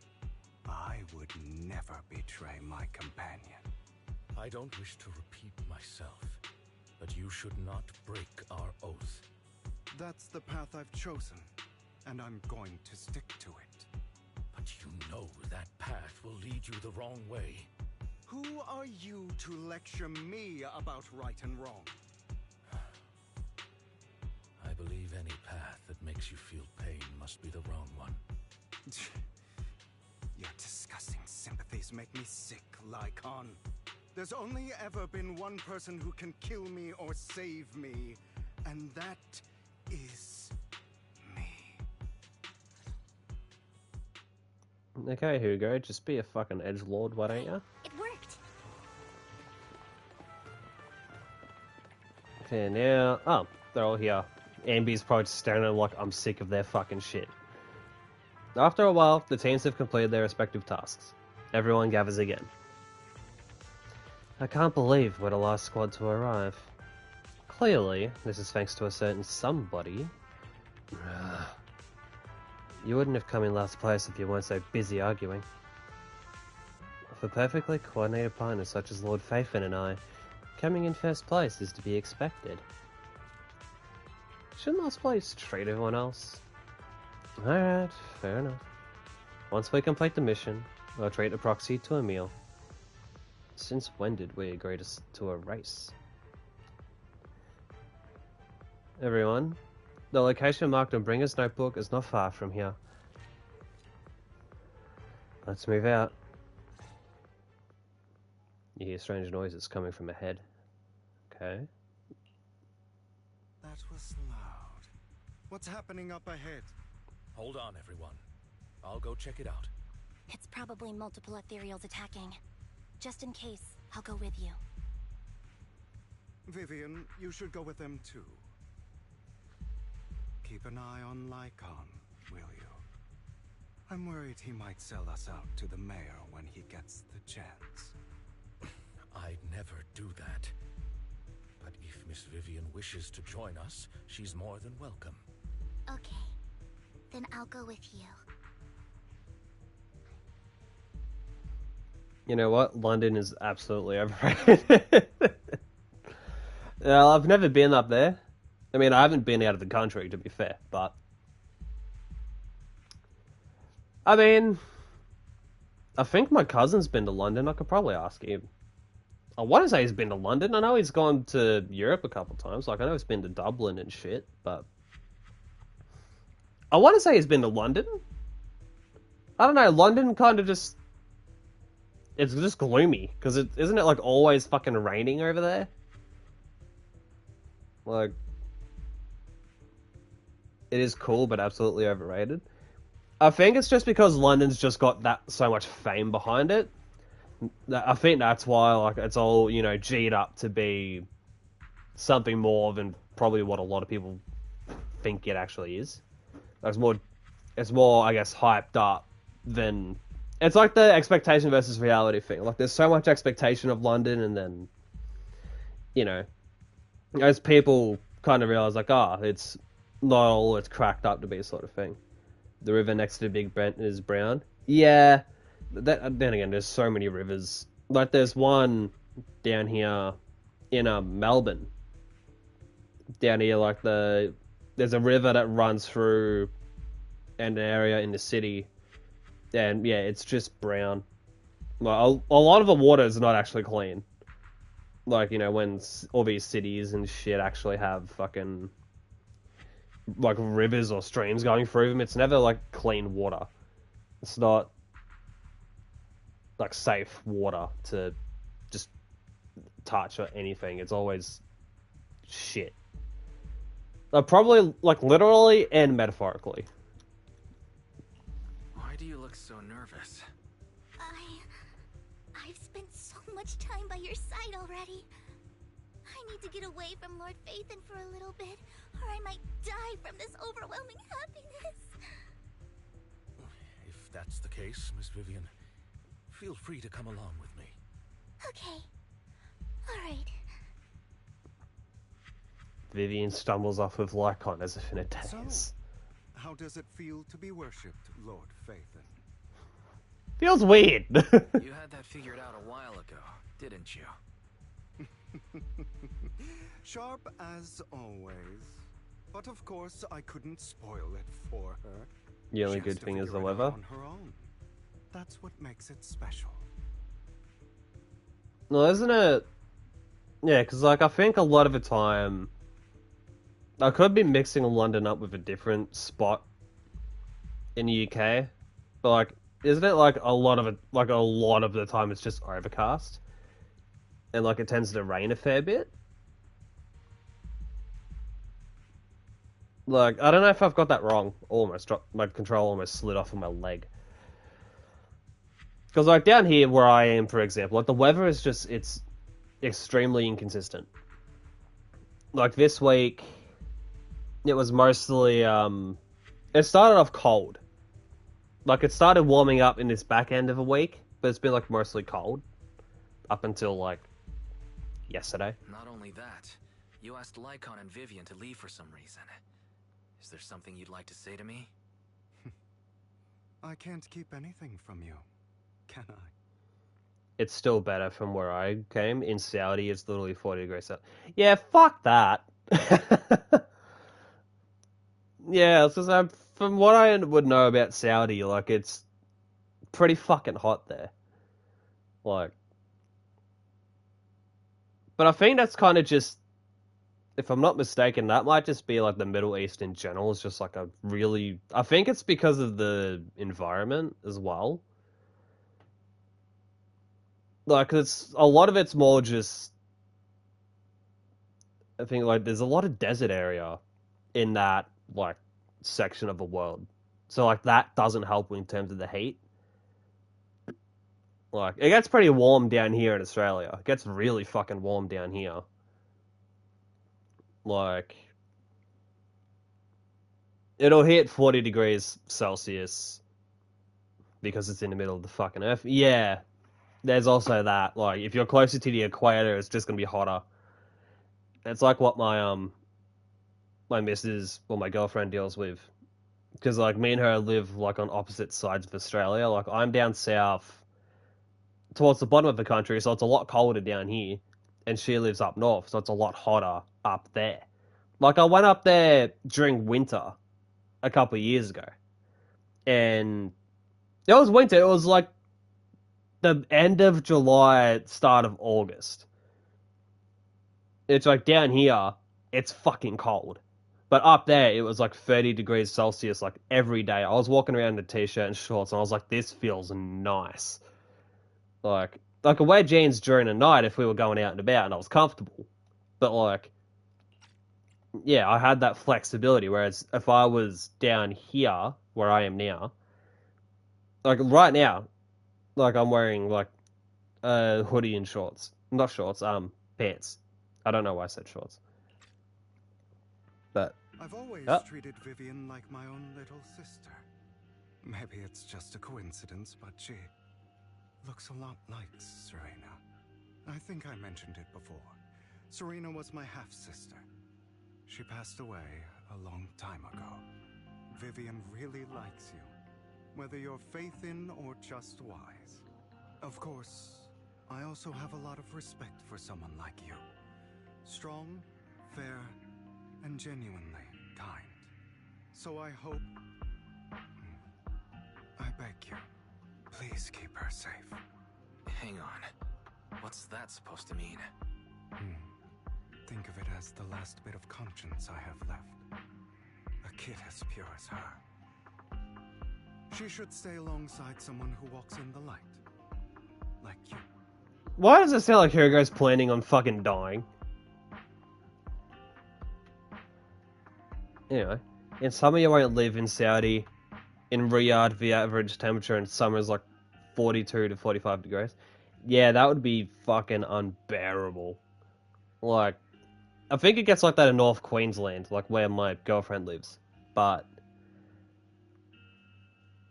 I would never betray my companion. I don't wish to repeat myself, but you should not break our oath. That's the path I've chosen, and I'm going to stick to it. But you know that path will lead you the wrong way. Who are you to lecture me about right and wrong? I believe any path that makes you feel pain must be the wrong one. Your disgusting sympathies make me sick, Lycon. There's only ever been one person who can kill me or save me, and that is me. Okay, Hugo, just be a fucking edgelord, why don't you? It worked. Okay, now... Oh, they're all here. Ambi's probably just staring at them like I'm sick of their fucking shit. After a while, the teams have completed their respective tasks. Everyone gathers again. I can't believe we're the last squad to arrive. Clearly, this is thanks to a certain somebody. You wouldn't have come in last place if you weren't so busy arguing. For perfectly coordinated partners such as Lord Faithen and I, coming in first place is to be expected. Shouldn't last place treat everyone else? Alright, fair enough. Once we complete the mission, I'll treat the proxy to a meal. Since when did we agree to a race? Everyone, the location marked on Bringer's notebook is not far from here. Let's move out. You hear strange noises coming from ahead. Okay. That was loud. What's happening up ahead? Hold on, everyone. I'll go check it out. It's probably multiple ethereals attacking. Just in case, I'll go with you. Vivian, you should go with them too. Keep an eye on Lycon, will you? I'm worried he might sell us out to the mayor when he gets the chance. I'd never do that. But if Miss Vivian wishes to join us, she's more than welcome. Okay. Then I'll go with you. You know what? London is absolutely overrated. I've never been up there. I mean, I haven't been out of the country, to be fair, but... I mean... I think my cousin's been to London. I could probably ask him. I want to say he's been to London. I know he's gone to Europe a couple times. Like, I know he's been to Dublin and shit, but... I want to say he's been to London. I don't know, London kind of just... It's just gloomy, because isn't it, like, always fucking raining over there? Like... It is cool, but absolutely overrated. I think it's just because London's just got that so much fame behind it. I think that's why, like, it's all, you know, G'd up to be something more than probably what a lot of people think it actually is. It's more, I guess, hyped up than... It's like the expectation versus reality thing. Like, there's so much expectation of London, and then, you know, as people kind of realize, like, it's not all it's cracked up to be, sort of thing. The river next to Big Brent is brown. Yeah, then again, there's so many rivers. Like, there's one down here in Melbourne. Down here, like, there's a river that runs through an area in the city. And, yeah, it's just brown. Like, a lot of the water is not actually clean. Like, you know, when all these cities and shit actually have fucking, like, rivers or streams going through them, it's never, like, clean water. It's not, like, safe water to just touch or anything. It's always shit. Probably, like, literally and metaphorically. Why do you look so nervous? I've spent so much time by your side already. I need to get away from Lord Phaethon for a little bit, or I might die from this overwhelming happiness. If that's the case, Miss Vivian, feel free to come along with me. Okay. Alright. Vivian stumbles off with Lycon as if in a daze. So, how does it feel to be worshipped, Lord Phaethon? Feels weird. You had that figured out a while ago, didn't you? Sharp as always. But of course, I couldn't spoil it for her. The only She has good to thing is the figure it out weather. on her own. That's what makes it special. No, isn't it? Yeah, because, like, I think a lot of the time... I could be mixing London up with a different spot in the UK. But, like, isn't it, like, a lot of the time it's just overcast? And, like, it tends to rain a fair bit? Like, I don't know if I've got that wrong. My control almost slid off of my leg. Because, like, down here where I am, for example, like, the weather is just, it's extremely inconsistent. Like, this week, it was mostly, it started off cold. Like, it started warming up in this back end of a week, but it's been, like, mostly cold. Up until, like, yesterday. Not only that, you asked Lycon and Vivian to leave for some reason. Is there something you'd like to say to me? I can't keep anything from you, can I? It's still better from where I came. In Saudi, it's literally 40 degrees Celsius. Yeah, fuck that. Yeah, so from what I would know about Saudi, like, it's pretty fucking hot there. Like, but I think that's kind of just, if I'm not mistaken, that might just be, like, the Middle East in general. It's just, like, a really... I think it's because of the environment as well. Like, a lot of it's more just... I think like there's a lot of desert area in that like section of the world, so like that doesn't help in terms of the heat. Like it gets pretty warm down here in Australia. It gets really fucking warm down here. Like it'll hit 40 degrees Celsius because it's in the middle of the fucking earth. Yeah, there's also that. Like if you're closer to the equator, it's just gonna be hotter. It's like what my missus or my girlfriend deals with, because like me and her live like on opposite sides of Australia. Like I'm down south towards the bottom of the country, so it's a lot colder down here, and she lives up north, so it's a lot hotter up there. Like I went up there during winter a couple of years ago, and it was winter. It was like the end of July, start of August. It's like down here, it's fucking cold. But up there, it was like 30 degrees Celsius like every day. I was walking around in a t-shirt and shorts, and I was like, this feels nice. Like I could wear jeans during the night if we were going out and about, and I was comfortable. But like, yeah, I had that flexibility. Whereas if I was down here, where I am now, like right now, like I'm wearing like a hoodie and shorts. Not shorts, pants. I don't know why I said shorts. But I've always treated Vivian like my own little sister. Maybe it's just a coincidence, but she looks a lot like Serena. I think I mentioned it before. Serena was my half-sister. She passed away a long time ago. Vivian really likes you, whether you're faith-in or just wise. Of course, I also have a lot of respect for someone like you. Strong, fair, and genuinely kind. So I hope... I beg you, please keep her safe. Hang on. What's that supposed to mean? Think of it as the last bit of conscience I have left. A kid as pure as her. She should stay alongside someone who walks in the light. Like you. why does it sound like Hugo's planning on fucking dying? Anyway, in summer you won't live in Saudi. In Riyadh, the average temperature in summer is like 42 to 45 degrees. Yeah, that would be fucking unbearable. Like, I think it gets like that in North Queensland, like where my girlfriend lives. But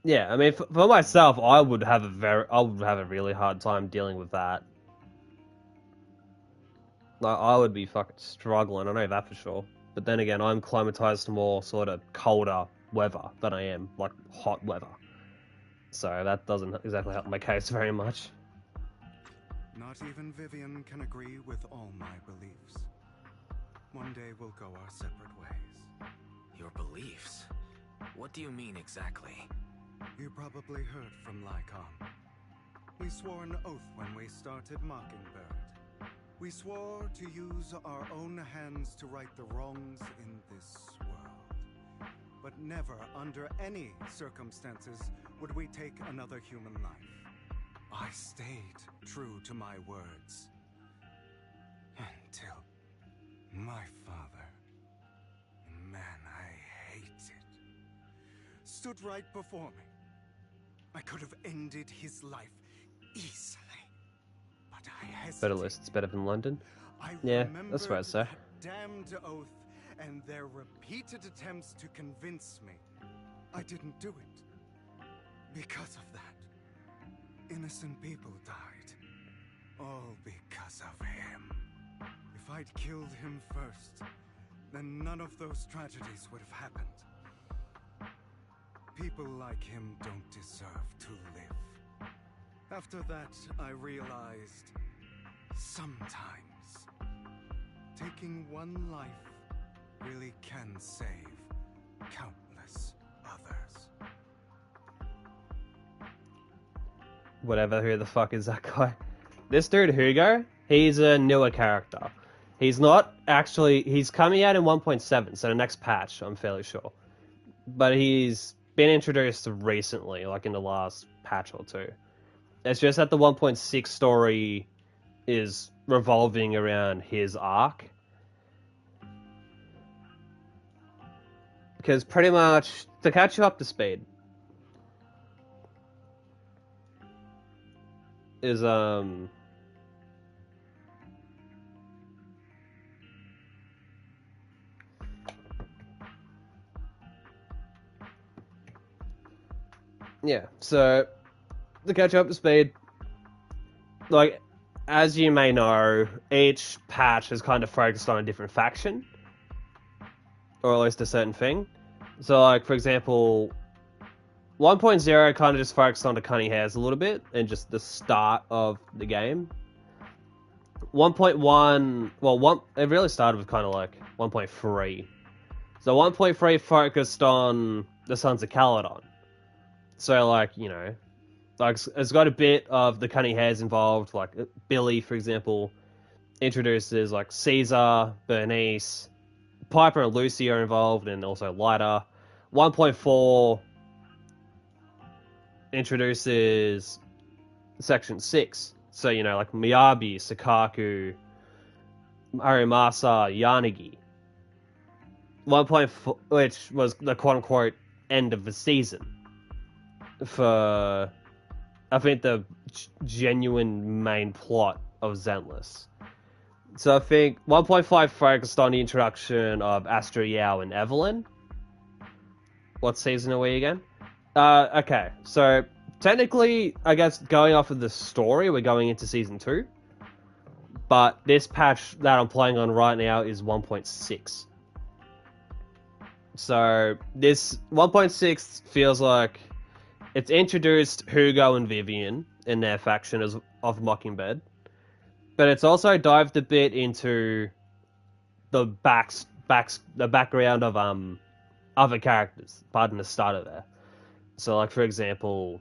yeah, I mean, for myself, I would have a really hard time dealing with that. Like, I would be fucking struggling. I know that for sure. But then again, I'm climatized to more sort of colder weather than I am like hot weather. So that doesn't exactly help my case very much. Not even Vivian can agree with all my beliefs. One day we'll go our separate ways. Your beliefs? What do you mean exactly? You probably heard from Lycon. We swore an oath when we started Mockingbird. We swore to use our own hands to right the wrongs in this world. But never, under any circumstances, would we take another human life. I stayed true to my words. Until my father, man I hated, stood right before me. I could have ended his life easily. But I hesitated. Better list, it's better than London. I Yeah, that's what I'd say. Damned oath and their repeated attempts to convince me I didn't do it. Because of that, innocent people died. All because of him. If I'd killed him first, then none of those tragedies would have happened. People like him don't deserve to live. After that, I realized sometimes taking one life really can save countless others. Whatever, who the fuck is that guy? This dude, Hugo, he's a newer character. He's not actually... He's coming out in 1.7, so the next patch, I'm fairly sure. But he's been introduced recently, like in the last patch or two. It's just that the 1.6 story is revolving around his arc. Because pretty much, to catch you up to speed, is, yeah, so, to catch you up to speed, like, as you may know, each patch has kind of focused on a different faction, or at least a certain thing. So, like, for example, 1.0 kind of just focused on the cunning hairs a little bit, and just the start of the game. 1.1, well, it really started with kind of like 1.3. So 1.3 focused on the Sons of Caledon. So, like, you know, like, it's got a bit of the cunning hairs involved, like Billy, for example, introduces, like, Caesar, Bernice, Piper and Lucy are involved, and also Lyta. 1.4 introduces Section 6. So, you know, like Miyabi, Sakaku, Arimasa, Yanagi. 1.4, which was the quote-unquote end of the season. For, I think, the genuine main plot of Zenless. So I think 1.5 focused on the introduction of Astra Yao and Evelyn. What season are we again? Okay, so technically, I guess going off of the story, we're going into season 2. But this patch that I'm playing on right now is 1.6. So this 1.6 feels like it's introduced Hugo and Vivian in their faction of Mockingbird. But it's also dived a bit into the background of other characters. Pardon the starter there. So, like, for example,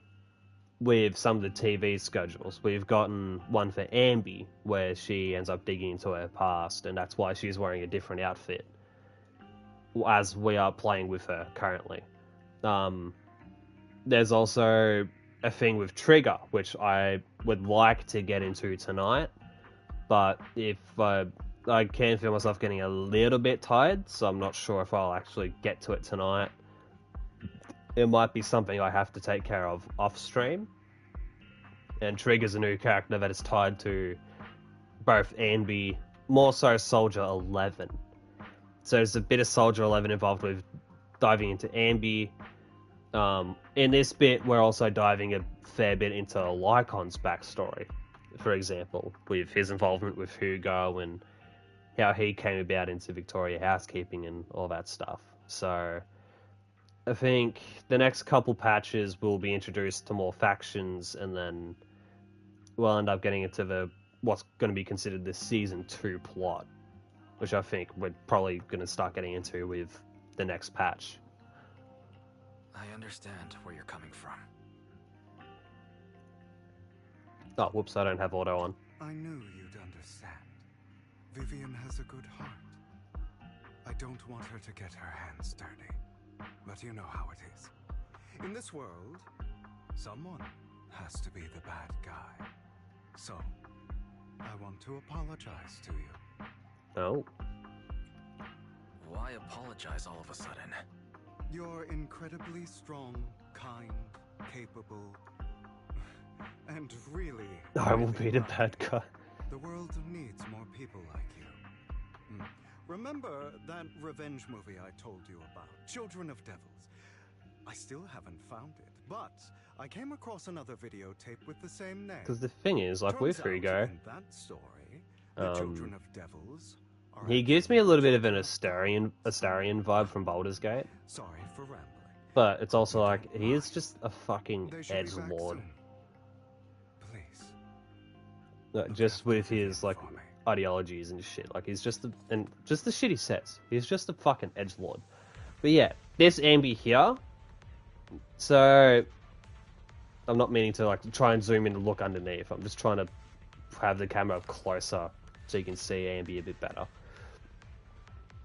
with some of the TV schedules, we've gotten one for Ambi, where she ends up digging into her past, and that's why she's wearing a different outfit, as we are playing with her currently. There's also a thing with Trigger, which I would like to get into tonight, but if I can feel myself getting a little bit tired, so I'm not sure if I'll actually get to it tonight. It might be something I have to take care of off stream. And Trigger's a new character that is tied to both Ambi, more so Soldier 11. So there's a bit of Soldier 11 involved with diving into Ambi. In this bit, we're also diving a fair bit into Lycon's backstory, for example, with his involvement with Hugo and how he came about into Victoria housekeeping and all that stuff. So I think the next couple patches will be introduced to more factions, and then we'll end up getting into what's going to be considered the Season 2 plot, which I think we're probably going to start getting into with the next patch. I understand where you're coming from. Oh, whoops, I don't have auto on. I knew you'd understand. Vivian has a good heart. I don't want her to get her hands dirty. But you know how it is. In this world, someone has to be the bad guy. So, I want to apologize to you. Oh. Why apologize all of a sudden? You're incredibly strong, kind, capable, and really... I will be the bad guy. The world needs more people like you. Remember that revenge movie I told you about, Children of Devils? I still haven't found it, but I came across another videotape with the same name. Because the thing is, like with Hugo, that story, the Children of Devils are he gives me a little bit of an Astarion vibe from Baldur's Gate. Sorry for rambling. But it's also like, he is just a fucking edgelord. Please. Just with his, like, ideologies and shit. Like, he's just the shit he says. He's just a fucking edgelord. But yeah, this Ambi here. So, I'm not meaning to, like, try and zoom in and look underneath. I'm just trying to have the camera closer so you can see Ambi a bit better.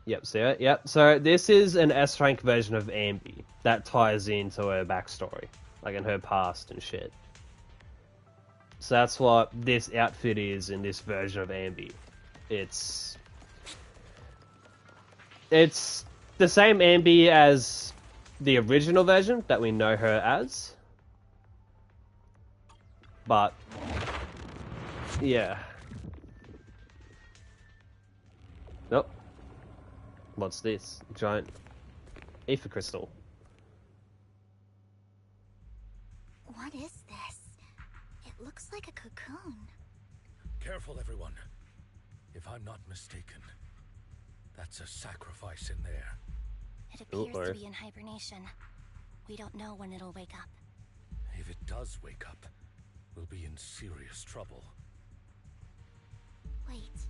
Yep, see it? Yep. So this is an S-rank version of Ambi that ties into her backstory, like in her past and shit. So that's what this outfit is in this version of Ambi. It's the same Ambi as the original version that we know her as. But yeah. Nope. What's this? Giant ether crystal. What is this? It looks like a cocoon. Careful, everyone. If I'm not mistaken, that's a sacrifice in there. It appears to be in hibernation. We don't know when it'll wake up. If it does wake up, we'll be in serious trouble. Wait,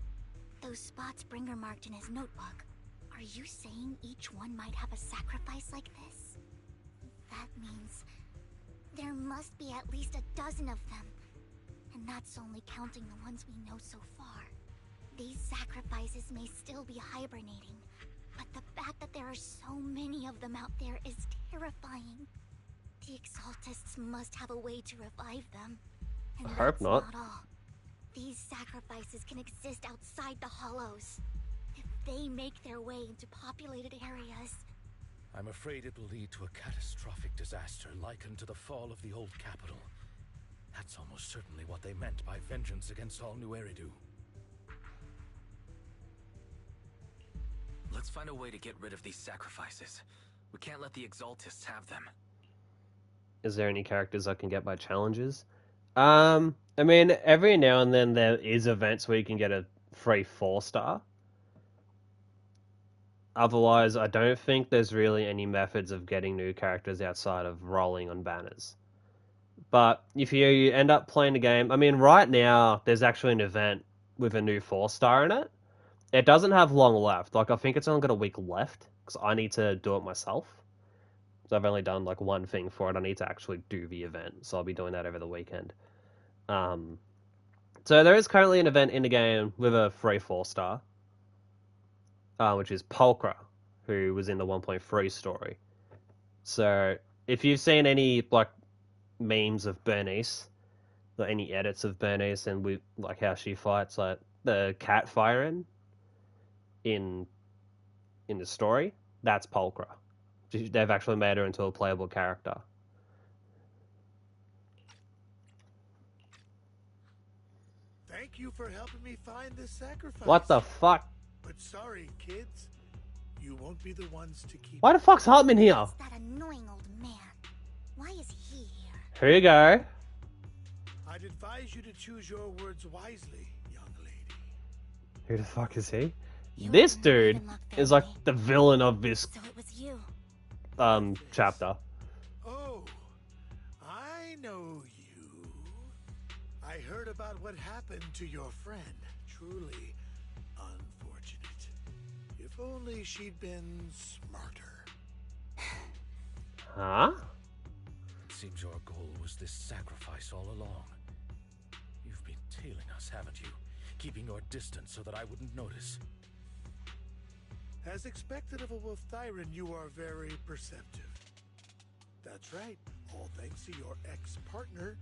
those spots Bringer marked in his notebook. Are you saying each one might have a sacrifice like this? That means there must be at least a dozen of them. And that's only counting the ones we know so far. These sacrifices may still be hibernating, but the fact that there are so many of them out there is terrifying. The Exaltists must have a way to revive them. And I hope not. That's not all. These sacrifices can exist outside the Hollows. If they make their way into populated areas... I'm afraid it will lead to a catastrophic disaster likened to the fall of the old capital. That's almost certainly what they meant by vengeance against all New Eridu. Let's find a way to get rid of these sacrifices. We can't let the Exaltists have them. Is there any characters I can get by challenges? I mean, every now and then there is events where you can get a free 4-star. Otherwise, I don't think there's really any methods of getting new characters outside of rolling on banners. But if you end up playing the game... I mean, right now, there's actually an event with a new 4-star in it. It doesn't have long left. Like, I think it's only got a week left, because I need to do it myself. So I've only done, like, one thing for it. I need to actually do the event, so I'll be doing that over the weekend. So there is currently an event in the game with a free 4-star, which is Pulchra, who was in the 1.3 story. So if you've seen any, like, memes of Bernice, like any edits of Bernice and with like how she fights like the cat firing in the story, that's Pulchra. They've actually made her into a playable character. Thank you for helping me find this sacrifice. What the fuck? But sorry, kids. You won't be the ones to keep... Why the fuck's Hartman here? That annoying old man. Why is he here? Here you go. I'd advise you to choose your words wisely, young lady. Who the fuck is he? This dude is like the villain of this So it was you. chapter. Oh, I know you. I heard about what happened to your friend. Truly unfortunate. If only she'd been smarter. Huh? It seems your goal was this sacrifice all along. You've been tailing us, haven't you? Keeping your distance so that I wouldn't notice. As expected of a Wolf Thyran, you are very perceptive. That's right. All thanks to your ex-partner,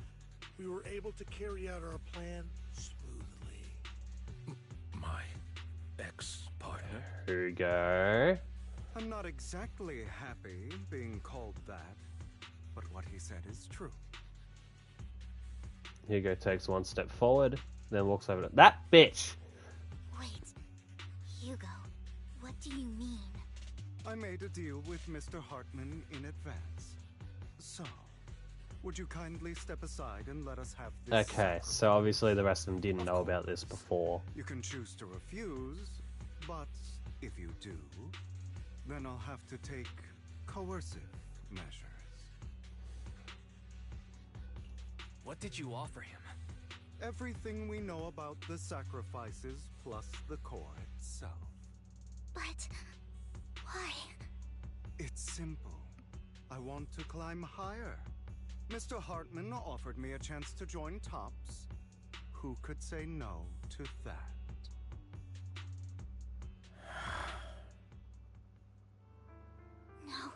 we were able to carry out our plan smoothly. My ex-partner? Here you go. I'm not exactly happy being called that, but what he said is true. Hugo takes one step forward, then walks over to that bitch. Wait, Hugo, what do you mean? I made a deal with Mr. Hartman in advance. So, would you kindly step aside and let us have this? Okay, so obviously the rest of them didn't know about this before. You can choose to refuse, but if you do, then I'll have to take coercive measures. What did you offer him? Everything we know about the sacrifices plus the core itself. But why? It's simple. I want to climb higher. Mr. Hartman offered me a chance to join Tops. Who could say no to that? No.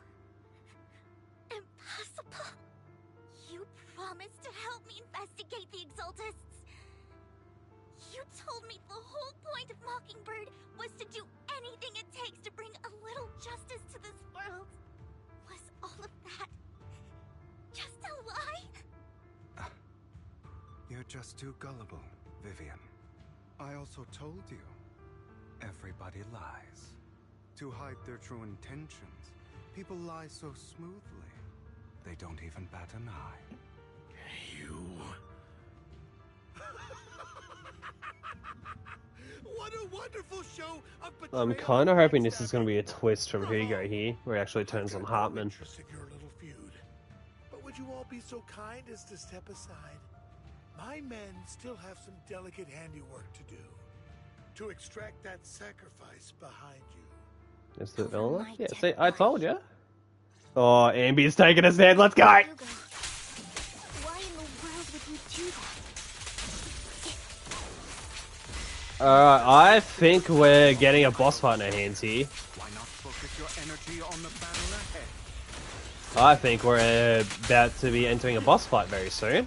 Impossible. You promised to help me investigate the Exaltists. You told me the whole point of Mockingbird was to do anything it takes to bring a little justice just too gullible, Vivian. I also told you, everybody lies. To hide their true intentions, people lie so smoothly, they don't even bat an eye. You... What a wonderful show of I'm kind of hoping this is going to be a twist from Hugo here, where he actually turns on Hartman. interest in your little feud. But would you all be so kind as to step aside? My men still have some delicate handiwork to do. To extract that sacrifice behind you. Is it Eleanor? Yeah, see, I told you. Oh, Ambi's taking a stand. Let's go! Why in the world would you do that? I think we're getting a boss fight in our hands here. Why not focus your energy on the battle ahead? I think we're about to be entering a boss fight very soon.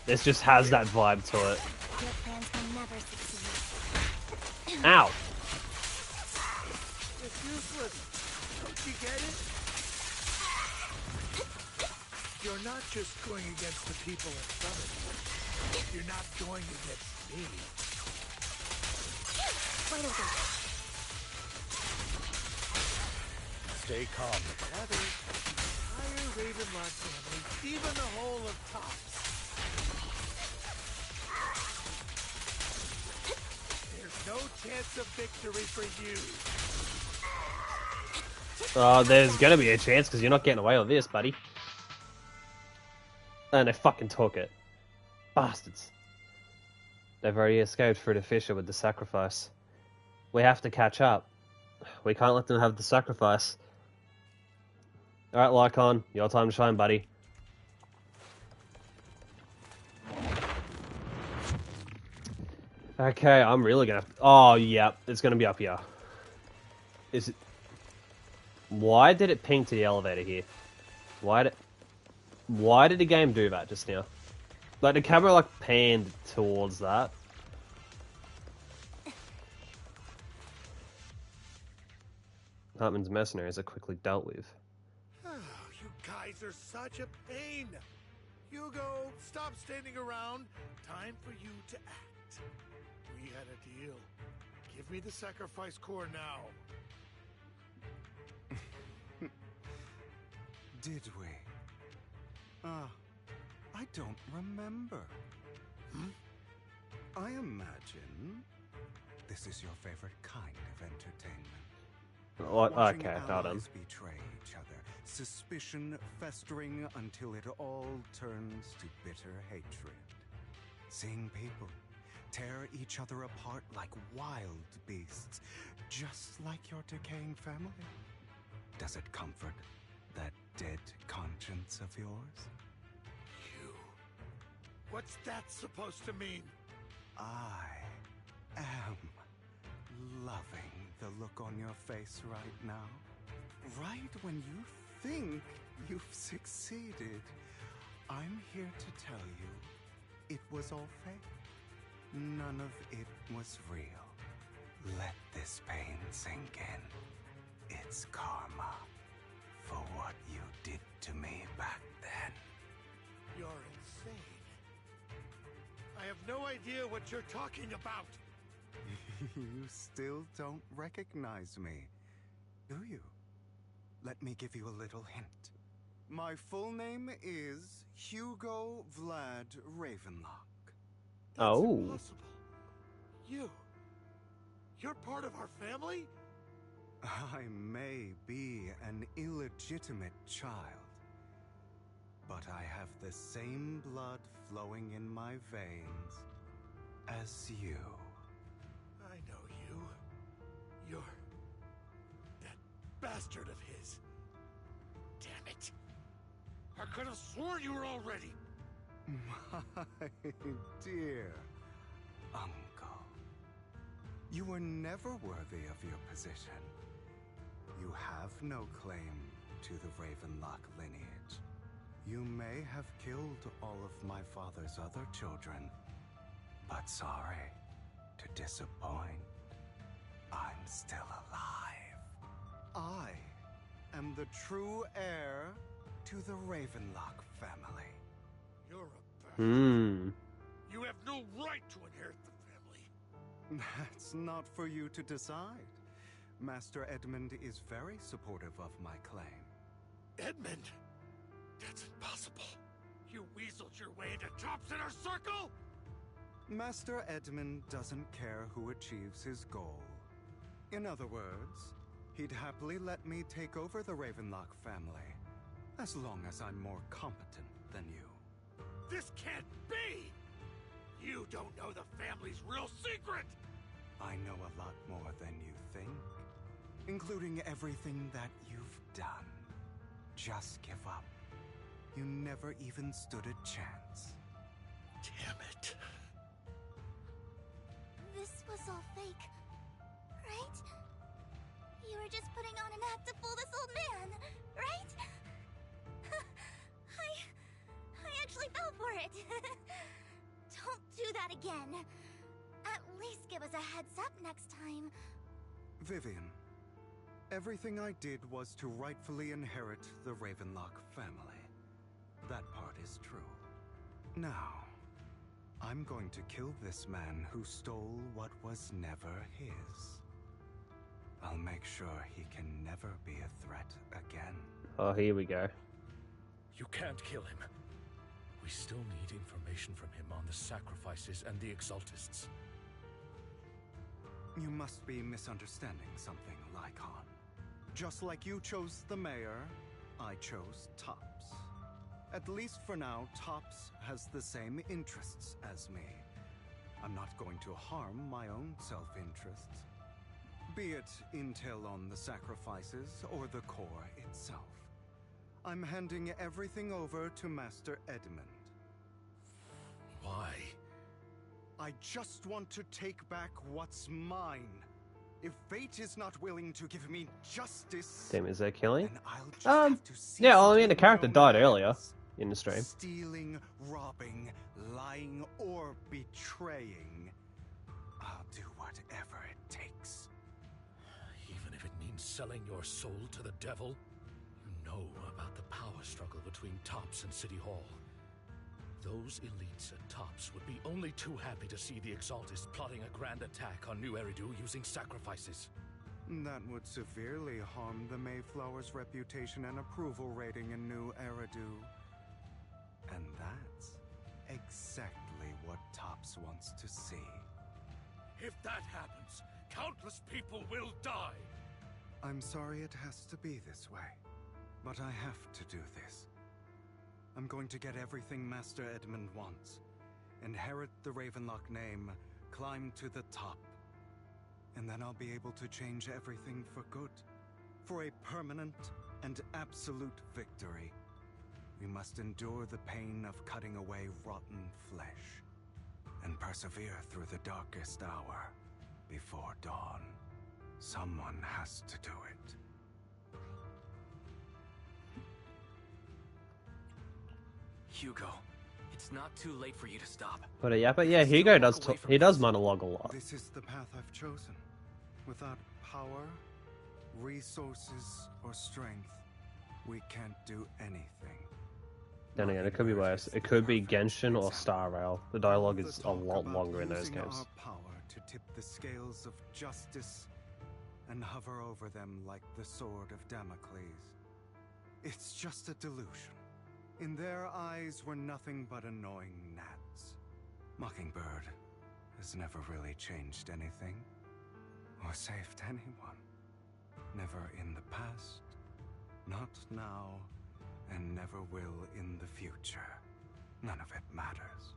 This just has that vibe to it. Your plans will never succeed. Ow! It's useless. Don't you get it? You're not just going against the people in front of you. You're not going against me. Wait a minute. Stay calm. Rather, entire Ravenlock family, even the whole of Tops. There's no chance of victory for you. There's gonna be a chance because you're not getting away with this, buddy. And they fucking took it. Bastards. They've already escaped through the fissure with the sacrifice. We have to catch up. We can't let them have the sacrifice. Alright, Lycon, your time to shine, buddy. Okay, I'm really gonna... Oh, yeah, it's gonna be up here. Is it... Why did it ping to the elevator here? Why did the game do that just now? Like, the camera, like, panned towards that. Hartman's mercenaries are quickly dealt with. You guys are such a pain. Hugo, stop standing around. Time for you to act. We had a deal. Give me the sacrifice core now. Did we? I don't remember. I imagine this is your favorite kind of entertainment. What? Watching Okay, hold on. allies betray each other, suspicion festering until it all turns to bitter hatred. Seeing people tear each other apart like wild beasts, just like your decaying family. Does it comfort that dead conscience of yours? What's that supposed to mean? I am loving the look on your face right now. Right when you think you've succeeded, I'm here to tell you it was all fake. None of it was real. Let this pain sink in. It's karma for what you did to me back then. You're insane. I have no idea what you're talking about. You still don't recognize me, do you? Let me give you a little hint. My full name is Hugo Vlad Ravenlock. Oh. Impossible. You're part of our family? I may be an illegitimate child, but I have the same blood flowing in my veins as you. I know you. You're that bastard of his. Damn it. I could have sworn you were already. My dear uncle. You were never worthy of your position. You have no claim to the Ravenlock lineage. You may have killed all of my father's other children, but sorry to disappoint. I'm still alive. I am the true heir to the Ravenlock family. You're a bastard. You have no right to inherit the family. That's not for you to decide. Master Edmund is very supportive of my claim. Edmund? That's impossible. You weaseled your way into Top's inner circle? Master Edmund doesn't care who achieves his goal. In other words, he'd happily let me take over the Ravenlock family, as long as I'm more competent than you. This can't be! You don't know the family's real secret! I know a lot more than you think, including everything that you've done. Just give up. You never even stood a chance. Damn it. This was all fake, right? You were just putting on an act to fool this old man, right? I actually fell for it. Don't do that again. At least give us a heads up next time. Vivian, everything I did was to rightfully inherit the Ravenlock family. That part is true. Now, I'm going to kill this man who stole what was never his. I'll make sure he can never be a threat again. Oh, here we go. You can't kill him. We still need information from him on the sacrifices and the Exaltists. You must be misunderstanding something, Lycon. Just like you chose the mayor, I chose Tops. At least for now, Tops has the same interests as me. I'm not going to harm my own self-interests. Be it intel on the sacrifices or the core itself. I'm handing everything over to Master Edmund. Why? I just want to take back what's mine. If fate is not willing to give me justice, Damn, is that killing? then I'll just have to see Yeah, well, I it mean, the with character my died own earlier hands. in the stream. Stealing, robbing, lying, or betraying. I'll do whatever it takes. Even if it means selling your soul to the devil? You know about the power struggle between Tops and City Hall. Those elites at Tops would be only too happy to see the Exaltists plotting a grand attack on New Eridu using sacrifices. That would severely harm the Mayflower's reputation and approval rating in New Eridu. And that's exactly what Tops wants to see. If that happens, countless people will die! I'm sorry it has to be this way, but I have to do this. I'm going to get everything Master Edmund wants. Inherit the Ravenlock name, climb to the top. And then I'll be able to change everything for good. For a permanent and absolute victory. We must endure the pain of cutting away rotten flesh. And persevere through the darkest hour before dawn. Someone has to do it. Hugo, it's not too late for you to stop. But yeah, Hugo does he does monologue a lot. This is the path I've chosen. Without power, resources, or strength, we can't do anything. Then again, it could be worse. It could be Genshin or Star Rail. The dialogue is a lot longer in those Using games. our power to tip the scales of justice and hover over them like the sword of Damocles. It's just a delusion. In their eyes, we're nothing but annoying gnats. Mockingbird has never really changed anything, or saved anyone. Never in the past, not now, and never will in the future. None of it matters.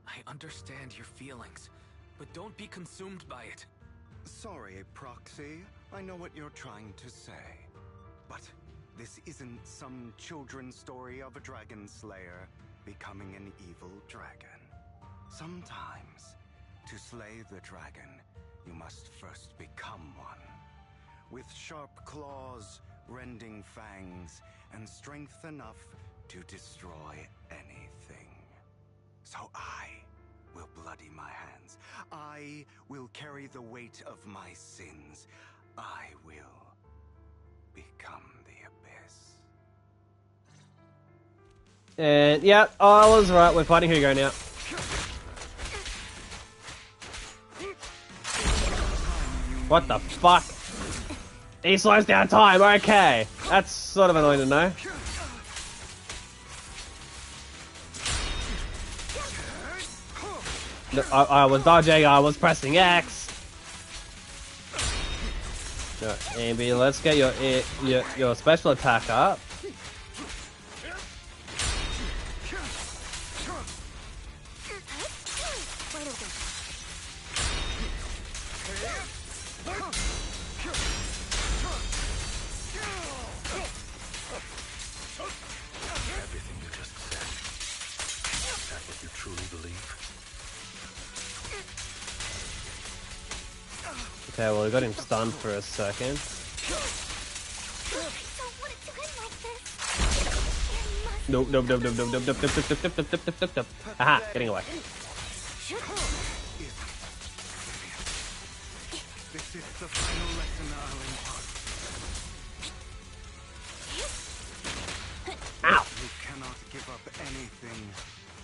I understand your feelings, but don't be consumed by it. Sorry, Proxy. I know what you're trying to say. But this isn't some children's story of a dragon slayer becoming an evil dragon. Sometimes, to slay the dragon, you must first become one. With sharp claws, rending fangs, and strength enough to destroy anything. So I will bloody my hands. I will carry the weight of my sins. I will become the abyss. And yeah, I was right. We're fighting Hugo now. What the fuck? He slows down time. Okay, that's sort of annoying to know. No, I was dodging. I was pressing X. No, Ambi, let's get your special attack up. Everything you just said. Is that what you truly believe? Okay, well, we got him stunned for a second. Nope, nope, nope, nope, nope, nope, nope, nope, nope, nope, nope, nope, nope, nope, nope. Aha, getting away. This is the final lesson I'll impart. Ow! You cannot give up anything.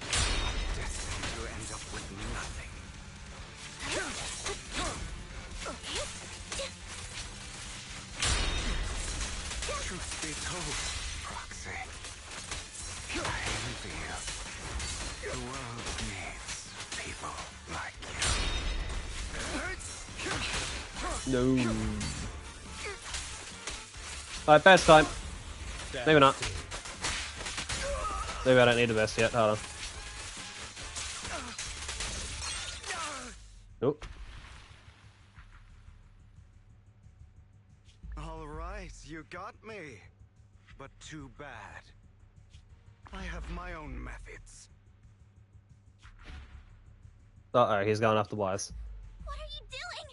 You're destined to end up with nothing. Truth be told, Proxy, I envy you. The world needs people like you. No. Alright, best time. Maybe not. Maybe I don't need the best yet. Hold on. Nope. All right, you got me. But too bad. I have my own methods. Uh-oh, he's going after Wise. What are you doing?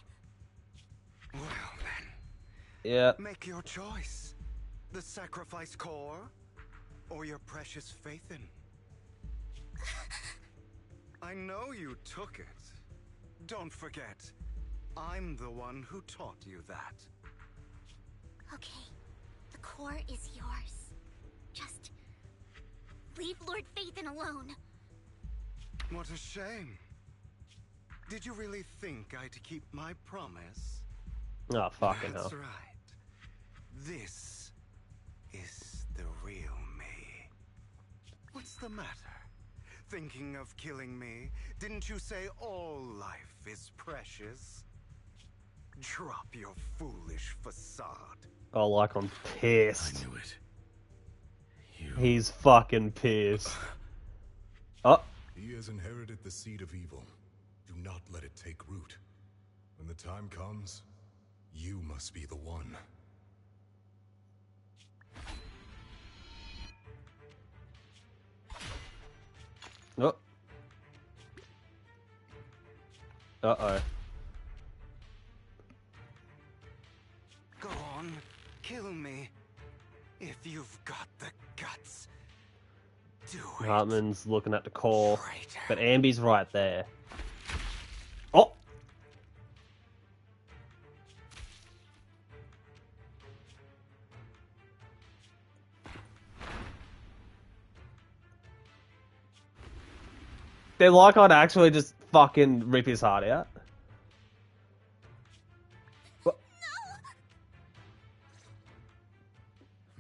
Well then. Yeah. Make your choice. The sacrifice core, or your precious faith in. I know you took it. Don't forget, I'm the one who taught you that. Okay, the core is yours. Just leave Lord Phaethon alone. What a shame. Did you really think I'd keep my promise? Oh, fucking hell. That's right. This is the real me. What's the matter? Thinking of killing me? Didn't you say all life is precious? Drop your foolish facade. Oh, like I'm pissed. I knew it. He's fucking pissed. Oh. He has inherited the seed of evil. Do not let it take root. When the time comes, you must be the one. Oh. Uh-oh. Go on, kill me. If you've got the guts. Do it. Hartman's looking at the core, but Ambi's right there. Oh! They're like I'd actually just fucking rip his heart out. What?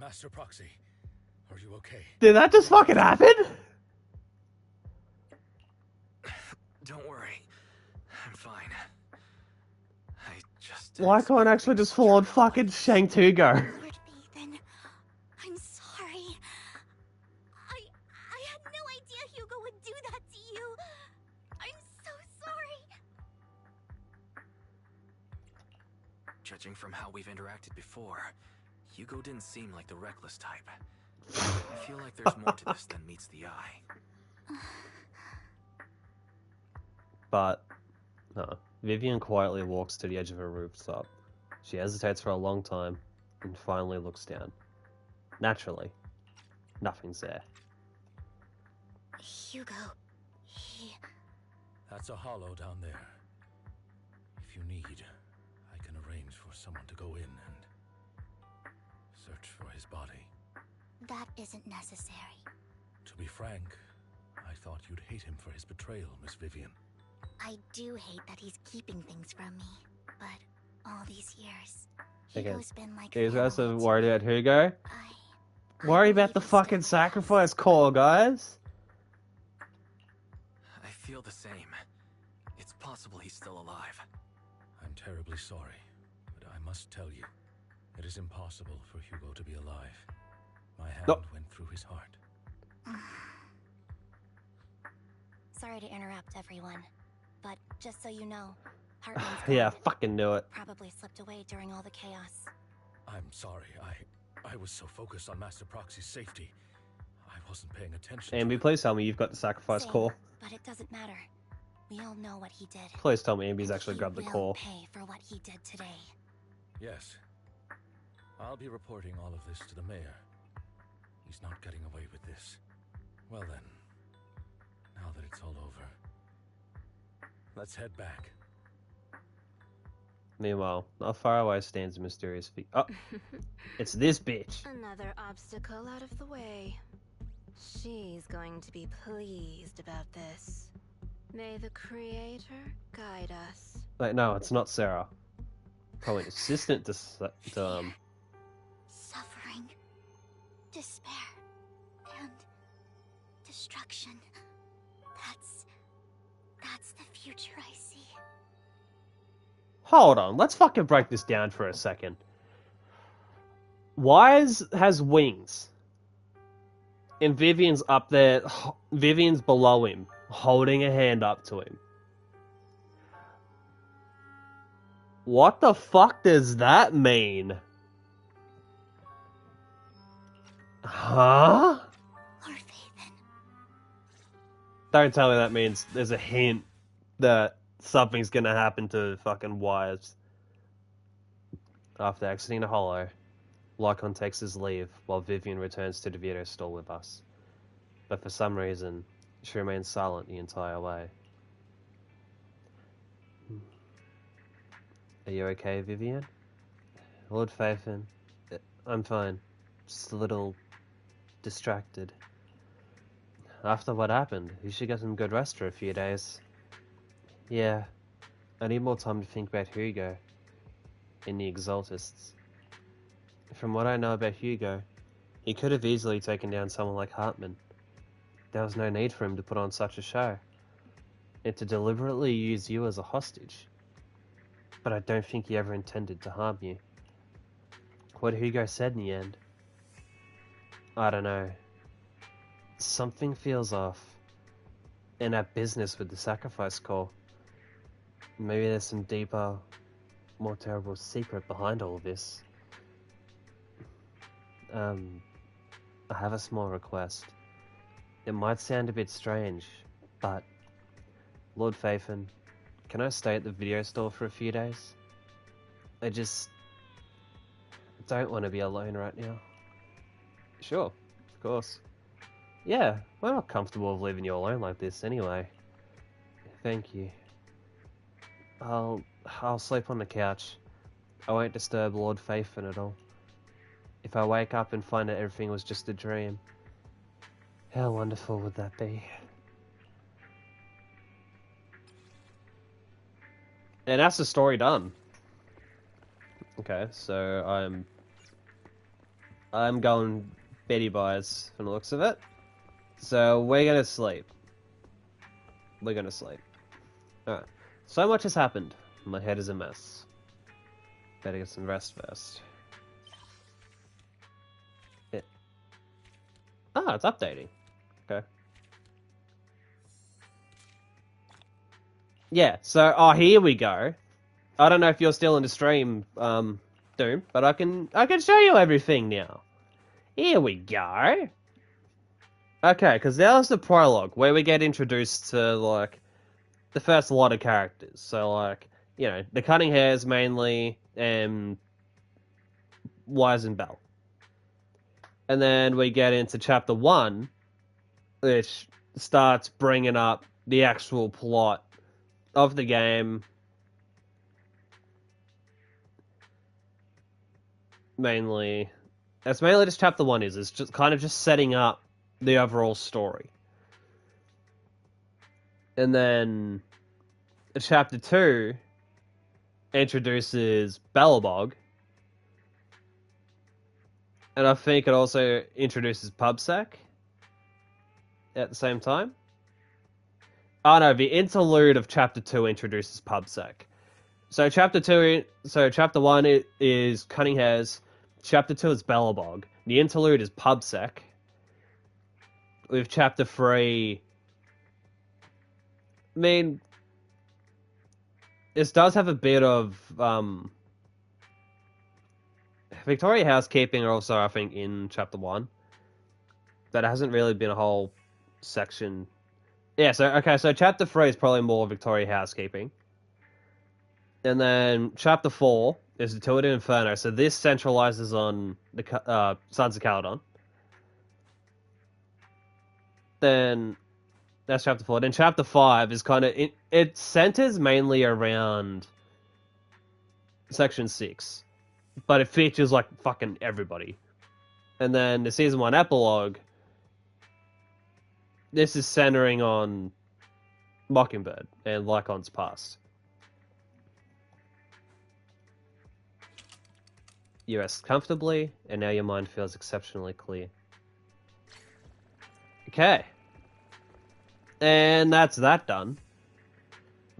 Master Proxy, are you okay? Did that just fucking happen? Don't worry. I'm fine. I just... Why can't I actually just full on fucking shank Hugo? Lord Phaethon, I'm sorry. I had no idea Hugo would do that to you. I'm so sorry. Judging from how we've interacted before, Hugo didn't seem like the reckless type. I feel like there's more to this than meets the eye. But, no. Vivian quietly walks to the edge of a rooftop. She hesitates for a long time, and finally looks down. Naturally, nothing's there. Hugo, he... That's a hollow down there. If you need, I can arrange for someone to go in and search for his body. That isn't necessary. To be frank, I thought you'd hate him for his betrayal, Miss Vivian. I do hate that he's keeping things from me, but all these years, Okay. Hugo's been like You guys family are to worried me. about Hugo? Worry about the fucking sacrifice call, guys. I feel the same. It's possible he's still alive. I'm terribly sorry, but I must tell you, it is impossible for Hugo to be alive. My hand went through his heart. Sorry to interrupt, everyone, but just so you know, Hartman's Yeah, I gone. fucking knew it. Probably slipped away during all the chaos. I'm sorry, I was so focused on Master Proxy's safety. I wasn't paying attention. Ambi, please tell me you've got the sacrifice Same, call. but it doesn't matter. We all know what he did. Please tell me Ambi's actually grabbed the He will call. pay for what he did today. Yes. I'll be reporting all of this to the mayor. He's not getting away with this. Well then, now that it's all over, let's head back. Meanwhile, not far away stands a mysterious figure. Oh, it's this bitch. Another obstacle out of the way. She's going to be pleased about this. May the Creator guide us. Wait, no, it's not Sarah. Probably an assistant to Suffering, despair, and destruction. That's the future I see. Hold on, let's fucking break this down for a second. Wise has wings. And Vivian's up there, Vivian's below him, holding a hand up to him. What the fuck does that mean? Huh? Don't tell me that means there's a hint that something's gonna happen to fucking Wise. After exiting the hollow, Lycon takes his leave while Vivian returns to the video store with us. But for some reason, she remains silent the entire way. Are you okay, Vivian? Lord Phaethon, I'm fine. Just a little distracted. After what happened, you should get some good rest for a few days. Yeah, I need more time to think about Hugo and the Exaltists. From what I know about Hugo, he could have easily taken down someone like Hartman. There was no need for him to put on such a show, and to deliberately use you as a hostage. But I don't think he ever intended to harm you. What Hugo said in the end, I don't know. Something feels off. And that business with the sacrifice call. Maybe there's some deeper, more terrible secret behind all of this. I have a small request. It might sound a bit strange, but Lord Phaethon, can I stay at the video store for a few days? I don't want to be alone right now. Sure, of course. Yeah, we're not comfortable with leaving you alone like this anyway. Thank you. I'll sleep on the couch. I won't disturb Lord Phaethon at all. If I wake up and find that everything was just a dream, how wonderful would that be? And that's the story done. Okay, so I'm going Betty buys from the looks of it. So we're gonna sleep. We're gonna sleep. Alright. So much has happened. My head is a mess. Better get some rest first. Ah, it's updating. Okay. Yeah, so, here we go. I don't know if you're still in the stream, Doom, but I can show you everything now. Here we go. Okay, because there's the prologue, where we get introduced to, like, the first lot of characters. So, like, you know, the Cunning Hairs mainly, and Wise and Bell. And then we get into Chapter 1, which starts bringing up the actual plot of the game. Mainly, that's mainly just Chapter 1 is. It's just kind of just setting up the overall story. And then chapter 2 introduces Belobog. And I think it also introduces PubSec at the same time. Oh no, the interlude of chapter 2 introduces PubSec. So chapter 1 is Cunning Hairs, chapter 2 is Belobog. The interlude is PubSec. With chapter 3, I mean, this does have a bit of Victoria Housekeeping also, I think, in chapter 1. That hasn't really been a whole section. Yeah, so chapter 3 is probably more Victoria Housekeeping. And then chapter 4 is the Tilted Inferno. So this centralizes on the Sons of Caledon. Then that's chapter 4. Then chapter 5 is kind of it centers mainly around section 6, but it features like fucking everybody. And then the season 1 epilogue, this is centering on Mockingbird and Lycon's past. You rest comfortably, and now your mind feels exceptionally clear. Okay. And that's that done.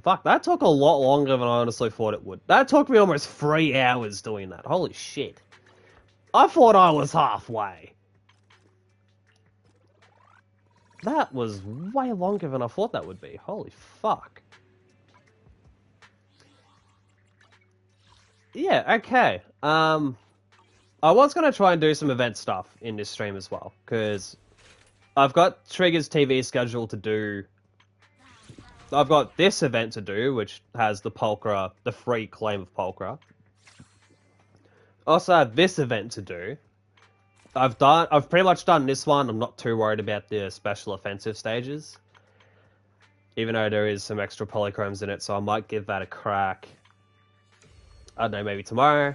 Fuck, that took a lot longer than I honestly thought it would. That took me almost 3 hours doing that. Holy shit. I thought I was halfway. That was way longer than I thought that would be. Holy fuck. Yeah, okay. I was going to try and do some event stuff in this stream as well, because I've got Trigger's TV schedule to do. I've got this event to do, which has the Pulchra, the free claim of Pulchra. Also have this event to do. I've pretty much done this one. I'm not too worried about the special offensive stages, even though there is some extra polychromes in it, so I might give that a crack. I don't know, maybe tomorrow.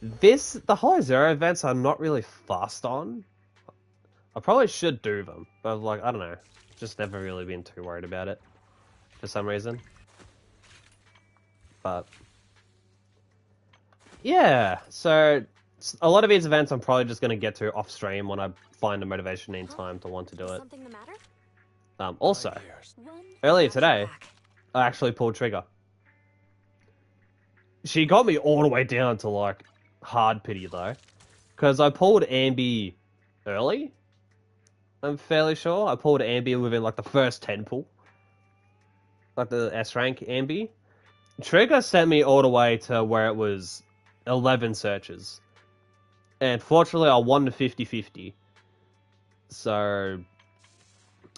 The Hollow Zero events I'm not really fast on. I probably should do them, but like, I don't know. Just never really been too worried about it for some reason. But yeah, so a lot of these events I'm probably just going to get to off stream when I find the motivation in time to want to do it. Something the matter? Also, earlier today, I actually pulled trigger. She got me all the way down to like hard pity though, because I pulled Ambi early. I'm fairly sure I pulled Ambi within like the first 10 pull, like the S rank Ambi. Trigger sent me all the way to where it was 11 searches, and fortunately I won the 50-50. So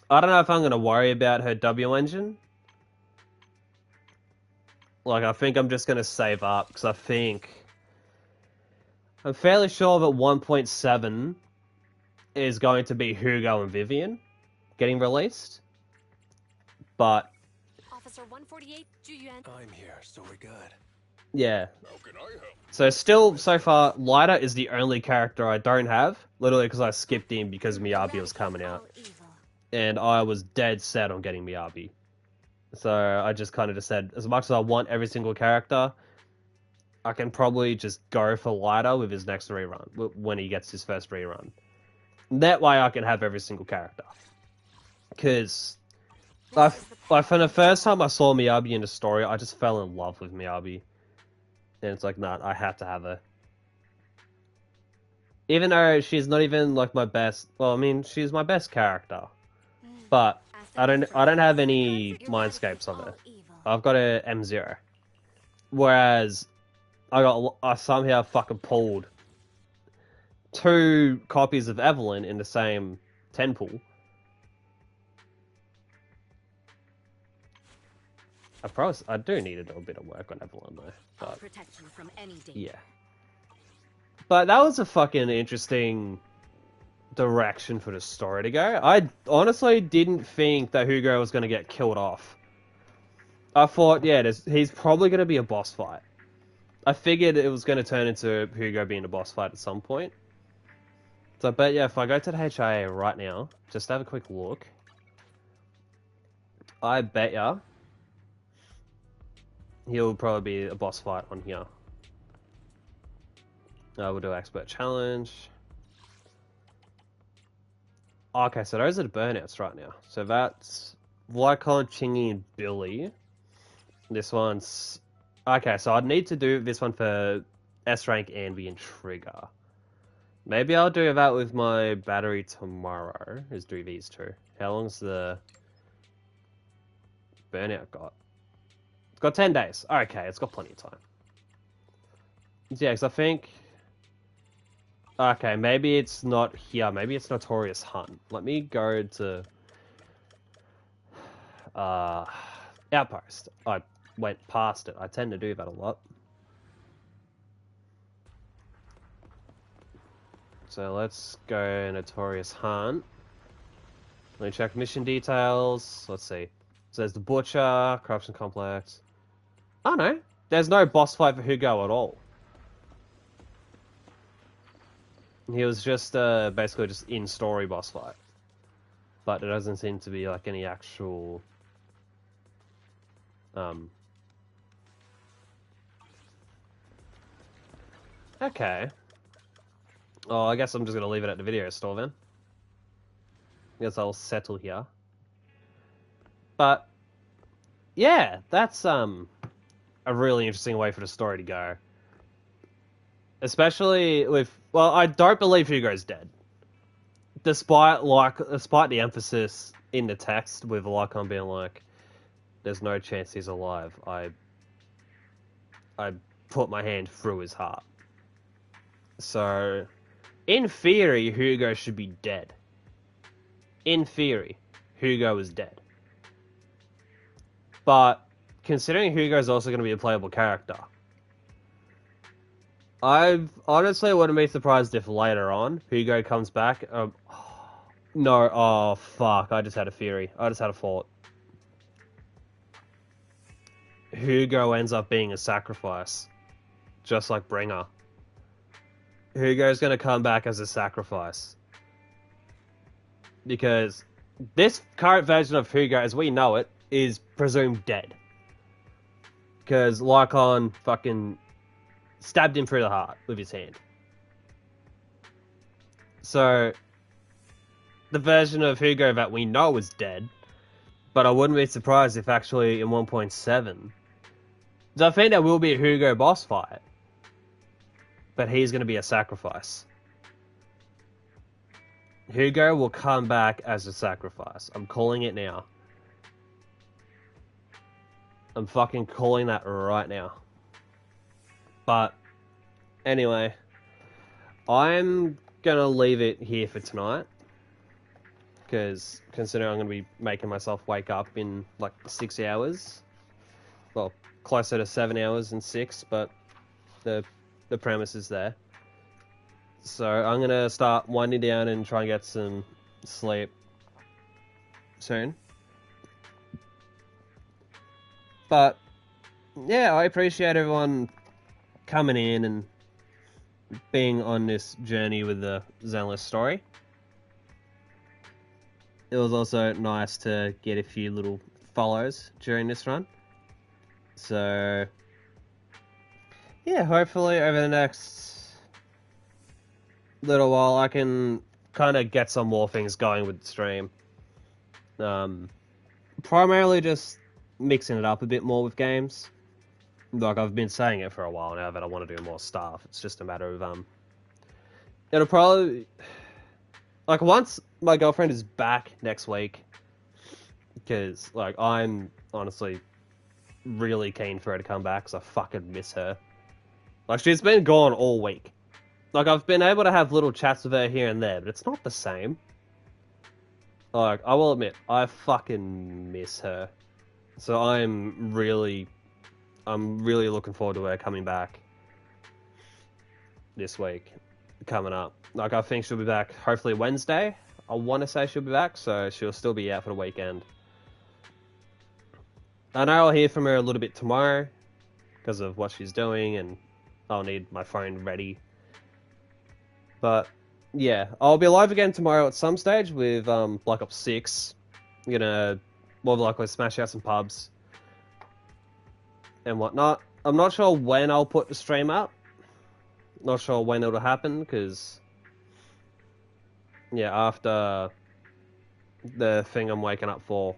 I don't know if I'm going to worry about her W engine. Like, I think I'm just going to save up, because I'm fairly sure that 1.7 is going to be Hugo and Vivian getting released. But Officer 148, Juyuan. I'm here, so we're good. yeah. So still, so far, Lighter is the only character I don't have, literally because I skipped him because Miyabi was coming out. And I was dead set on getting Miyabi. So I just kind of just said, as much as I want every single character, I can probably just go for Lighter with his next rerun, when he gets his first rerun. That way I can have every single character. Because from the first time I saw Miyabi in the story, I just fell in love with Miyabi. And it's like, nah, I have to have her. Even though she's not even like my best, well, I mean, she's my best character. But I don't have any mindscapes of her. I've got a M0. Whereas I somehow fucking pulled 2 copies of Evelyn in the same 10 pool. I do need to do a bit of work on Evelyn though. But, Protect you from any danger. yeah. But that was a fucking interesting direction for the story to go. I honestly didn't think that Hugo was going to get killed off. I thought, yeah, he's probably going to be a boss fight. I figured it was going to turn into Hugo being a boss fight at some point. So I bet you if I go to the HIA right now, just have a quick look. I bet ya he'll probably be a boss fight on here. We'll do expert challenge. Okay, so those are the burnouts right now. So that's Lycon, Chingy, and Billy. This one's... Okay, so I'd need to do this one for S-Rank, Anby, and Trigger. Maybe I'll do that with my battery tomorrow, is do these two. How long's the burnout got? It's got 10 days. Okay, it's got plenty of time. Yeah, because I think... Okay, maybe it's not here. Maybe it's Notorious Hunt. Let me go to... Outpost. I went past it. I tend to do that a lot. So let's go Notorious Hunt. Let me check mission details. Let's see. So there's the Butcher, Corruption Complex. Oh no, there's no boss fight for Hugo at all. He was just basically just in-story boss fight. But there doesn't seem to be like any actual... Okay. Oh, I guess I'm just going to leave it at the video store then. I guess I'll settle here. But, yeah, that's a really interesting way for the story to go. Especially with... Well, I don't believe Hugo's dead. Despite the emphasis in the text with Lycon being like, there's no chance he's alive, I put my hand through his heart. So, in theory, Hugo should be dead. In theory, Hugo is dead. But, considering Hugo's also going to be a playable character, I honestly wouldn't be surprised if later on, Hugo comes back. No, oh fuck, I just had a theory. I just had a thought. Hugo ends up being a sacrifice. Just like Bringer. Hugo's going to come back as a sacrifice. Because this current version of Hugo, as we know it, is presumed dead. Because Lycon fucking stabbed him through the heart with his hand. So, the version of Hugo that we know is dead, but I wouldn't be surprised if actually in 1.7, I think there will be a Hugo boss fight, but he's going to be a sacrifice. Hugo will come back as a sacrifice. I'm calling it now. I'm fucking calling that right now. But, anyway, I'm going to leave it here for tonight. Because, considering I'm going to be making myself wake up in, like, 6 hours. Well, closer to 7 hours than 6, but the premise is there. So, I'm going to start winding down and try and get some sleep soon. But, yeah, I appreciate everyone coming in and being on this journey with the Zenless story. It was also nice to get a few little follows during this run. So, yeah, hopefully over the next little while I can kind of get some more things going with the stream. Primarily just mixing it up a bit more with games. Like, I've been saying it for a while now that I want to do more stuff. It's just a matter of, it'll probably... Like, once my girlfriend is back next week, because, like, I'm honestly really keen for her to come back, because I fucking miss her. Like, she's been gone all week. Like, I've been able to have little chats with her here and there, but it's not the same. Like, I will admit, I fucking miss her. So I'm really looking forward to her coming back this week, coming up. Like, I think she'll be back hopefully Wednesday. I want to say she'll be back, so she'll still be out for the weekend. I know I'll hear from her a little bit tomorrow because of what she's doing, and I'll need my phone ready. But yeah, I'll be live again tomorrow at some stage with Black Ops 6. I'm gonna more than likely smash out some pubs and whatnot. I'm not sure when I'll put the stream up. Not sure when it'll happen, because yeah, after the thing I'm waking up for,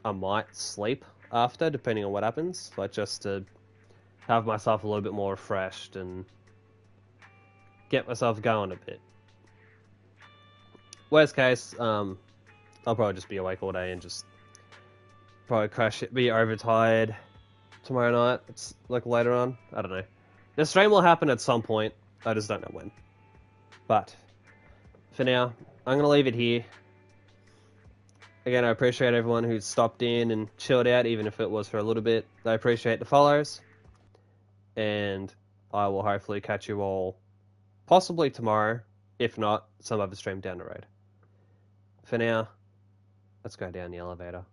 I might sleep after, depending on what happens, like just to have myself a little bit more refreshed and get myself going a bit. Worst case, I'll probably just be awake all day and just probably crash it, be overtired tomorrow night. It's like later on. I don't know. The stream will happen at some point. I just don't know when. But for now, I'm gonna leave it here. Again, I appreciate everyone who stopped in and chilled out, even if it was for a little bit. I appreciate the follows. And I will hopefully catch you all possibly tomorrow, if not, some other stream down the road. For now, let's go down the elevator.